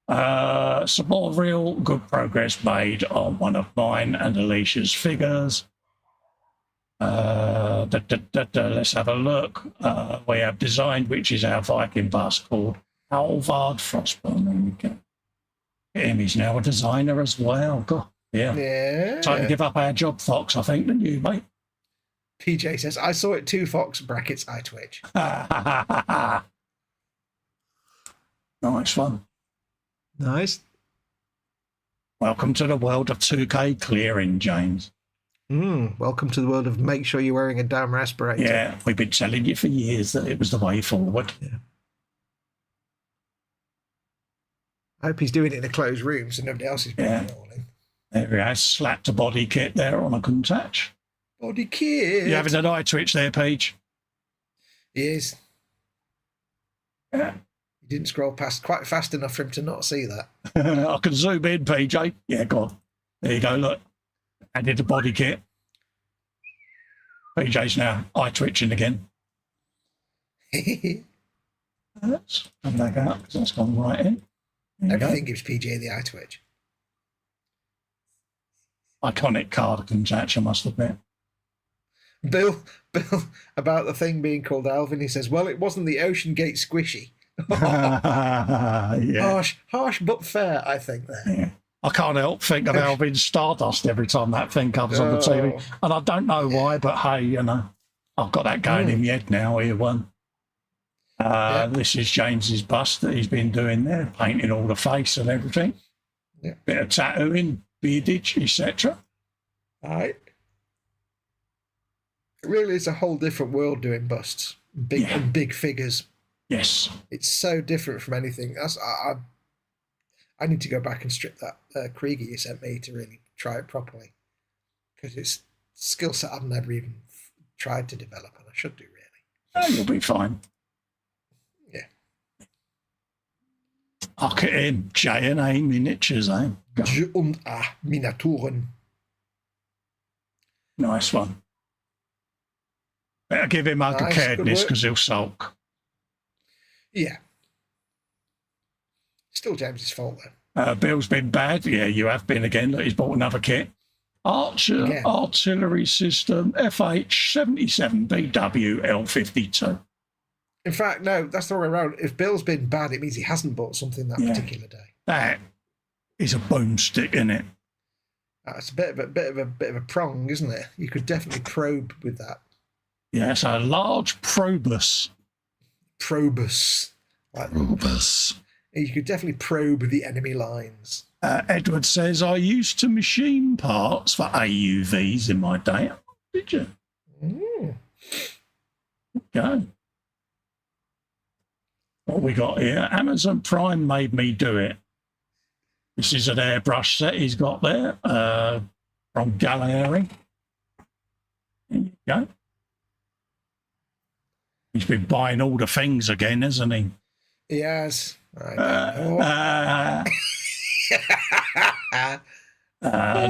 Some more real good progress made on one of mine and Alicia's figures. Let's have a look. YWOBB, which is our Viking bus called Halvard Frostburn. Him, he's now a designer as well. God, yeah. Time to give up our job, Fox, I think, than you, mate. PJ says, I saw it too, Fox, brackets, I twitch. Nice one. Nice. Welcome to the world of 2K clearing, James. Welcome to the world of make sure you're wearing a damn respirator. Yeah, we've been telling you for years that it was the way forward. Yeah. I hope he's doing it in a closed room so nobody else is putting it all in. There he has, slapped a body kit there on a Countach. Body kit. You having an eye twitch there, Peach? He is. Yeah. He didn't scroll past quite fast enough for him to not see that. I can zoom in, PJ. Yeah, go on. There you go, look. Added a body kit. PJ's now eye twitching again. Let's come back out because that's gone right in. Everything gives PJ the eye twitch. Iconic card Countach, I must admit. Bill, about the thing being called Alvin, he says, well, it wasn't the Ocean Gate squishy. Yeah. Harsh but fair, I think there. Yeah. I can't help think of Alvin Stardust every time that thing comes on the TV. And I don't know why, but hey, you know, I've got that going in my head now, here one. This is James's bust that he's been doing there, painting all the face and everything. Yeah. Bit of tattooing, beardage, etc. All right. It really is a whole different world doing busts, big figures. Yes. It's so different from anything. I need to go back and strip that Krieger you sent me to really try it properly, because it's a skill set I've never even tried to develop, and I should do really. Oh, you'll be fine. Yeah. Look at him, J&A miniatures, eh? J&A Miniaturen. Nice one. Better give him ugly-caredness because he'll sulk. Yeah. Still James's fault, though. Bill's been bad. Yeah, you have been again. Look, he's bought another kit. Artillery System FH77 BW L52. In fact, no, that's the wrong way around. If Bill's been bad, it means he hasn't bought something that particular day. That is a boomstick, isn't it? It's a bit of a prong, isn't it? You could definitely probe with that. Yeah, it's a large probus. Probus. Like, Probus. you could definitely probe the enemy lines. Edward says, I used to machine parts for AUVs in my day. Did you? Okay. What we got here? Amazon Prime made me do it. This is an airbrush set he's got there from Gallery. There you go. He's been buying all the things again, hasn't he? He has. I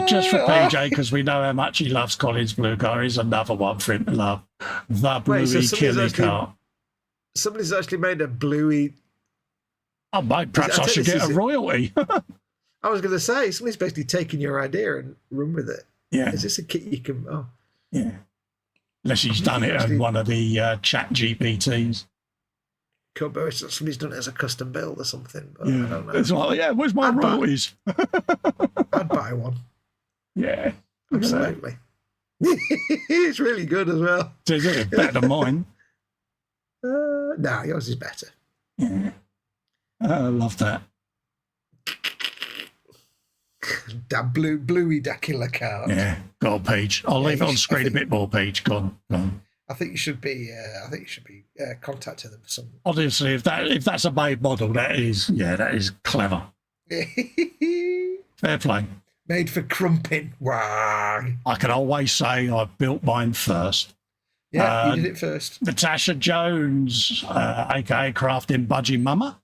just for PJ, because we know how much he loves Colin's Blue Car. Here's another one for him to love. The Bluey Killy Car. Somebody's actually made a Bluey. Oh, mate, perhaps I should get a royalty. I was going to say, somebody's basically taken your idea and run with it. Yeah. Is this a kit you can... Oh. Yeah. Unless he's done it on one of the chat GPTs. Could be somebody's done it as a custom build or something, but I don't know. It's like, yeah, where's my royalties? I'd buy one. Yeah. Absolutely. It's really good as well. Is it better than mine? No, yours is better. Yeah. I love that. That Bluey Dracula card. Yeah, go on, Paige. I'll leave it on screen a bit more, Paige. Go on. I think you should be. Contacting them for some. Obviously, if that's a made model, that is clever. Fair play. Made for crumping. Wow. I can always say I built mine first. Yeah, you did it first. Natasha Jones, aka Crafting Budgie Mama.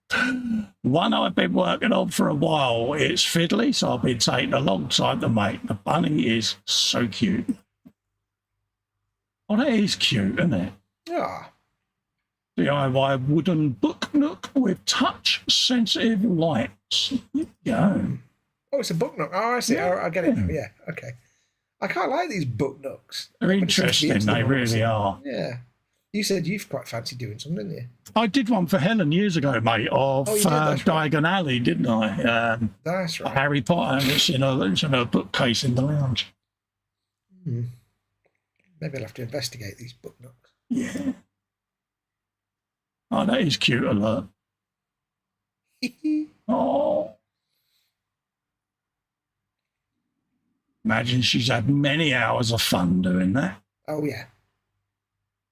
One I've been working on for a while. It's fiddly, so I've been taking a long time to make. The bunny is so cute. Oh, that is cute, isn't it? Yeah. DIY wooden book nook with touch-sensitive lights. Yeah. Oh, it's a book nook. Oh, I see. Yeah. I get it. Yeah, okay. I quite like these book nooks. They're interesting. They really are. Yeah. You said you've quite fancied doing something, didn't you? I did one for Helen years ago, mate, of Diagon Alley, didn't I? That's right. Harry Potter, and it's in a bookcase in the lounge. Maybe I'll have to investigate these book nooks. Yeah. Oh, that is cute, alert. Oh. Imagine she's had many hours of fun doing that. Oh, yeah.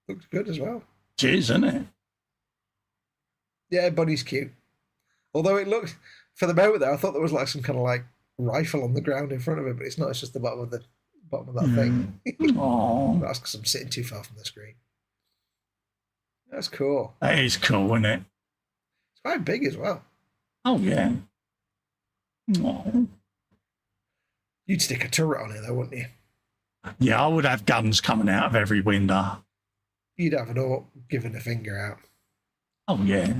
Looks good as well. It is, isn't it? Yeah, Bunny's cute. Although it looked, for the moment there, I thought there was like some kind of like rifle on the ground in front of it, but it's not. It's just the bottom of that thing. Oh. That's because I'm sitting too far from the screen. That's cool. That is cool, isn't it? It's quite big as well. Oh, yeah. Oh. You'd stick a turret on it, though, wouldn't you? Yeah, I would have guns coming out of every window. You'd have it all giving a finger out. Oh, yeah.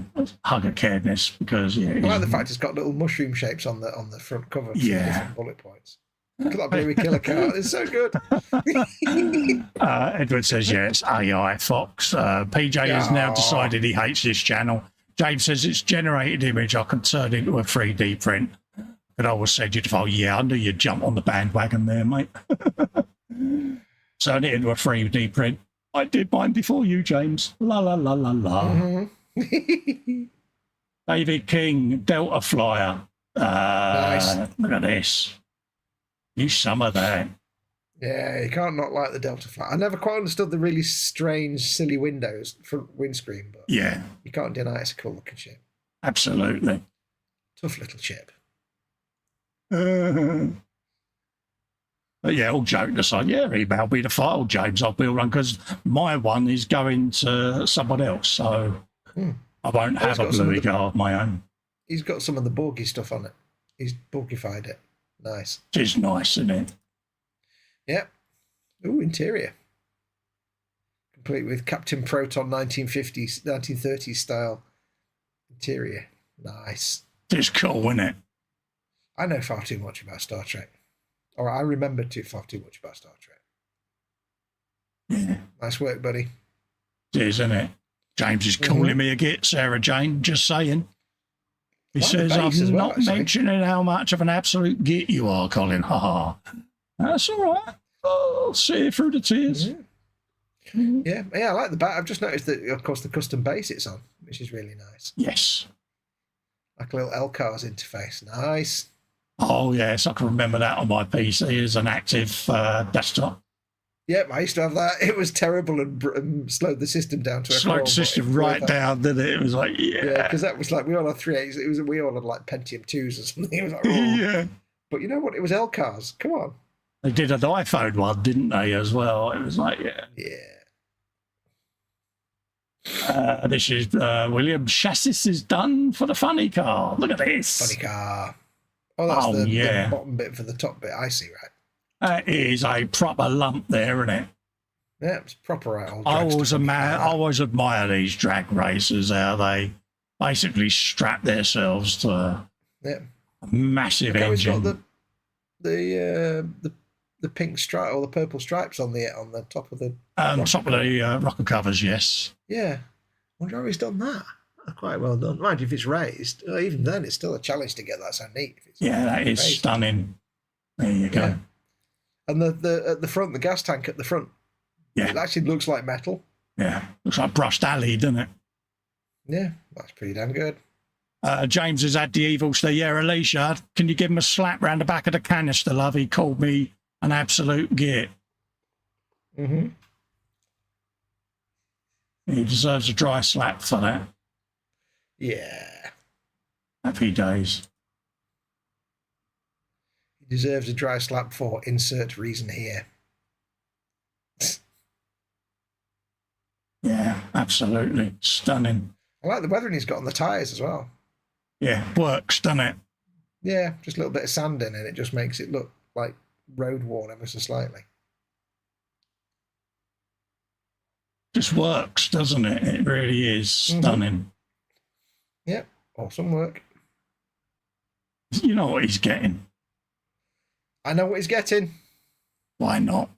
Hug a caredness, because, yeah. I like the fact it's got little mushroom shapes on the front cover. Different bullet points. Look at that Bluey killer car. It's so good. Edward says, yeah, it's AI Fox. PJ has now decided he hates this channel. James says it's generated image I can turn into a 3D print. But I always said you'd fall. Yeah, I knew you'd jump on the bandwagon there, mate. Turn it into a 3D print. I did mine before you, James. La la la la la. David King, Delta Flyer. Nice. Look at this. Use some of that. Yeah, you can't not like the Delta Flyer. I never quite understood the really strange, silly windows front windscreen, but yeah, you can't deny it's a cool looking chip. Absolutely. Tough little chip. But yeah, all joking aside, yeah, email me the file, James. I'll build one because my one is going to someone else, so I won't have a Bluey car of my own. He's got some of the Borgie stuff on it. He's Borgified it. Nice. It is nice, isn't it? Yep. Ooh, interior. Complete with Captain Proton 1950s, 1930s style interior. Nice. It's cool, isn't it? I know far too much about Star Trek. Or I remember far too much about Star Trek. Yeah. Nice work, buddy. It is, isn't it? James is calling me a git, Sarah Jane, just saying. He Like the says, bass as I'm well, not actually. mentioning how much of an absolute git you are, Colin. Ha ha. That's all right. I'll see it through the tears. Yeah, I like the bass. I've just noticed that, of course, the custom bass it's on, which is really nice. Yes. Like a little LCARS interface. Nice. Oh, yes. I can remember that on my PC as an active desktop. Yep, I used to have that. It was terrible and slowed the system down to a Slowed crawl, the but system it was right worth it. down, didn't it? It was like, Yeah, because that was like, we all had 3.8s. We all had like Pentium 2s or something. It was like, oh. Yeah. But you know what? It was LCARS. Come on. They did an iPhone one, didn't they, as well? It was like, yeah. Yeah. This is William. Chassis is done for the funny car. Look at this. Funny car. Oh, that's Oh, the yeah. bottom bit for the top bit. I see, right? That is a proper lump there, isn't it? Yeah, it's proper right old. I dragster always admire these drag racers, how they basically strap themselves to a massive Look how it's engine. got the pink stripe or the purple stripes on the top of the Top of the rocker covers, yes. Yeah. Wonder how he's done that. Quite well done. Mind you, if it's raised, even then it's still a challenge to get that so neat. If it's That is raised. stunning. There you go. Yeah. And the at the front, the gas tank at the front, it actually looks like metal. Yeah, looks like brushed alley, doesn't it? Yeah, that's pretty damn good. James has had the evils there. Yeah, Alicia, can you give him a slap round the back of the canister, love? He called me an absolute git. Mm-hmm. He deserves a dry slap for that. Yeah. Happy days. He deserves a dry slap for insert reason here. Yeah, absolutely. Stunning. I like the weathering he's got on the tyres as well. Yeah, works, doesn't it? Yeah, just a little bit of sand in it. It just makes it look like road worn ever so slightly. Just works, doesn't it? It really is stunning. Yep, awesome work. You know what he's getting. I know what he's getting. Why not?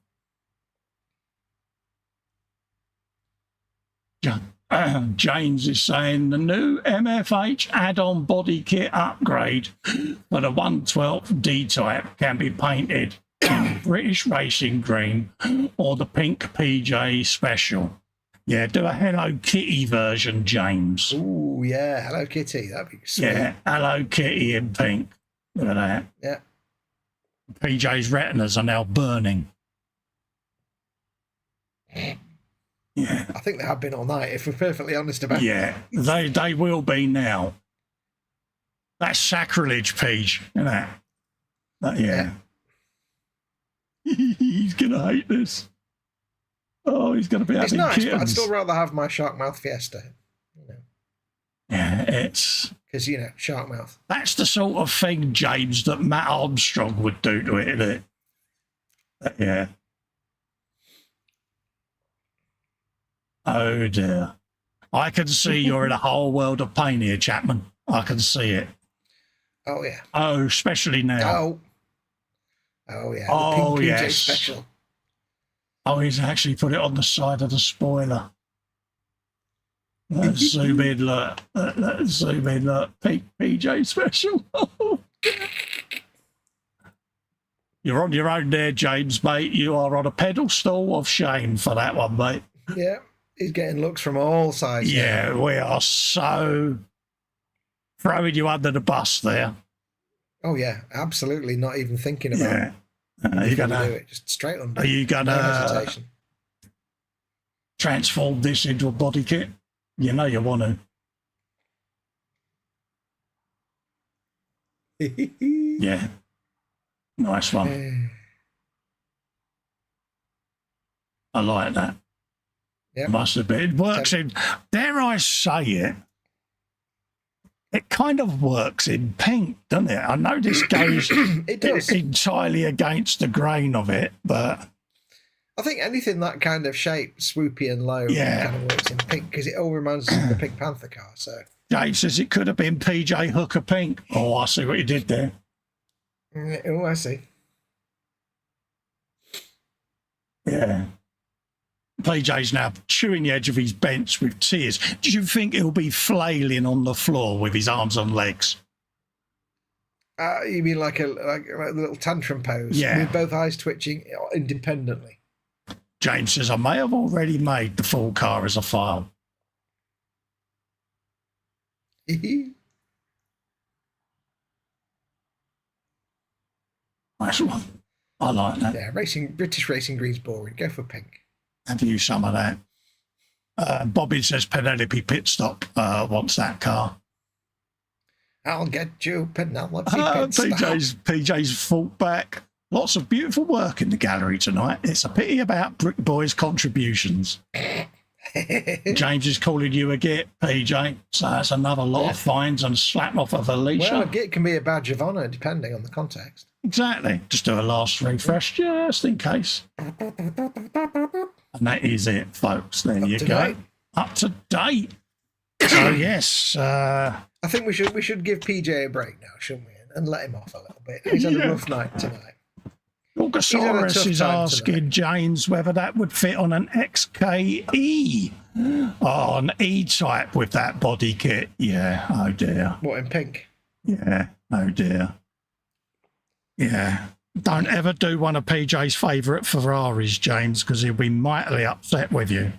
James is saying the new MFH add-on body kit upgrade for the 1/12 D-type can be painted in British Racing Green or the pink PJ Special. Yeah, do a Hello Kitty version, James. Ooh, yeah. Hello Kitty. That'd be sweet. Yeah, Hello Kitty in pink. Look at that. Yeah. PJ's retinas are now burning. Yeah. I think they have been all night, if we're perfectly honest about it. Yeah, they will be now. That's sacrilege, Peach, isn't it? Yeah. He's going to hate this. Oh, he's going to be having It's nice, kittens. but I'd still rather have my shark mouth Fiesta. Yeah, it's... Because, shark mouth. That's the sort of thing, James, that Matt Armstrong would do to it, isn't it? Yeah. Oh, dear. I can see you're in a whole world of pain here, Chapman. I can see it. Oh, yeah. Oh, especially now. Oh, yeah. Oh, the pink PJ yes. Special. Oh, he's actually put it on the side of the spoiler. Let's zoom in, look. Let's zoom in, look. Pink PJ Special. You're on your own there, James, mate. You are on a pedestal of shame for that one, mate. Yeah. He's getting looks from all sides. Yeah, we are so throwing you under the bus there. Oh, yeah. Absolutely not even thinking about it. Are you gonna do it? Just straight under. Are you gonna No hesitation. transform this into a body kit? You know you want to. Yeah. Nice one. I like that. Yep. Must have been. It works in, dare I say it, it kind of works in pink, doesn't it? I know this goes It does. entirely against the grain of it, but... I think anything that kind of shape, swoopy and low, kind of works in pink, because it all reminds us of the Pink Panther car, so... Dave says it could have been PJ Hooker pink. Oh, I see what you did there. Oh, I see. Yeah. PJ's now chewing the edge of his bench with tears. Do you think he'll be flailing on the floor with his arms and legs? You mean like a little tantrum pose? Yeah. With both eyes twitching independently. James says, I may have already made the full car as a file. Nice one. I like that. Yeah, British racing green's boring. Go for pink. Have you some of that? Bobby says Penelope Pitstop wants that car. I'll get you, Penelope Pitstop. PJ's fought back. Lots of beautiful work in the gallery tonight. It's a pity about Brick Boy's contributions. James is calling you a git, PJ. So that's another lot of fines and slap off of Alicia. Well, a git can be a badge of honour depending on the context. Exactly. Just do a last refresh just in case. And that is it, folks. There you go. Up to date. So yes. I think we should give PJ a break now, shouldn't we? And let him off a little bit. He's had a rough night tonight. Augusaurus is asking James whether that would fit on an XKE. Oh, an E-type with that body kit. Yeah, oh dear. What, in pink? Yeah, oh dear. Yeah. Don't ever do one of PJ's favourite Ferraris, James, because he'll be mightily upset with you.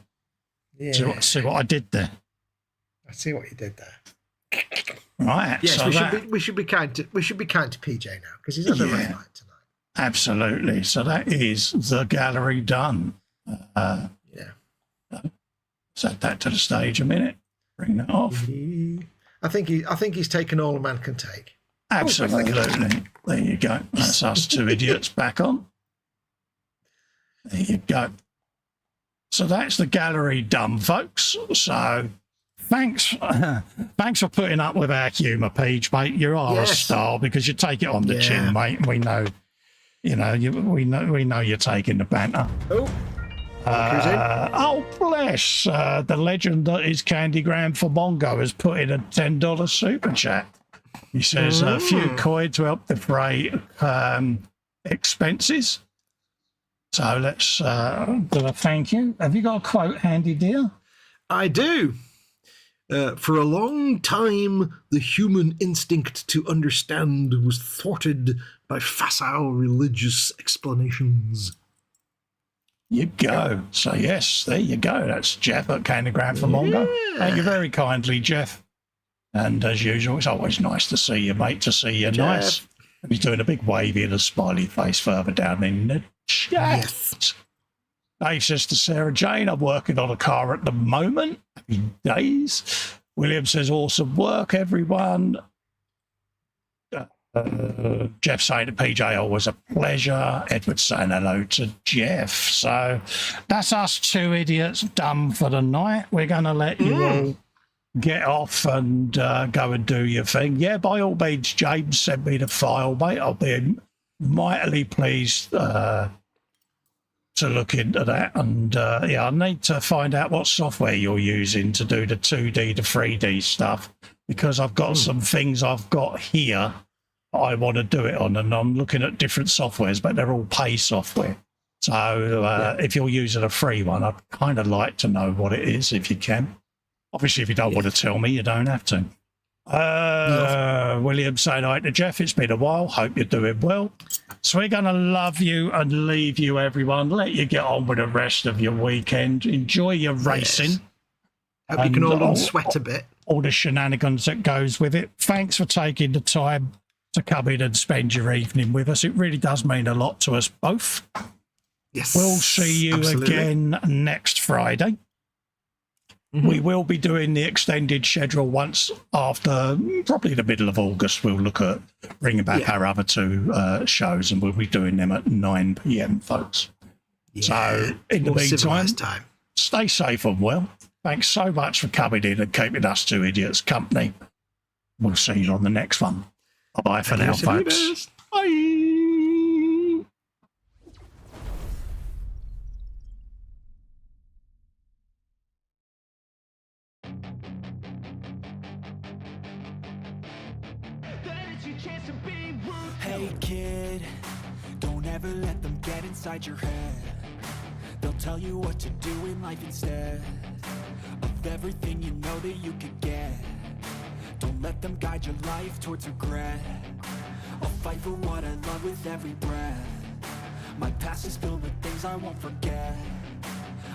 Yeah. See what I did there? I see what you did there. Right. Yes, so we should be kind to PJ now because he's had a rough night tonight. Absolutely. So that is the gallery done. Set that to the stage a minute. Bring that off. I think he's taken all a man can take. Absolutely. There you go. That's us two idiots back on. There you go. So that's the gallery done, folks. So thanks for putting up with our humour, Peach, mate. You are a star because you take it on the chin, mate. We know, we know you're taking the banter. Oh, bless. The legend that is Candygram for Mongo has put in a $10 super chat. He says a few coin to help defray expenses. So let's do a thank you. Have you got a quote handy, dear? I do. For a long time, the human instinct to understand was thwarted by facile religious explanations. You go. So, yes, there you go. That's Jeff at Candygram for Mongo. Thank you very kindly, Jeff. And as usual, it's always nice to see you, mate, to see you nice. And he's doing a big wavy and a smiley face further down in the chat. Yes. Dave says to Sarah Jane, I'm working on a car at the moment. Happy days. William says, awesome work, everyone. Jeff saying to PJ, always a pleasure. Edward saying hello to Jeff. So that's us two idiots done for the night. We're going to let you all get off and go and do your thing. Yeah, by all means, James, send me the file, mate. I'll be mightily pleased to look into that. And I need to find out what software you're using to do the 2D to 3D stuff, because I've got some things I've got here I want to do it on, and I'm looking at different softwares, but they're all pay software. So if you're using a free one, I'd kind of like to know what it is if you can. Obviously, if you don't want to tell me, you don't have to. William saying hi to Jeff. It's been a while. Hope you're doing well. So we're going to love you and leave you, everyone. Let you get on with the rest of your weekend. Enjoy your racing. Hope you can all unsweat a bit. All the shenanigans that goes with it. Thanks for taking the time to come in and spend your evening with us. It really does mean a lot to us both. Yes. We'll see you again next Friday. We will be doing the extended schedule once after probably the middle of August. We'll look at bringing back our other two shows, and we'll be doing them at 9 p.m, folks. So in the meantime, stay safe and well. Thanks so much for coming in and keeping us two idiots company. We'll see you on the next one. Bye-bye for now, folks. Bye. Hey kid, don't ever let them get inside your head. They'll tell you what to do in life instead of everything you know that you could get. Don't let them guide your life towards regret. I'll fight for what I love with every breath. My past is filled with things I won't forget.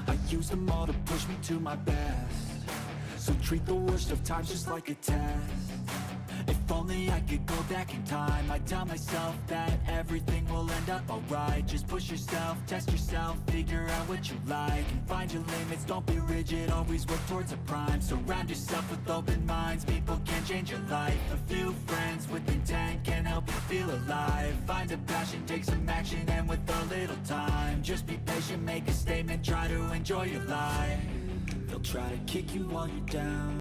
I use them all to push me to my best. So treat the worst of times just like a test. If only I could go back in time, I'd tell myself that everything will end up alright. Just push yourself, test yourself, figure out what you like, and find your limits, don't be rigid, always work towards a prime. Surround yourself with open minds, people can change your life. A few friends with intent can help you feel alive. Find a passion, take some action, and with a little time, just be patient, make a statement, try to enjoy your life. They'll try to kick you while you're down.